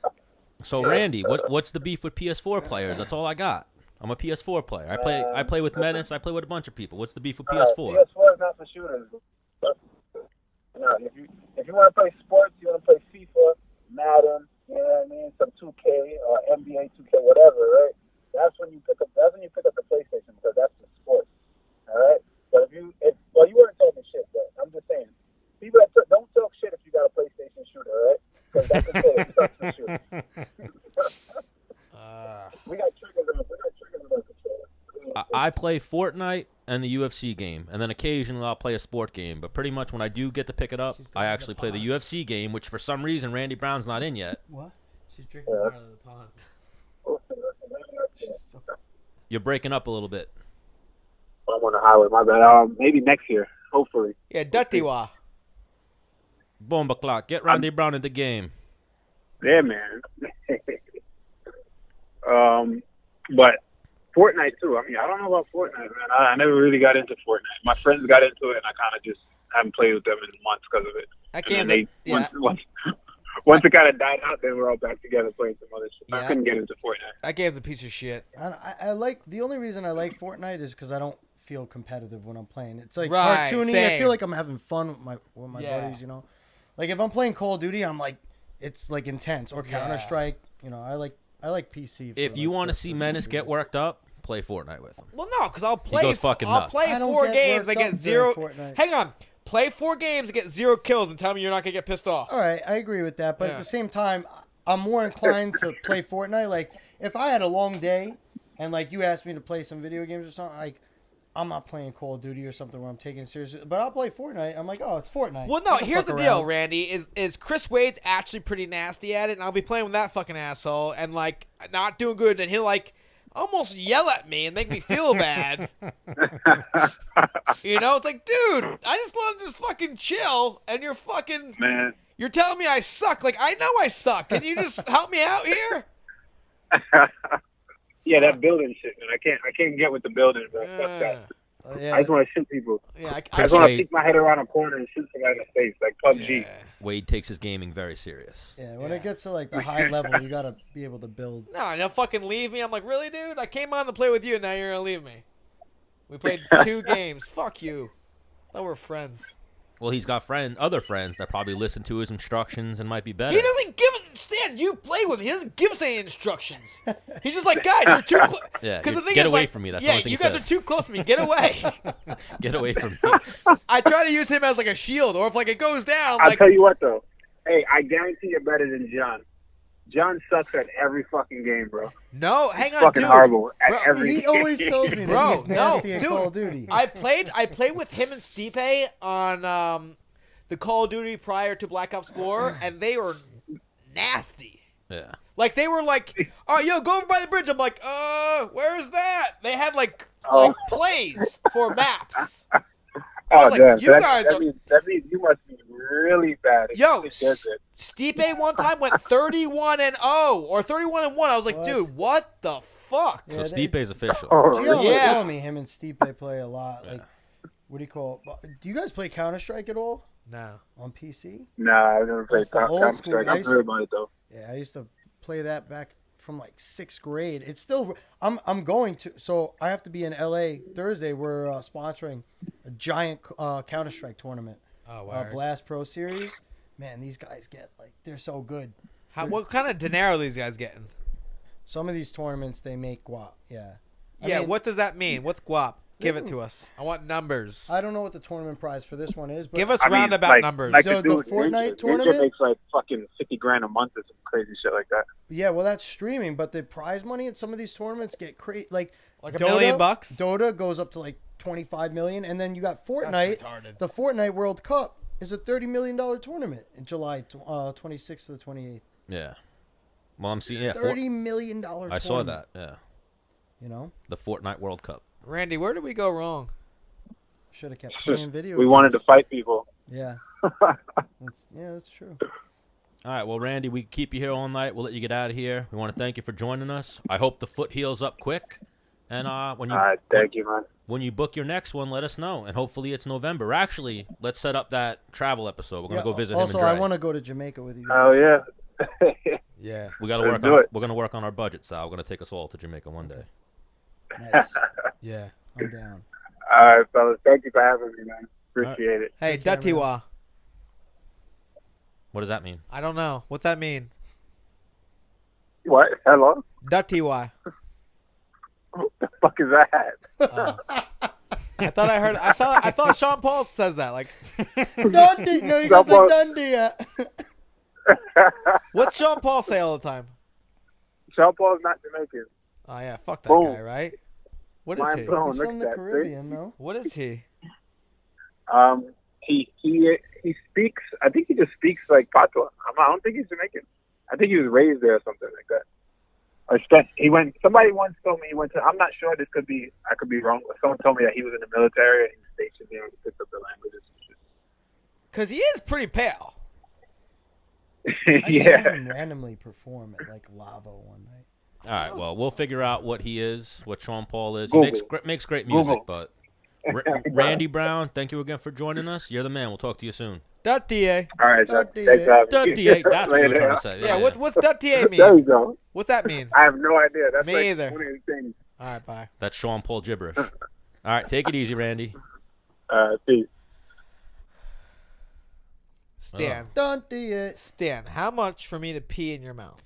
So Randy, what's the beef with PS4 players? That's all I got. I'm a PS4 player. I play with Menace. I play with a bunch of people. What's the beef with PS4? PS4 is not for shooters. No, if you want to play sports, you want to play FIFA, Madden, you know what I mean, some 2K or NBA 2K, whatever, right? That's when you pick up the PlayStation because that's the sport. All right. But you weren't talking shit, but I'm just saying, people don't talk shit if you got a PlayStation shooter, all right? Because that's the shooter. We got triggers on the controller. I play Fortnite and the UFC game, and then occasionally I'll play a sport game. But pretty much when I do get to pick it up, I actually play the UFC game, which for some reason Randy Brown's not in yet. What? She's drinking water out of the pond. You're breaking up a little bit. I'm on the highway, my bad. Maybe next year, hopefully. Yeah, Duttiwa. Bomba clock. Get Randy Brown in the game. Yeah, man. But Fortnite too. I mean, I don't know about Fortnite, man. I never really got into Fortnite. My friends got into it, and I kind of just haven't played with them in months because of it. That And game's then once it kind of died out, then we're all back together playing some other shit. Yeah. I couldn't get into Fortnite. That game's a piece of shit. I like the only reason I like Fortnite is because I don't feel competitive when I'm playing. It's like Right, cartoony. same. I feel like I'm having fun with my Yeah. buddies. You know, like if I'm playing Call of Duty, I'm like it's like intense or Yeah. Counter Strike. You know, I like PC. If you want to see Menace get worked up, play Fortnite with him. Well, no, because I'll play. goes fucking I'll nuts. play I don't 4 get games. I worked get up 0. during Fortnite. Hang on. Play 4 games and get 0 kills, and tell me you're not gonna get pissed off. All right, I agree with that, but Yeah. at the same time, I'm more inclined to play Fortnite. Like if I had a long day and like you asked me to play some video games or something, like I'm not playing Call of Duty or something where I'm taking it seriously. But I'll play Fortnite. I'm like, oh, it's Fortnite. Well, no. I can Here's the fuck deal, around. Randy. Is Chris Wade's actually pretty nasty at it, and I'll be playing with that fucking asshole, and like not doing good, and he'll like almost yell at me and make me feel bad. You know, it's like, dude, I just want to just fucking chill, and you're fucking, Man. you're telling me I suck. Like, I know I suck. Can you just help me out here? Yeah, that building shit, man. I can't get with the building, bro. Fuck that. Yeah. I just want to shoot people. Yeah, I just want to peek my head around a corner and shoot somebody in the face, like PUBG. Yeah. Wade takes his gaming very serious. Yeah, when it gets to like the high level, you gotta be able to build. No, and he'll fucking leave me. I'm like, really, dude? I came on to play with you, and now you're gonna leave me. We played 2 games. Fuck you. Thought we're friends. Well, he's got other friends that probably listen to his instructions and might be better. He doesn't give us. Stan, you play with me. He doesn't give us any instructions. He's just like, guys, you're too close. Yeah, Because the thing get is, away like, from me. That's the yeah, only thing you he guys says. are too close to me. Get away. Get away from me. I try to use him as like a shield, or if like it goes down, I'll like tell you what, though. Hey, I guarantee you're better than John. John sucks at every fucking game, bro. no, hang on, Fucking dude. horrible at Bro, every He game. always tells me that Bro, he's nasty no, at dude. Call of Duty. I played with him and Stipe on the Call of Duty prior to Black Ops 4, and they were nasty. Yeah. Like they were like, all right, yo, go over by the bridge. I'm like, where's that? They had like plays for maps. I Oh, was like, damn. you So guys that are- means you must be really bad. if Yo, you think they're good. Stipe one time went 31-0 or 31-1. I was like, What? dude, what the fuck? Yeah, So Stipe's official. Oh, Gio was Yeah. telling me him and Stipe play a lot. Like, what do you call it? Do you guys play Counter Strike at all No. on PC? Nah, I've never played That's the old school. Counter-Strike. I've heard about it, though. Yeah, I used to play that back from like 6th grade. It's still. I'm going to. So I have to be in LA Thursday. We're sponsoring a giant Counter Strike tournament. Oh, wow. Blast Pro Series. Man, these guys get like they're so good. What kind of dinero are these guys getting? Some of these tournaments they make guap. Yeah. I Yeah, mean, what does that mean? What's guap? Give it to us. I want numbers. I don't know what the tournament prize for this one is, but Give us I mean, roundabout like- numbers. Like So the the dude, Fortnite Ninja tournament? makes like fucking $50,000 a month or some crazy shit like that. yeah, well, that's streaming. But the prize money at some of these tournaments get crazy. Like Like $1 million bucks? Dota goes up to like 25 million, and then you got Fortnite. That's retarded. The Fortnite World Cup is a $30 million tournament in July 26th to the 28th. Yeah. Well, I'm seeing. Yeah. $30 million. I saw that. Yeah. You know, The Fortnite World Cup. Randy, where did we go wrong? should have kept playing video. We wanted to games. fight people. Yeah. That's true. All right. Well, Randy, we keep you here all night. We'll let you get out of here. We want to thank you for joining us. I hope the foot heals up quick. And when you All right, thank you, man. when you book your next one, let us know. And hopefully it's November. Actually, let's set up that travel episode. We're gonna go visit also, him. I want to go to Jamaica with you. Oh guys. yeah. Yeah. We got to Let's work do on. it. We're gonna work on our budget, Sal. We're gonna take us all to Jamaica one day. Nice. Yeah. I'm down. All right, fellas. Thank you for having me, man. Appreciate it. Hey, Take care, Datiwa. What does that mean? I don't know. What's that mean? What? Hello? Datiwa. What the fuck is that? Oh. I thought I heard. I thought Sean Paul says that. Like, Dundee. No, you guys like Dundee. what's Sean Paul say all the time? Sean Paul's not Jamaican. Oh yeah, fuck that Boom. guy, right? What is Mind he? blown. He's Look from at the that, Caribbean, no? What is he? He speaks. I think he just speaks like patois. I don't think he's Jamaican. I think he was raised there or something like that. He went. Somebody once told me he went to. I'm not sure. This could be. I could be wrong. But someone told me that he was in the military and he was stationed there and he picked up the languages. Because he is pretty pale. I Yeah. saw him randomly perform at like Lava one night. All right. Well, we'll figure out what he is, what Sean Paul is. Google. He makes great music, Google. but Randy Brown, thank you again for joining us. You're the man. We'll talk to you soon. Datie. All right, John. Dirty. Thanks for having me. Dirty, that's what we're Later. trying to say. Yeah. What's Datie There mean? you go. What's that mean? I have no idea. That's Me like either. one of the things. All right, bye. That's Sean Paul gibberish. All right. Take it easy, Randy. Peace. Stan. Dundee. Stan, how much for me to pee in your mouth?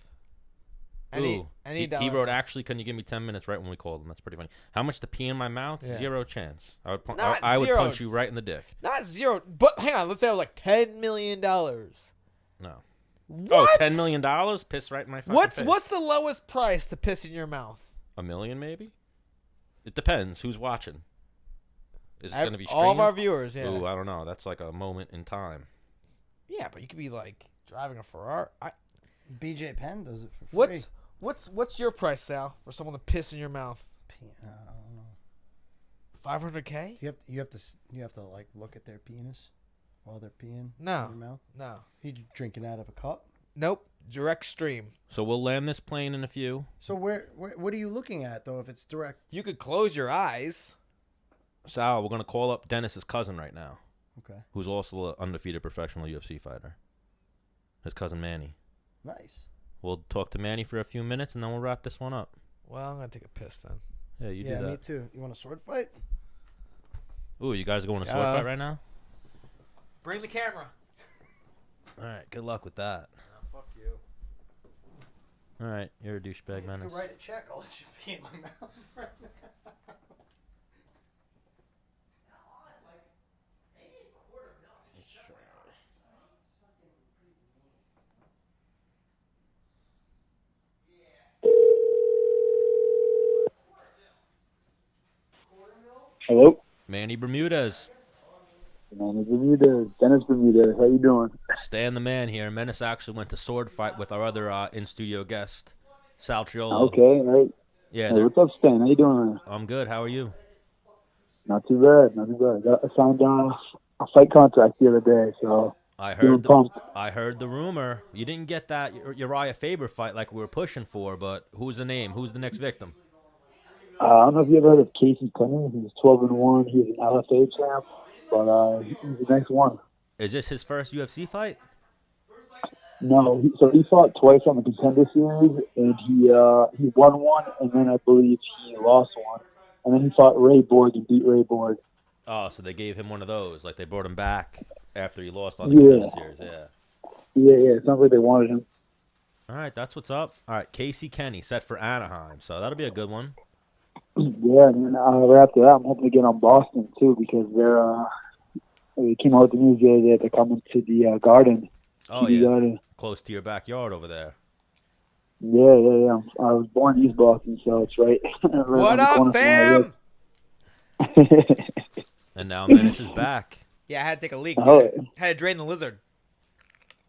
Ooh, Any he dollar wrote, amount. actually, can you give me 10 minutes right when we called him? That's pretty funny. How much to pee in my mouth? Yeah. Zero chance. Not I would zero. punch you right in the dick. Not zero, but hang on. Let's say it was like $10 million. No. What? Oh, $10 million? Piss right in my fucking face. What's the lowest price to piss in your mouth? $1 million, maybe? It depends. Who's watching? Is it going to be All of streamed? our viewers, yeah. Ooh, I don't know. That's like a moment in time. Yeah, but you could be like driving a Ferrari. BJ Penn does it for free. What's your price, Sal, for someone to piss in your mouth? I don't know. $500K? Do you have to like look at their penis while they're peeing No. in your mouth? No. You drinking out of a cup? Nope. Direct stream. So we'll land this plane in a few. So what are you looking at though if it's direct? You could close your eyes. Sal, we're going to call up Dennis's cousin right now, Okay. who's also an undefeated professional UFC fighter. His cousin Manny. Nice. We'll talk to Manny for a few minutes, and then we'll wrap this one up. Well, I'm gonna take a piss then. Yeah, you Yeah, do me that. too. You want a sword fight? Ooh, you guys are going to sword Yeah. fight right now? Bring the camera. All right, good luck with that. Fuck you. All right, you're a douchebag, If you Menace. could write a check, I'll let you pee in my mouth. Hello? Manny Bermudez. Manny Bermudez. Dennis Bermudez. How you doing? Stan the man here. Menace actually went to sword fight with our other in-studio guest, Sal Triolo. Okay, all right. Yeah, Hey, they're- what's up, Stan? How you doing, man? I'm good. How are you? Not too bad. Not too bad. I signed a fight contract the other day, so I feeling heard pumped. I heard the rumor. You didn't get that Urijah Faber fight like we were pushing for, but who's the name? Who's the next victim? I don't know if you ever heard of Casey Cunningham. He's 12-1. He's an LFA champ, but he's the next one. Is this his first UFC fight? No, so he fought twice on the Contender Series, and he won one, and then I believe he lost one, and then he fought Ray Borg and beat Ray Borg. Oh, so they gave him one of those. Like they brought him back after he lost on the Yeah. Contender Series. Yeah. Yeah, it sounds like they wanted him. All right, that's what's up. All right, Casey Kenny set for Anaheim, so that'll be a good one. Yeah, and then right after that, I'm hoping to get on Boston too because they came out with the news the other day that they're coming to the Garden. Oh, TD yeah. Garden. Close to your backyard over there. Yeah. I was born in East Boston, so it's right. right What around the up, corner from where I fam? live. And now Menace is back. Yeah, I had to take a leak. Oh. Dude. Had to drain the lizard.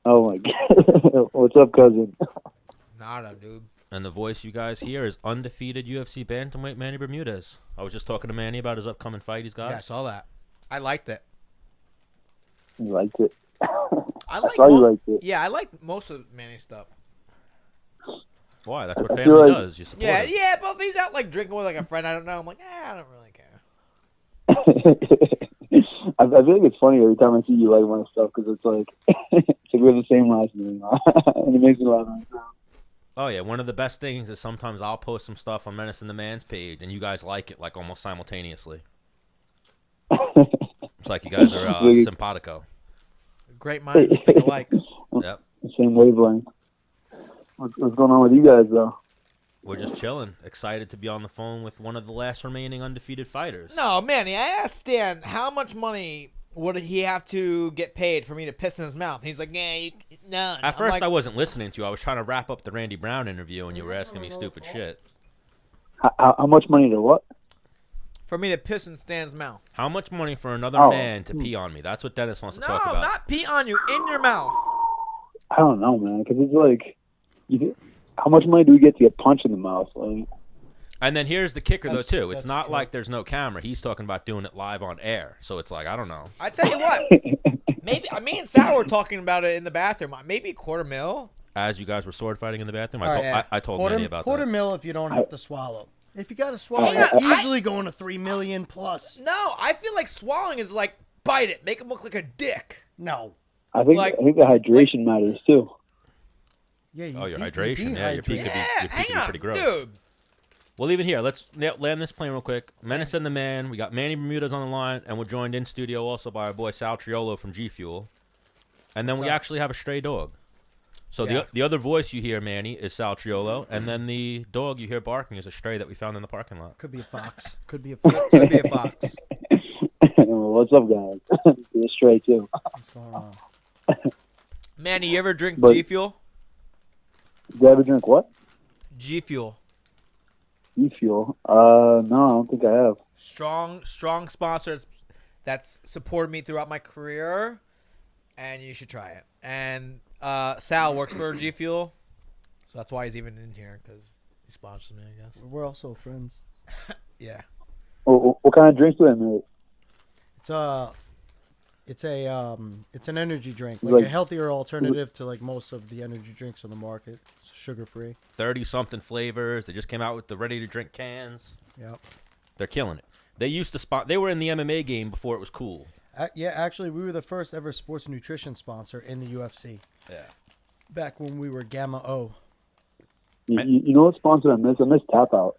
Oh my God! What's up, cousin? Nada, dude. And the voice you guys hear is undefeated UFC bantamweight Manny Bermudez. I was just talking to Manny about his upcoming fight he's got. Yeah, I saw that. I liked it. You liked it. I like. saw you liked it. Yeah, I like most of Manny's stuff. Why? That's what I feel family like- does. You support Yeah, it. yeah, but if he's out like drinking with like a friend I don't know, I'm like, I don't really care. I feel like it's funny every time I see you like my stuff because it's like we have the same last name, and it makes me laugh. Oh, yeah. One of the best things is sometimes I'll post some stuff on Menace and The Man's page, and you guys like it like almost simultaneously. It's like you guys are simpatico. Great minds think alike. Yep. Same wavelength. What's going on with you guys though? We're just chilling. Excited to be on the phone with one of the last remaining undefeated fighters. No, Manny, I asked Dan how much money would he have to get paid for me to piss in his mouth. He's like, yeah, no. At first, I wasn't listening to you. I was trying to wrap up the Randy Brown interview, and you were asking me stupid shit. How much money to what? For me to piss in Stan's mouth. How much money for another man to pee on me? That's what Dennis wants to No, talk about. not pee on you, in your mouth. I don't know, man, because it's like, how much money do we get to get punched in the mouth? Like, And then here's the kicker, though, too. It's that's not true. like there's no camera. He's talking about doing it live on air. So it's like, I don't know. I tell you what, maybe me and Sal were talking about it in the bathroom. Maybe $250,000. As you guys were sword fighting in the bathroom, All right, yeah. I told quarter, Manny about quarter that. mil if you don't have to swallow. If you got to swallow, Yeah, you're easily going to 3 million plus. No, I feel like swallowing is like bite it, make him look like a dick. No. I think the hydration matters too. Yeah. You Oh, your pee- hydration. Yeah, your pee could be, Yeah, your pee hang could be on, pretty gross. dude. Well, even here, let's land this plane real quick. Menace and The Man. We got Manny Bermudez on the line, and we're joined in studio also by our boy Sal Triolo from G Fuel. And then we actually have a stray dog. So Yeah. the other voice you hear, Manny, is Sal Triolo, and then the dog you hear barking is a stray that we found in the parking lot. Could be a fox. Could be a fox. Could be a fox. What's up, guys? You're straight too. What's going on? Manny, you ever drink But- G Fuel? Did you ever drink what? G Fuel. E fuel? No, I don't think I have. Strong sponsors that's supported me throughout my career, and you should try it. And Sal works for G Fuel, so that's why he's even in here, because he sponsors me, I guess. We're also friends. Yeah. What kind of drinks do they make? It's an energy drink, Like- a healthier alternative to like most of the energy drinks on the market. It's sugar free. 30-something flavors. They just came out with the ready-to-drink cans. Yep. They're killing it. They used to They were in the MMA game before it was cool. Yeah, actually, we were the first ever sports nutrition sponsor in the UFC. Yeah. Back when we were Gamma O. You know what sponsor I miss? I miss Tap Out.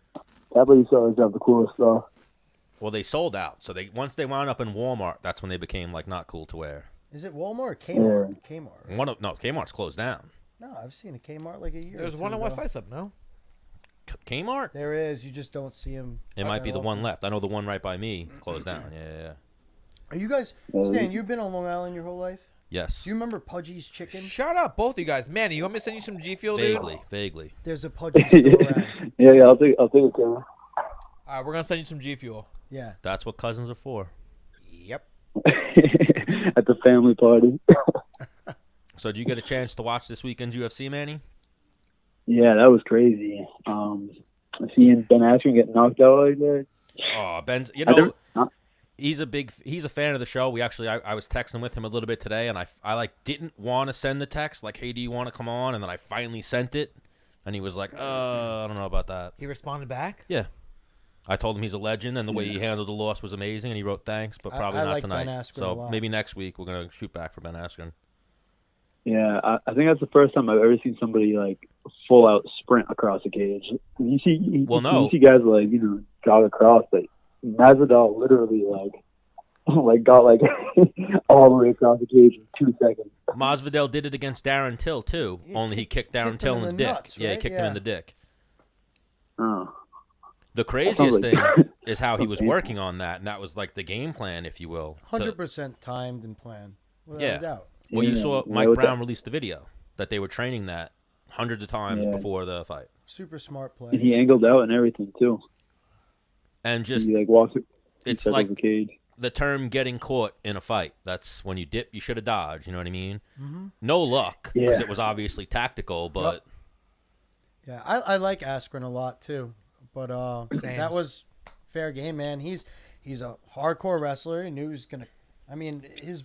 Tap Out used to always have the coolest stuff. Well, they sold out. So once they wound up in Walmart, that's when they became like not cool to wear. Is it Walmart or Kmart? Kmart. Right? Kmart's closed down. No, I've seen a Kmart like a year. There's or two one on ago. West Islip, no? Kmart? There is. You just don't see them. It might be the one left. I know the one right by me closed down. Yeah. Are you guys, Stan? You've been on Long Island your whole life. Yes. Do you remember Pudgy's Chicken? Shut up, both of you guys. Manny, you want me to send you some G Fuel, dude? Vaguely. There's a Pudgy's still around. Yeah, I'll take it, Kevin. All right, we're going to send you some G Fuel. Yeah. That's what cousins are for. Yep. At the family party. So, did you get a chance to watch this weekend's UFC, Manny? Yeah, that was crazy. Seeing Ben Askren get knocked out like that. Oh, Ben's, Huh? he's a fan of the show. We actually, I was texting with him a little bit today, and I like didn't want to send the text, like, hey, do you want to come on? And then I finally sent it, and he was like, I don't know about that. He responded back? Yeah. I told him he's a legend, and the way he handled the loss was amazing, and he wrote thanks, but probably I not like tonight. Ben Askren a So lot. maybe next week we're going to shoot back for Ben Askren. Yeah, I think that's the first time I've ever seen somebody like full out sprint across the cage. You see, you see guys like jog across, but Masvidal literally got all the way across the cage in 2 seconds. Masvidal did it against Darren Till too. Only he kicked Darren kicked Till him in the in dick. the nuts, Yeah, he right? kicked him Yeah. in the dick. Oh, The craziest thing is how he was working on that, and that was like the game plan, if you will. 100% timed and planned, without a doubt. Well, you saw Yeah, Mike with Brown that- release the video that they were training that hundreds of times before the fight. Super smart play. And he angled out and everything too. And just He like walks. it's inside like of the cage. the term getting caught in a fight. That's when you dip, you should have dodged. You know what I mean? Mm-hmm. No luck because Yeah. it was obviously tactical, but Yeah, I like Askren a lot too, but Sames. that was fair game, man. He's a hardcore wrestler. He knew he was gonna. I mean, his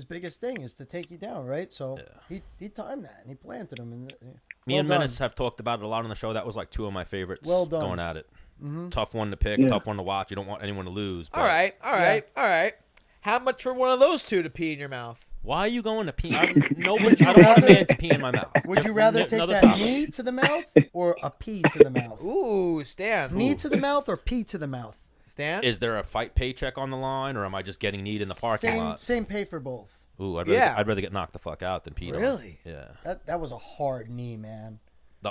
biggest thing is to take you down, right? So he timed that and he planted him. And me and Menace have talked about it a lot on the show. That was like two of my favorites. Well done. Going at it. Mm-hmm. Tough one to pick, tough one to watch. You don't want anyone to lose. But All right. How much for one of those two to pee in your mouth? why are you going to pee? Would you I don't want a rather- man to pee in my mouth. Would you rather take Another that topic. knee to the mouth or a pee to the mouth? Ooh, Stan. Knee to the mouth or pee to the mouth? Stan. Is there a fight paycheck on the line, or am I just getting kneed in the parking lot? Same pay for both. Ooh, I'd Yeah. rather get knocked the fuck out than peed on. Really? Yeah. That was a hard knee, man.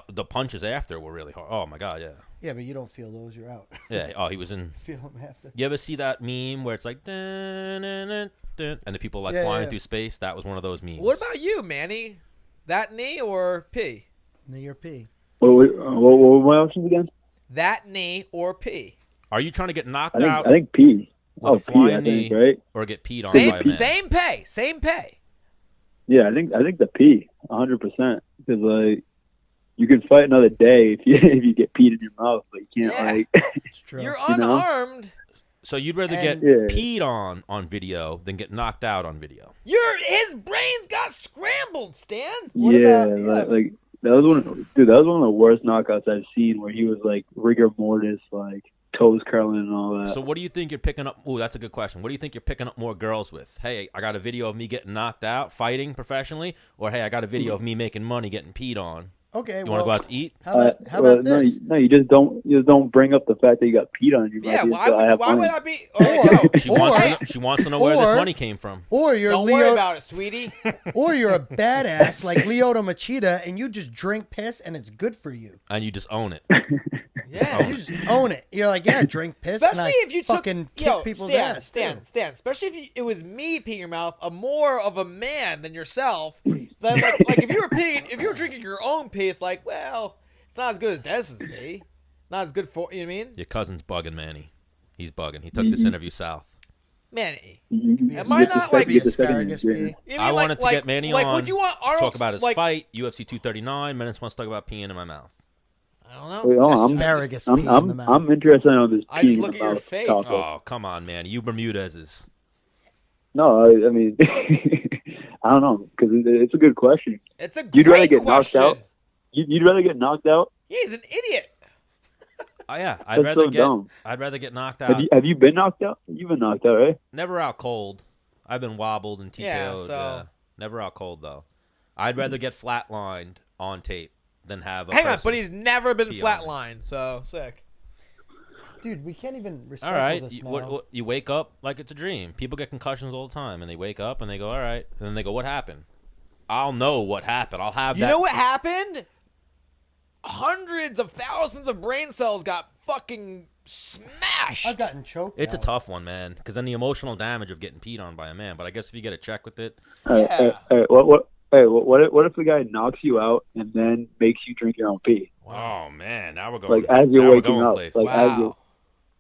The punches after were really hard. Oh my god, yeah. Yeah, but you don't feel those. You're out. Yeah. Oh, he was in. Feel them after. You ever see that meme where it's like dun, dun, dun, dun, and the people like Yeah, flying yeah. through space? That was one of those memes. What about you, Manny? That knee or pee? Knee or pee? What were my options again? That knee or pee? Are you trying to get knocked I out think pee. with Oh, a pee, flying I knee, think, right? or get peed on by a man? Same pay. Same pay. Yeah, I think the pee, 100%. Because like, you can fight another day if you get peed in your mouth, but you can't Yeah. like. It's true. You're You know? unarmed. So you'd rather And- get Yeah. peed on video than get knocked out on video? His brains got scrambled, Stan. What yeah, about- yeah. like that was that was one of the worst knockouts I've seen, where he was like rigor mortis, like toes curling and all that. So what do you think you're picking up? Ooh, that's a good question. What do you think you're picking up more girls with? Hey, I got a video of me getting knocked out fighting professionally, or hey, I got a video of me making money getting peed on. Okay, You well, want to go out to eat? how about no, this? you just don't bring up the fact that you got peed on. You Yeah, might just, why would fun. I be? Oh, yo, She wants to know where this or- money came from. Or you're don't Leo, worry about it, sweetie. or you're a badass like Lyoto Machida, and you just drink piss, and it's good for you. And you just own it. Yeah. You just own it. You're like, yeah, drink piss. and Especially I if you took fucking kick people's ass. Stan. Especially if it was me peeing your mouth, more of a man than yourself. Then like if you were drinking your own pee, it's like, well, it's not as good as Dennis's pee. Not as good for you know what I mean? Your cousin's bugging, Manny. He's bugging. He took this interview south. Manny. You Am I not like the get the second asparagus yeah. pee? You mean I wanted to get Manny on. Would you want Arnold Talk about his like, fight, UFC 239. Menace wants to talk about peeing in my mouth. I don't know. Wait, hold on, Asparagus pee I'm in the mouth. I'm interested on this. I just peeing look at in the your mouth face. topic. Oh, come on, man. You Bermudez's. No, I mean, I don't know, because it's a good question. It's a You'd rather great get knocked question. out? You'd rather get knocked out? He's an idiot. Oh yeah, That's so dumb. I'd rather get knocked out. Have you been knocked out? You've been knocked out, right? Never out cold. I've been wobbled and TKO'd. Yeah, so- Never out cold though. I'd rather get flatlined on tape than have a Hang on, person but he's never been pee on me. flatlined, so sick. Dude, we can't even recycle All right, this you, now. you wake up like it's a dream. People get concussions all the time, and they wake up and they go, "All right," and then they go, "What happened?" I'll know what happened. I'll have You that. know what happened? Hundreds of thousands of brain cells got fucking smashed. I've gotten choked It's a out. tough one, man, because then the emotional damage of getting peed on by a man. But I guess if you get a check with it, Yeah. What if the guy knocks you out and then makes you drink your own pee? oh man, now we're going. Like as you're now we're waking going up, places. like as you Wow.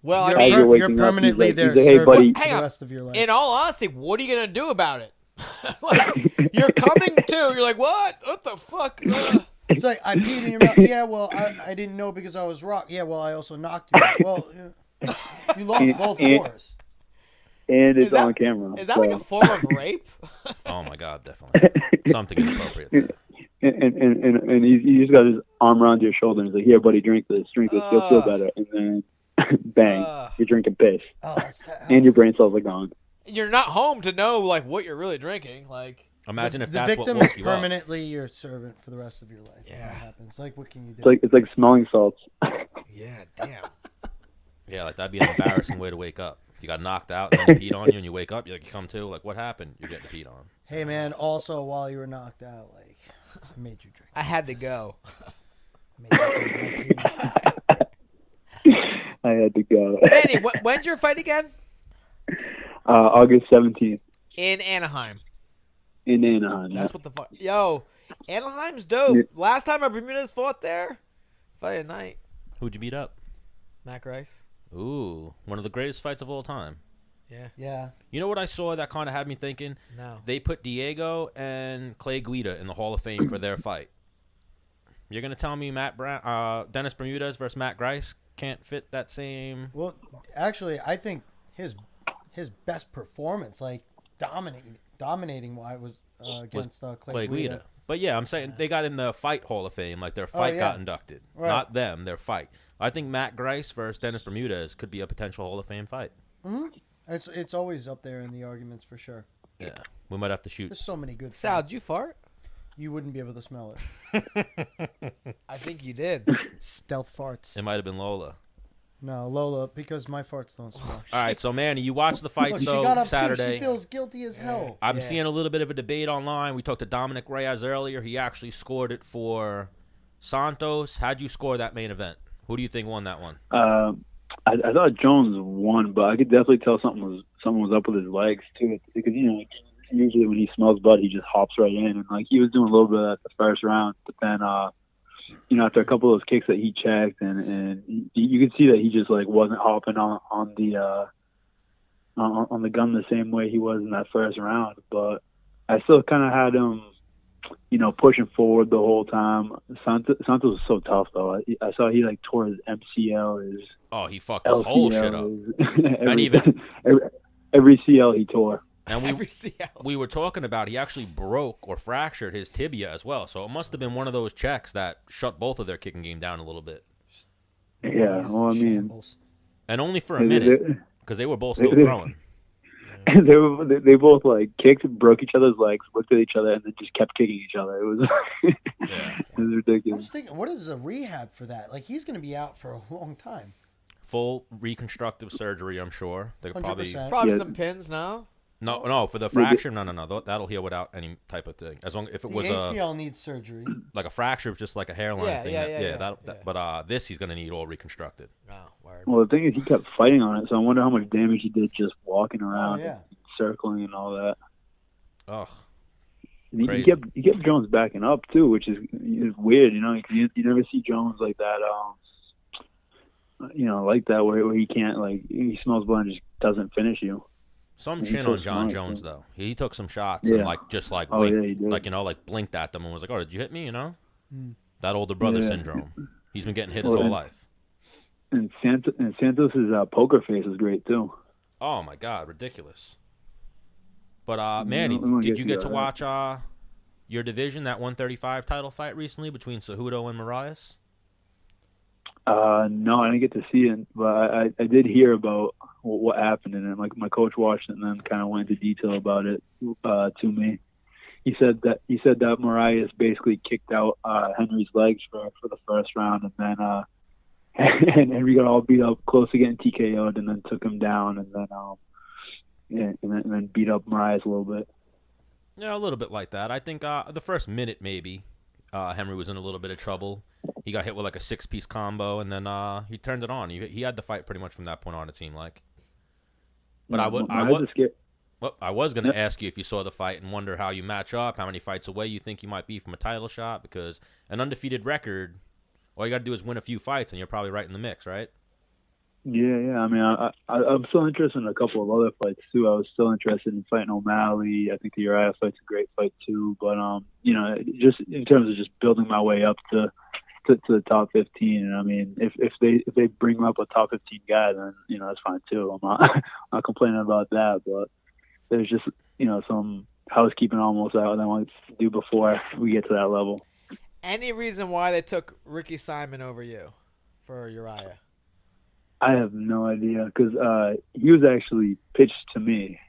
Well, I You're, mean, you're you're waking up, permanently he's there like, "Hey, serving buddy." for Hang the on. rest of your life. in all honesty, what are you gonna do about it? Like, you're coming to. You're like, what? What the fuck? It's like, I peed in your mouth. Yeah, well, I didn't know because I was rock. Yeah, well, I also knocked you. Well, yeah. You lost both wars. And it's Is that- on camera. Is that like a form of rape? Oh my god, definitely something inappropriate. There. and he just got his arm around your shoulder and he's like, "Here, buddy, drink this. You'll feel better." And then, bang, you're drinking piss, Oh, that's and your brain cells are gone. You're not home to know like what you're really drinking. Like, Imagine if the that's what victim woke is you up. permanently your servant for the rest of your life. Yeah. When that happens. Like, what can you do? It's like smelling salts. yeah, damn. Yeah, like that'd be an embarrassing way to wake up. If you got knocked out and then he peed on you, and you wake up, you come to, like, what happened? You're getting peed on. Hey, man, also, while you were knocked out, like, I made you drink. I had to go. I made you drink my pee. I had to go. Manny, when's your fight again? August 17th In Anaheim. in Anaheim. That's what the fuck. Yo, Anaheim's dope. Yeah. Last time Bermudez fought there, fight at night. Who'd you beat up? Matt Gracie. Ooh, one of the greatest fights of all time. Yeah. Yeah. You know what I saw that kind of had me thinking? No. They put Diego and Clay Guida in the Hall of Fame for their fight. You're gonna tell me Dennis Bermudez versus Matt Gracie can't fit that same? Well, actually, I think his best performance, like dominating, was against Clay Guida. But yeah, I'm saying they got in the fight Hall of Fame, like their fight got inducted, Right. not them, their fight. I think Matt Gracie versus Dennis Bermudez could be a potential Hall of Fame fight. Mm-hmm. It's always up there in the arguments for sure. Yeah, we might have to shoot. There's so many good. Sal, fights. did you fart? You wouldn't be able to smell it. I think you did. Stealth farts. It might have been Lola. No, Lola, because my farts don't smell. All right, so Manny, you watched the fight Look, she got up Saturday. too. She feels guilty as hell. I'm seeing a little bit of a debate online. We talked to Dominick Reyes earlier. He actually scored it for Santos. How'd you score that main event? Who do you think won that one? I thought Jones won, but I could definitely tell something was up with his legs too. Because usually when he smells blood, he just hops right in, and like he was doing a little bit of that the first round. But then, after a couple of those kicks that he checked, and you could see that he just like wasn't hopping on the gun the same way he was in that first round. But I still kind of had him, pushing forward the whole time. Santos was so tough though. I saw he like tore his MCL, his he fucked his whole shit up. every CL he tore. And Every CL. we were talking about he actually broke or fractured his tibia as well. So it must have been one of those checks that shut both of their kicking game down a little bit. Yeah, well, I mean, and only for a minute because they were both still throwing. They both like kicked, broke each other's legs, looked at each other, and then just kept kicking each other. It was, it was ridiculous. I'm just thinking, what is a rehab for that? Like he's going to be out for a long time. Full reconstructive surgery, I'm sure. They could probably 100%. Some pins now. No, for the fracture, no. That'll heal without any type of thing. As long if it The was ACL needs surgery. like a fracture, just like a hairline thing. Yeah. But this he's gonna need all reconstructed. Oh, word. Well, the thing is, he kept fighting on it, so I wonder how much damage he did just walking around, and circling, and all that. Oh, he kept Jones backing up too, which is weird, because you never see Jones like that. Like that where he can't he smells blood and just doesn't finish you. Some chin on Jon Jones though. He took some shots and blinked, blinked at them and was like, "Oh, did you hit me?" That older brother syndrome. He's been getting hit his whole life. And Santos's poker face is great too. Oh my God, ridiculous. But Manny, did you get to watch your division, that 135 title fight recently between Cejudo and Marias? No, I didn't get to see it, but I did hear about what happened, and then my coach watched it and then kind of went into detail about it to me. He said that Marias basically kicked out Henry's legs for the first round, and then and Henry got all beat up, close to getting TKO'd, and then took him down, and then beat up Marias a little bit. Yeah, a little bit like that. I think the first minute maybe Henry was in a little bit of trouble. He got hit with like a 6-piece combo, and then he turned it on. He had the fight pretty much from that point on, it seemed like. But I was going to ask you if you saw the fight and wonder how you match up, how many fights away you think you might be from a title shot, because an undefeated record, all you got to do is win a few fights, and you're probably right in the mix, right? Yeah. I mean, I'm still interested in a couple of other fights too. I was still interested in fighting O'Malley. I think the Urijah fight's a great fight too. But just in terms of just building my way up to the top 15, and I mean, if they bring up a top 15 guy, then that's fine too. I'm not complaining about that. But there's just some housekeeping almost that I want to do before we get to that level. Any reason why they took Ricky Simon over you for Urijah? I have no idea, because he was actually pitched to me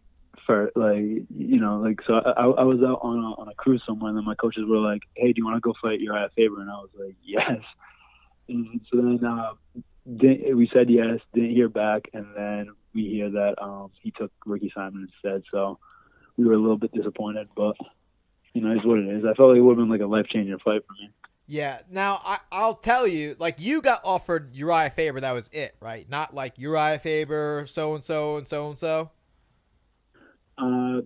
for so I was out on a cruise somewhere, and then my coaches were like, "Hey, do you want to go fight Urijah Faber?" And I was like, "Yes." And so then we said yes, didn't hear back, and then we hear that he took Ricky Simon instead. So we were a little bit disappointed, but it's what it is. I felt like it would have been like a life-changing fight for me. Yeah. Now I'll tell you, like you got offered Urijah Faber, that was it, right? Not like Urijah Faber, so and so and so and so. I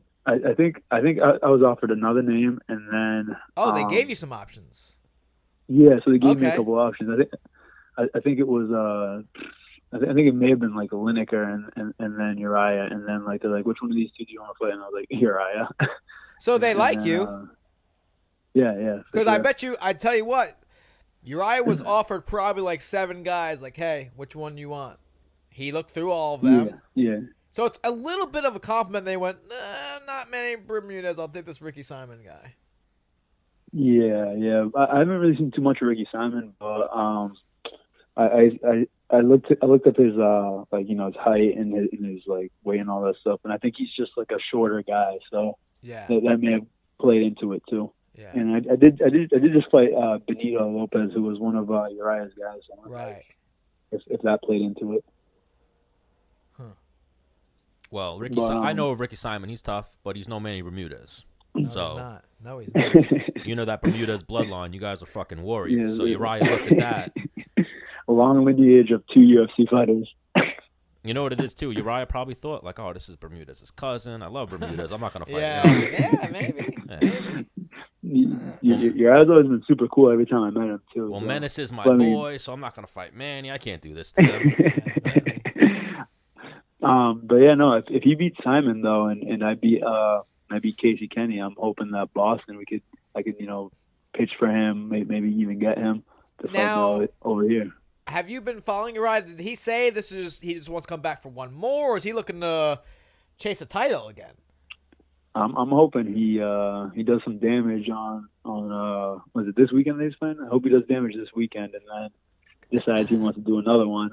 think I was offered another name, and then They gave you some options. Yeah, so they gave me a Okay. couple options. I think it was I think it may have been like a Lineker and then Urijah, and then like they're like, which one of these two do you want to play? And I was like, Urijah. So they like then, you. Yeah. Because I bet you, I tell you what, Urijah was offered probably like 7 guys. Like, hey, which one do you want? He looked through all of them. Yeah. So it's a little bit of a compliment. They went, nah, not Manny Bermudez. I'll take this Ricky Simon guy. Yeah. I haven't really seen too much of Ricky Simon, but I looked up his like his height and his like weight and all that stuff, and I think he's just like a shorter guy, so Yeah. that may have played into it too. Yeah. And I did just fight Benito Lopez, who was one of Uriah's guys. So Right. If that played into it. Well, But, I know of Ricky Simon. He's tough, but he's no Manny Bermudez. No, So- he's not. No, he's not. You know that Bermudez bloodline. You guys are fucking warriors. Yeah, So yeah. Urijah looked at that. A long lineage of 2 UFC fighters. You know what it is too. Urijah probably thought like, "Oh, this is Bermudez's cousin. I love Bermudez. I'm not gonna fight." Yeah. him." Yeah, maybe. Yeah. Uriah's always been super cool every time I met him too. Well, so. Menace is my But I mean- boy, so I'm not gonna fight Manny. I can't do this to him. But yeah, no. If he beats Simon though, and I beat Casey Kenny, I'm hoping that Boston I could pitch for him, maybe even get him to Now- fight over here. Have you been following Urijah? Did he say he just wants to come back for one more, or is he looking to chase a title again? I'm hoping he does some damage on was it this weekend he's playing? I hope he does damage this weekend and then decides he wants to do another one.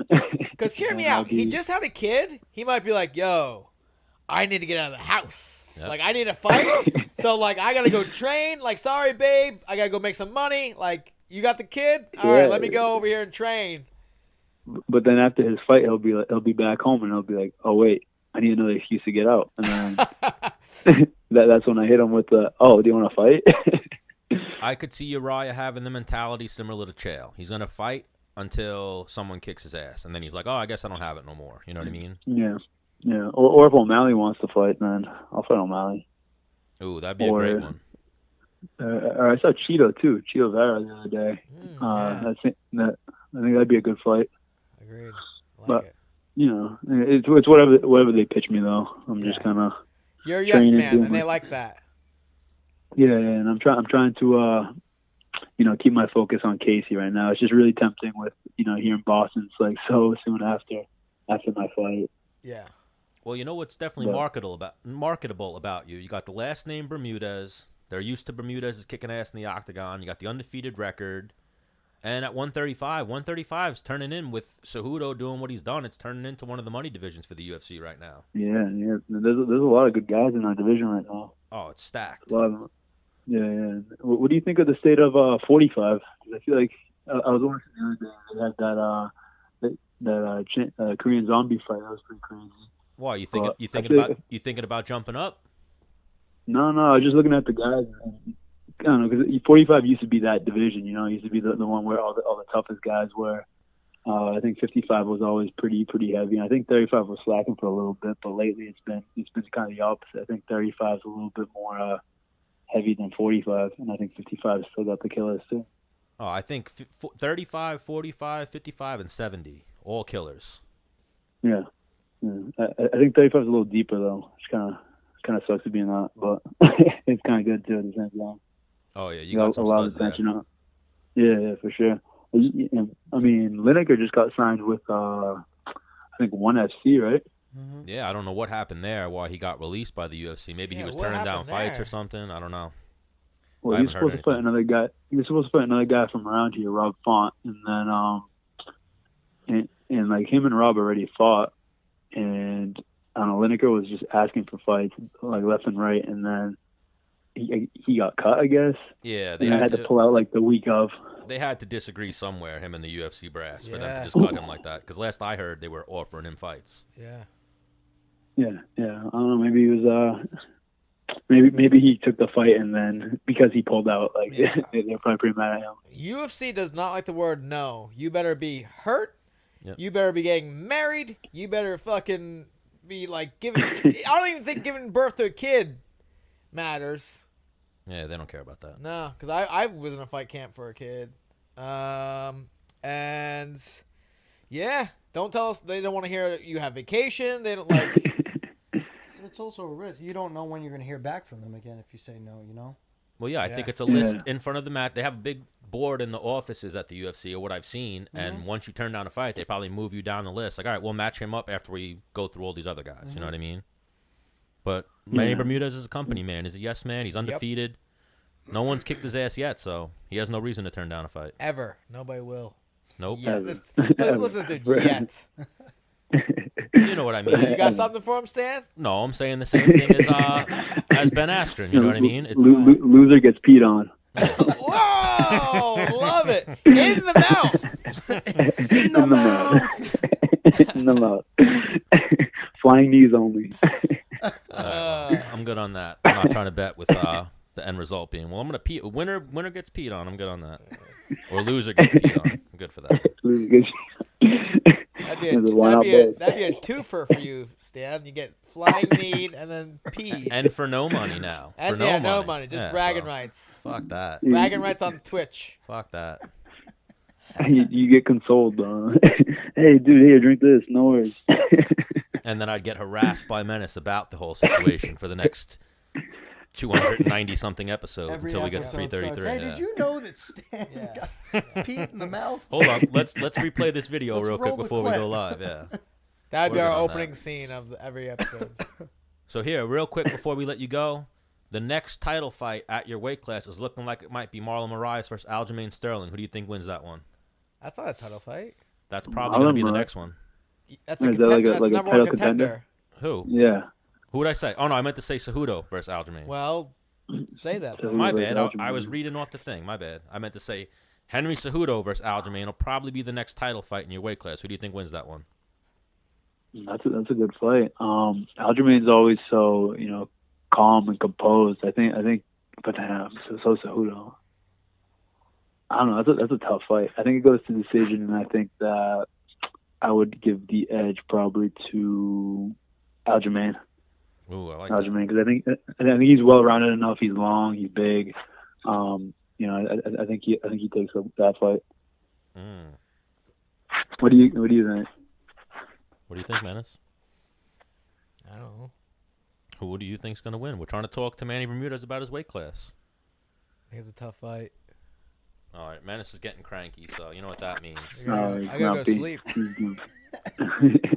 Because hear me And I'll out. He be- just had a kid. He might be like, yo, I need to get out of the house. Yep. Like, I need to fight. So, like, I got to go train. Like, sorry, babe. I got to go make some money. Like, you got the kid? All right, Yeah. let me go over here and train. But then after his fight, he'll be back home and he'll be like, oh wait, I need another excuse to get out. And then that's when I hit him with the, oh, do you want to fight? I could see Urijah having the mentality similar to Chael. He's gonna fight until someone kicks his ass, and then he's like, "Oh, I guess I don't have it no more." You know what I mean? Yeah. Or if O'Malley wants to fight, then I'll fight O'Malley. Ooh, that'd be a great one. Or I saw Cheeto too, Cheeto Vera the other day. Yeah, I think that'd be a good fight. agreed. I like But- it. It's whatever they pitch me though. I'm just Yeah. kind of You're a yes training, man, doing and they my- like that. yeah, and I'm trying to keep my focus on Casey right now. It's just really tempting with here in Boston. It's like so soon after my fight. Yeah. Well, you know what's definitely But- marketable about you? You got the last name Bermudez. They're used to Bermudez is kicking ass in the octagon. You got the undefeated record. And at 135 is turning in with Cejudo doing what he's done. It's turning into one of the money divisions for the UFC right now. Yeah. There's a lot of good guys in our division right now. Oh, it's stacked. A lot of them. Yeah. What do you think of the state of 45? 'Cause I feel like I was watching the other day. They had that Korean zombie fight. That was pretty crazy. Why you Well, thinking about jumping up? No. I was just looking at the guys. And, I don't know, because 45 used to be that division. It used to be the one where all the toughest guys were. I think 55 was always pretty heavy. And I think 35 was slacking for a little bit, but lately it's been kind of the opposite. I think 35 is a little bit more heavy than 45, and I think 55 still got the killers too. Oh, I think 35, 45, 55, and 70, all killers. Yeah. I think 35 is a little deeper though. It's kind of sucks to be not, but it's kind of good too at the same time. Oh yeah, you got some a lot studs of there. attention on. Yeah, for sure. I mean, Lineker just got signed with I think ONE FC, right? Mm-hmm. Yeah, I don't know what happened there. Why he got released by the UFC? Maybe he Yeah, was what turning down happened fights there? or something. I don't know. Well, I he was haven't heard supposed to fight another guy. He was supposed to fight another guy from around here, Rob Font, and then and like him and Rob already fought, and I don't know, Lineker was just asking for fights like left and right, and then he got cut, I guess. Yeah, And I had to pull out like the week of. They had to disagree somewhere, him and the UFC brass, for them Yeah. to just cut him like that. Because last I heard, they were offering him fights. Yeah. Yeah. I don't know. Maybe he was maybe he took the fight and then because he pulled out, like they're probably pretty mad at him. UFC does not like the word no. You better be hurt. Yep. You better be getting married. You better fucking be like giving. I don't even think giving birth to a kid matters. Yeah, they don't care about that. No, because I was in a fight camp for a kid. And yeah, don't tell us they don't want to hear you have vacation. They don't like. It's also a risk. You don't know when you're going to hear back from them again if you say no, you know? Well, yeah, I think it's a list in front of the mat. They have a big board in the offices at the UFC, or what I've seen. And once you turn down a fight, they probably move you down the list. Like, all right, we'll match him up after we go through all these other guys. You know what I mean? But Manny Bermudez is a company man. He's a yes man. He's undefeated. No one's kicked his ass yet, so he has no reason to turn down a fight. Ever. Nobody will. Nope. Yeah, listen, dude, yet. You know what I mean? You got something for him, Stan? No, I'm saying the same thing as Ben Askren. You know what I mean? Loser gets peed on. Whoa! Love it. In the mouth. In the mouth. In the mouth. Flying knees only. I'm good on that. I'm not trying to bet with the end result being, well, I'm going to pee. Winner gets peed on. I'm good on that. Or loser gets peed on. I'm good for that. Loser gets That'd be a twofer for you, Stan. You get flying need and then pee. And for no money now. And for no money. Just bragging rights. Fuck that. Bragging rights on Twitch. Fuck that. You get consoled. Hey, dude, here, drink this. No worries. And then I'd get harassed by Menace about the whole situation for the next 290-something episodes until we get to 333. Hey, did you know that Stan got peed in the mouth? Hold on. Let's replay this video real quick before we go live. Yeah. That'd be our opening scene of every episode. So here, real quick before we let you go, the next title fight at your weight class is looking like it might be Marlon Vera versus Aljamain-Sterling. Who do you think wins that one? That's not a title fight. That's probably going to be the next one. That's a contender. That's number one contender. Who? Yeah. Who would I say? Oh, no, I meant to say Cejudo versus Aljamain. Well, say that. Then. My bad. I was reading off the thing. My bad. I meant to say Henry Cejudo versus Aljamain will probably be the next title fight in your weight class. Who do you think wins that one? That's a good fight. Aljamain's always so calm and composed. I think, but so Cejudo. I don't know. That's a tough fight. I think it goes to decision, and I think that I would give the edge probably to Aljamain. Ooh, I like Aljamain, because I think he's well rounded enough. He's long. He's big. I think he takes that fight. What do you think? What do you think, Menace? I don't know. Who do you think's gonna win? We're trying to talk to Manny Bermudez about his weight class. I think it's a tough fight. All right, Menace is getting cranky, so you know what that means. I gotta go to sleep. I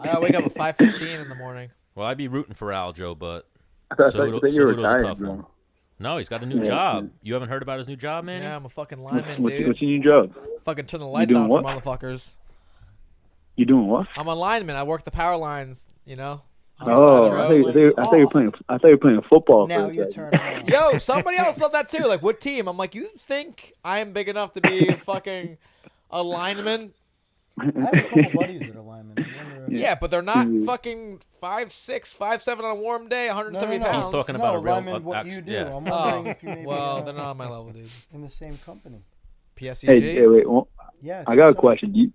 gotta wake up at 5:15 in the morning. Well, I'd be rooting for Aljo, but I thought you were retired, a tough one. No, he's got a new job. You haven't heard about his new job, man? Yeah, I'm a fucking lineman, dude. What's your new job? Fucking turn the lights on for motherfuckers. You doing what? I'm a lineman. I work the power lines, I thought you were playing football. Now you turn around. Yo, somebody else thought that too. Like, what team? I'm like, you think I am big enough to be fucking a lineman? I have a couple buddies that are linemen. Yeah, but they're not fucking 5'6", 5'7" on a warm day, 170 pounds. He's talking about a real lineman, what you do. Yeah. I'm wondering if you maybe they're not on my level, dude. in the same company. PSEG? Hey, wait. Yeah, I got a question. Do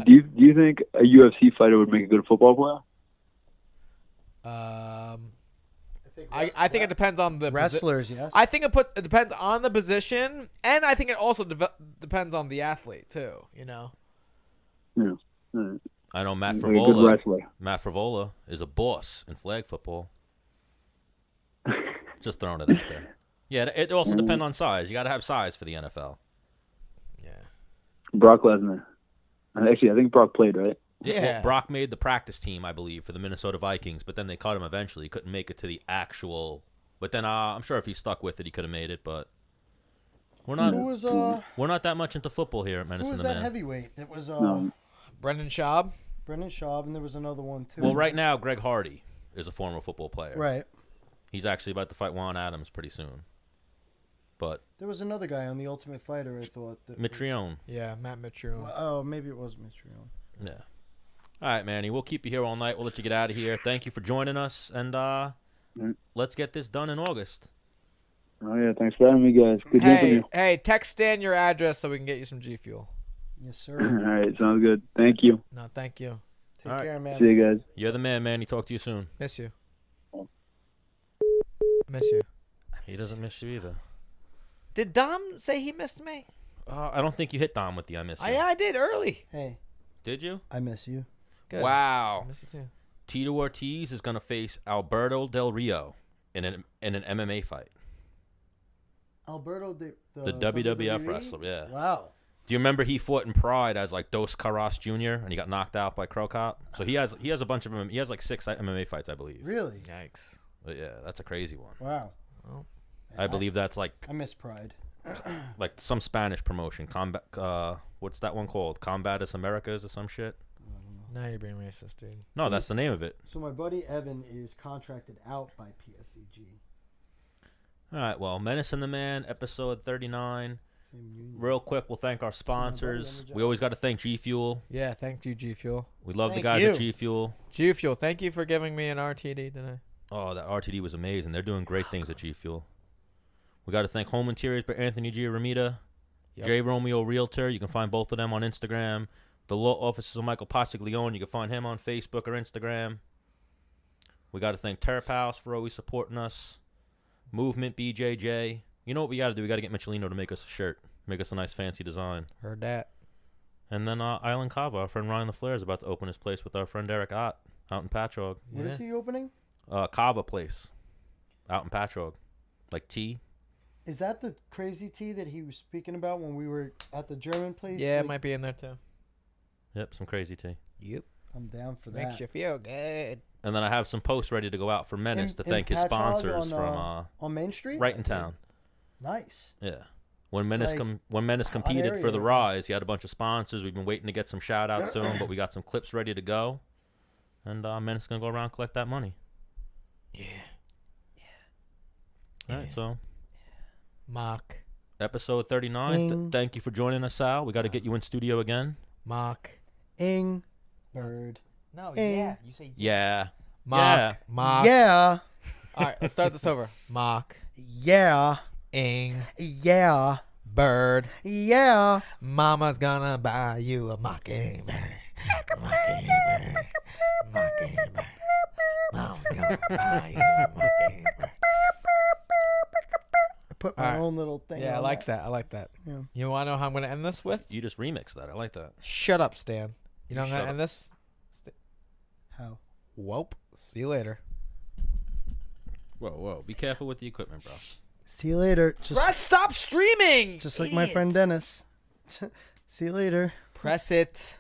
you think a UFC fighter would make a good football player? I think it depends on the wrestlers. Yes, I think it depends on the position, and I think it also depends on the athlete too. Yeah. I know Matt Good wrestler. Matt Frivola is a boss in flag football. Just throwing it out there. Yeah, it also depends on size. You got to have size for the NFL. Yeah. Brock Lesnar. Actually, I think Brock played, right? Yeah. Well, Brock made the practice team, I believe, for the Minnesota Vikings, but then they cut him eventually. He couldn't make it to the actual. But then I'm sure if he stuck with it, he could have made it. But we're not. We're not that much into football here at Menace and The Man. Who was that heavyweight? That was Brendan Schaub. Brendan Schaub, and there was another one too. Well, right now, Greg Hardy is a former football player. Right. He's actually about to fight Juan Adams pretty soon. But there was another guy on The Ultimate Fighter, I thought. Mitrione. Yeah, Matt Mitrione. Well, maybe it was Mitrione. Yeah. All right, Manny. We'll keep you here all night. We'll let you get out of here. Thank you for joining us. And let's get this done in August. Oh yeah, thanks for having me, guys. Good hearing from you. Hey, text Stan your address so we can get you some G Fuel. Yes, sir. All right, sounds good. Thank you. No, thank you. Take All right. care, man. See you guys. You're the man, Manny. Talk to you soon. Miss you. Miss you. He doesn't miss you either. Did Dom say he missed me? I don't think you hit Dom with the I miss you. I did early. Hey, Did you? I miss you. Good. Wow. I miss you too. Tito Ortiz is going to face Alberto Del Rio in an MMA fight. Alberto, the WWF wrestler, yeah. Wow. Do you remember he fought in Pride as like Dos Caras Jr. and he got knocked out by Crow Cop? So he has a bunch of them. He has like 6 MMA fights, I believe. Really? Yikes. But yeah, that's a crazy one. Wow. Well, I believe that's like I miss Pride. some Spanish promotion. Combat. What's that one called? Combatus Americas or some shit. now you're being racist, dude. No, that's the name of it. So my buddy Evan is contracted out by PSCG. All right. Well, Menace and the Man, episode 39. Same union. Real quick, we'll thank our sponsors. We always got to thank G Fuel. Yeah, thank you, G Fuel. We love the Thank guys you. at G Fuel. G Fuel, thank you for giving me an RTD today. Oh, that RTD was amazing. They're doing great things at G Fuel. We got to thank Home Interiors by Anthony Giaramita, Yep. J. Romeo Realtor. You can find both of them on Instagram. The law offices of Michael Pasiglione. You can find him on Facebook or Instagram. We got to thank Terp House for always supporting us. Movement BJJ. You know what we got to do? We got to get Michelino to make us a shirt. Make us a nice fancy design. Heard that. And then Island Cava. Our friend Ryan LaFleur is about to open his place with our friend Eric Ott out in Patchogue. What is he opening? Cava place out in Patchogue. Like tea. Is that the crazy tea that he was speaking about when we were at the German place? Yeah, it Like, might be in there too. Yep, some crazy tea. Yep. I'm down for that. Makes you feel good. And then I have some posts ready to go out for Menace to thank his Patchogue sponsors on, from on Main Street. right in town. Nice. Yeah. When It's Menace like when Menace hot competed area for the right now. Rise, he had a bunch of sponsors. We've been waiting to get some shout outs to him, but we got some clips ready to go. And Menace is gonna go around and collect that money. Yeah. All right, so Mock. episode 39. Ding. Thank you for joining us, Sal. We got to get you in studio again. Mock. Ing. Bird. No, yeah. You say Yeah. Mock. Yeah. Mock. Yeah. All right, let's start this over. Mock. Yeah. Ing. Yeah. Bird. Yeah. Mama's gonna buy you a mockingbird. Mockingbird. Mockingbird. Mama's gonna buy you a mockingbird. I put my All right. own little thing. Yeah, I on like that. I like that. Yeah. You want to know how I'm going to end this with? You just remixed that. I like that. Shut up, Stan. You know how I'm Shut going to up. end this? How? Welp. See you later. Whoa. Be careful with the equipment, bro. See you later. Press stop streaming. Just like my friend Dennis. See you later. Press it.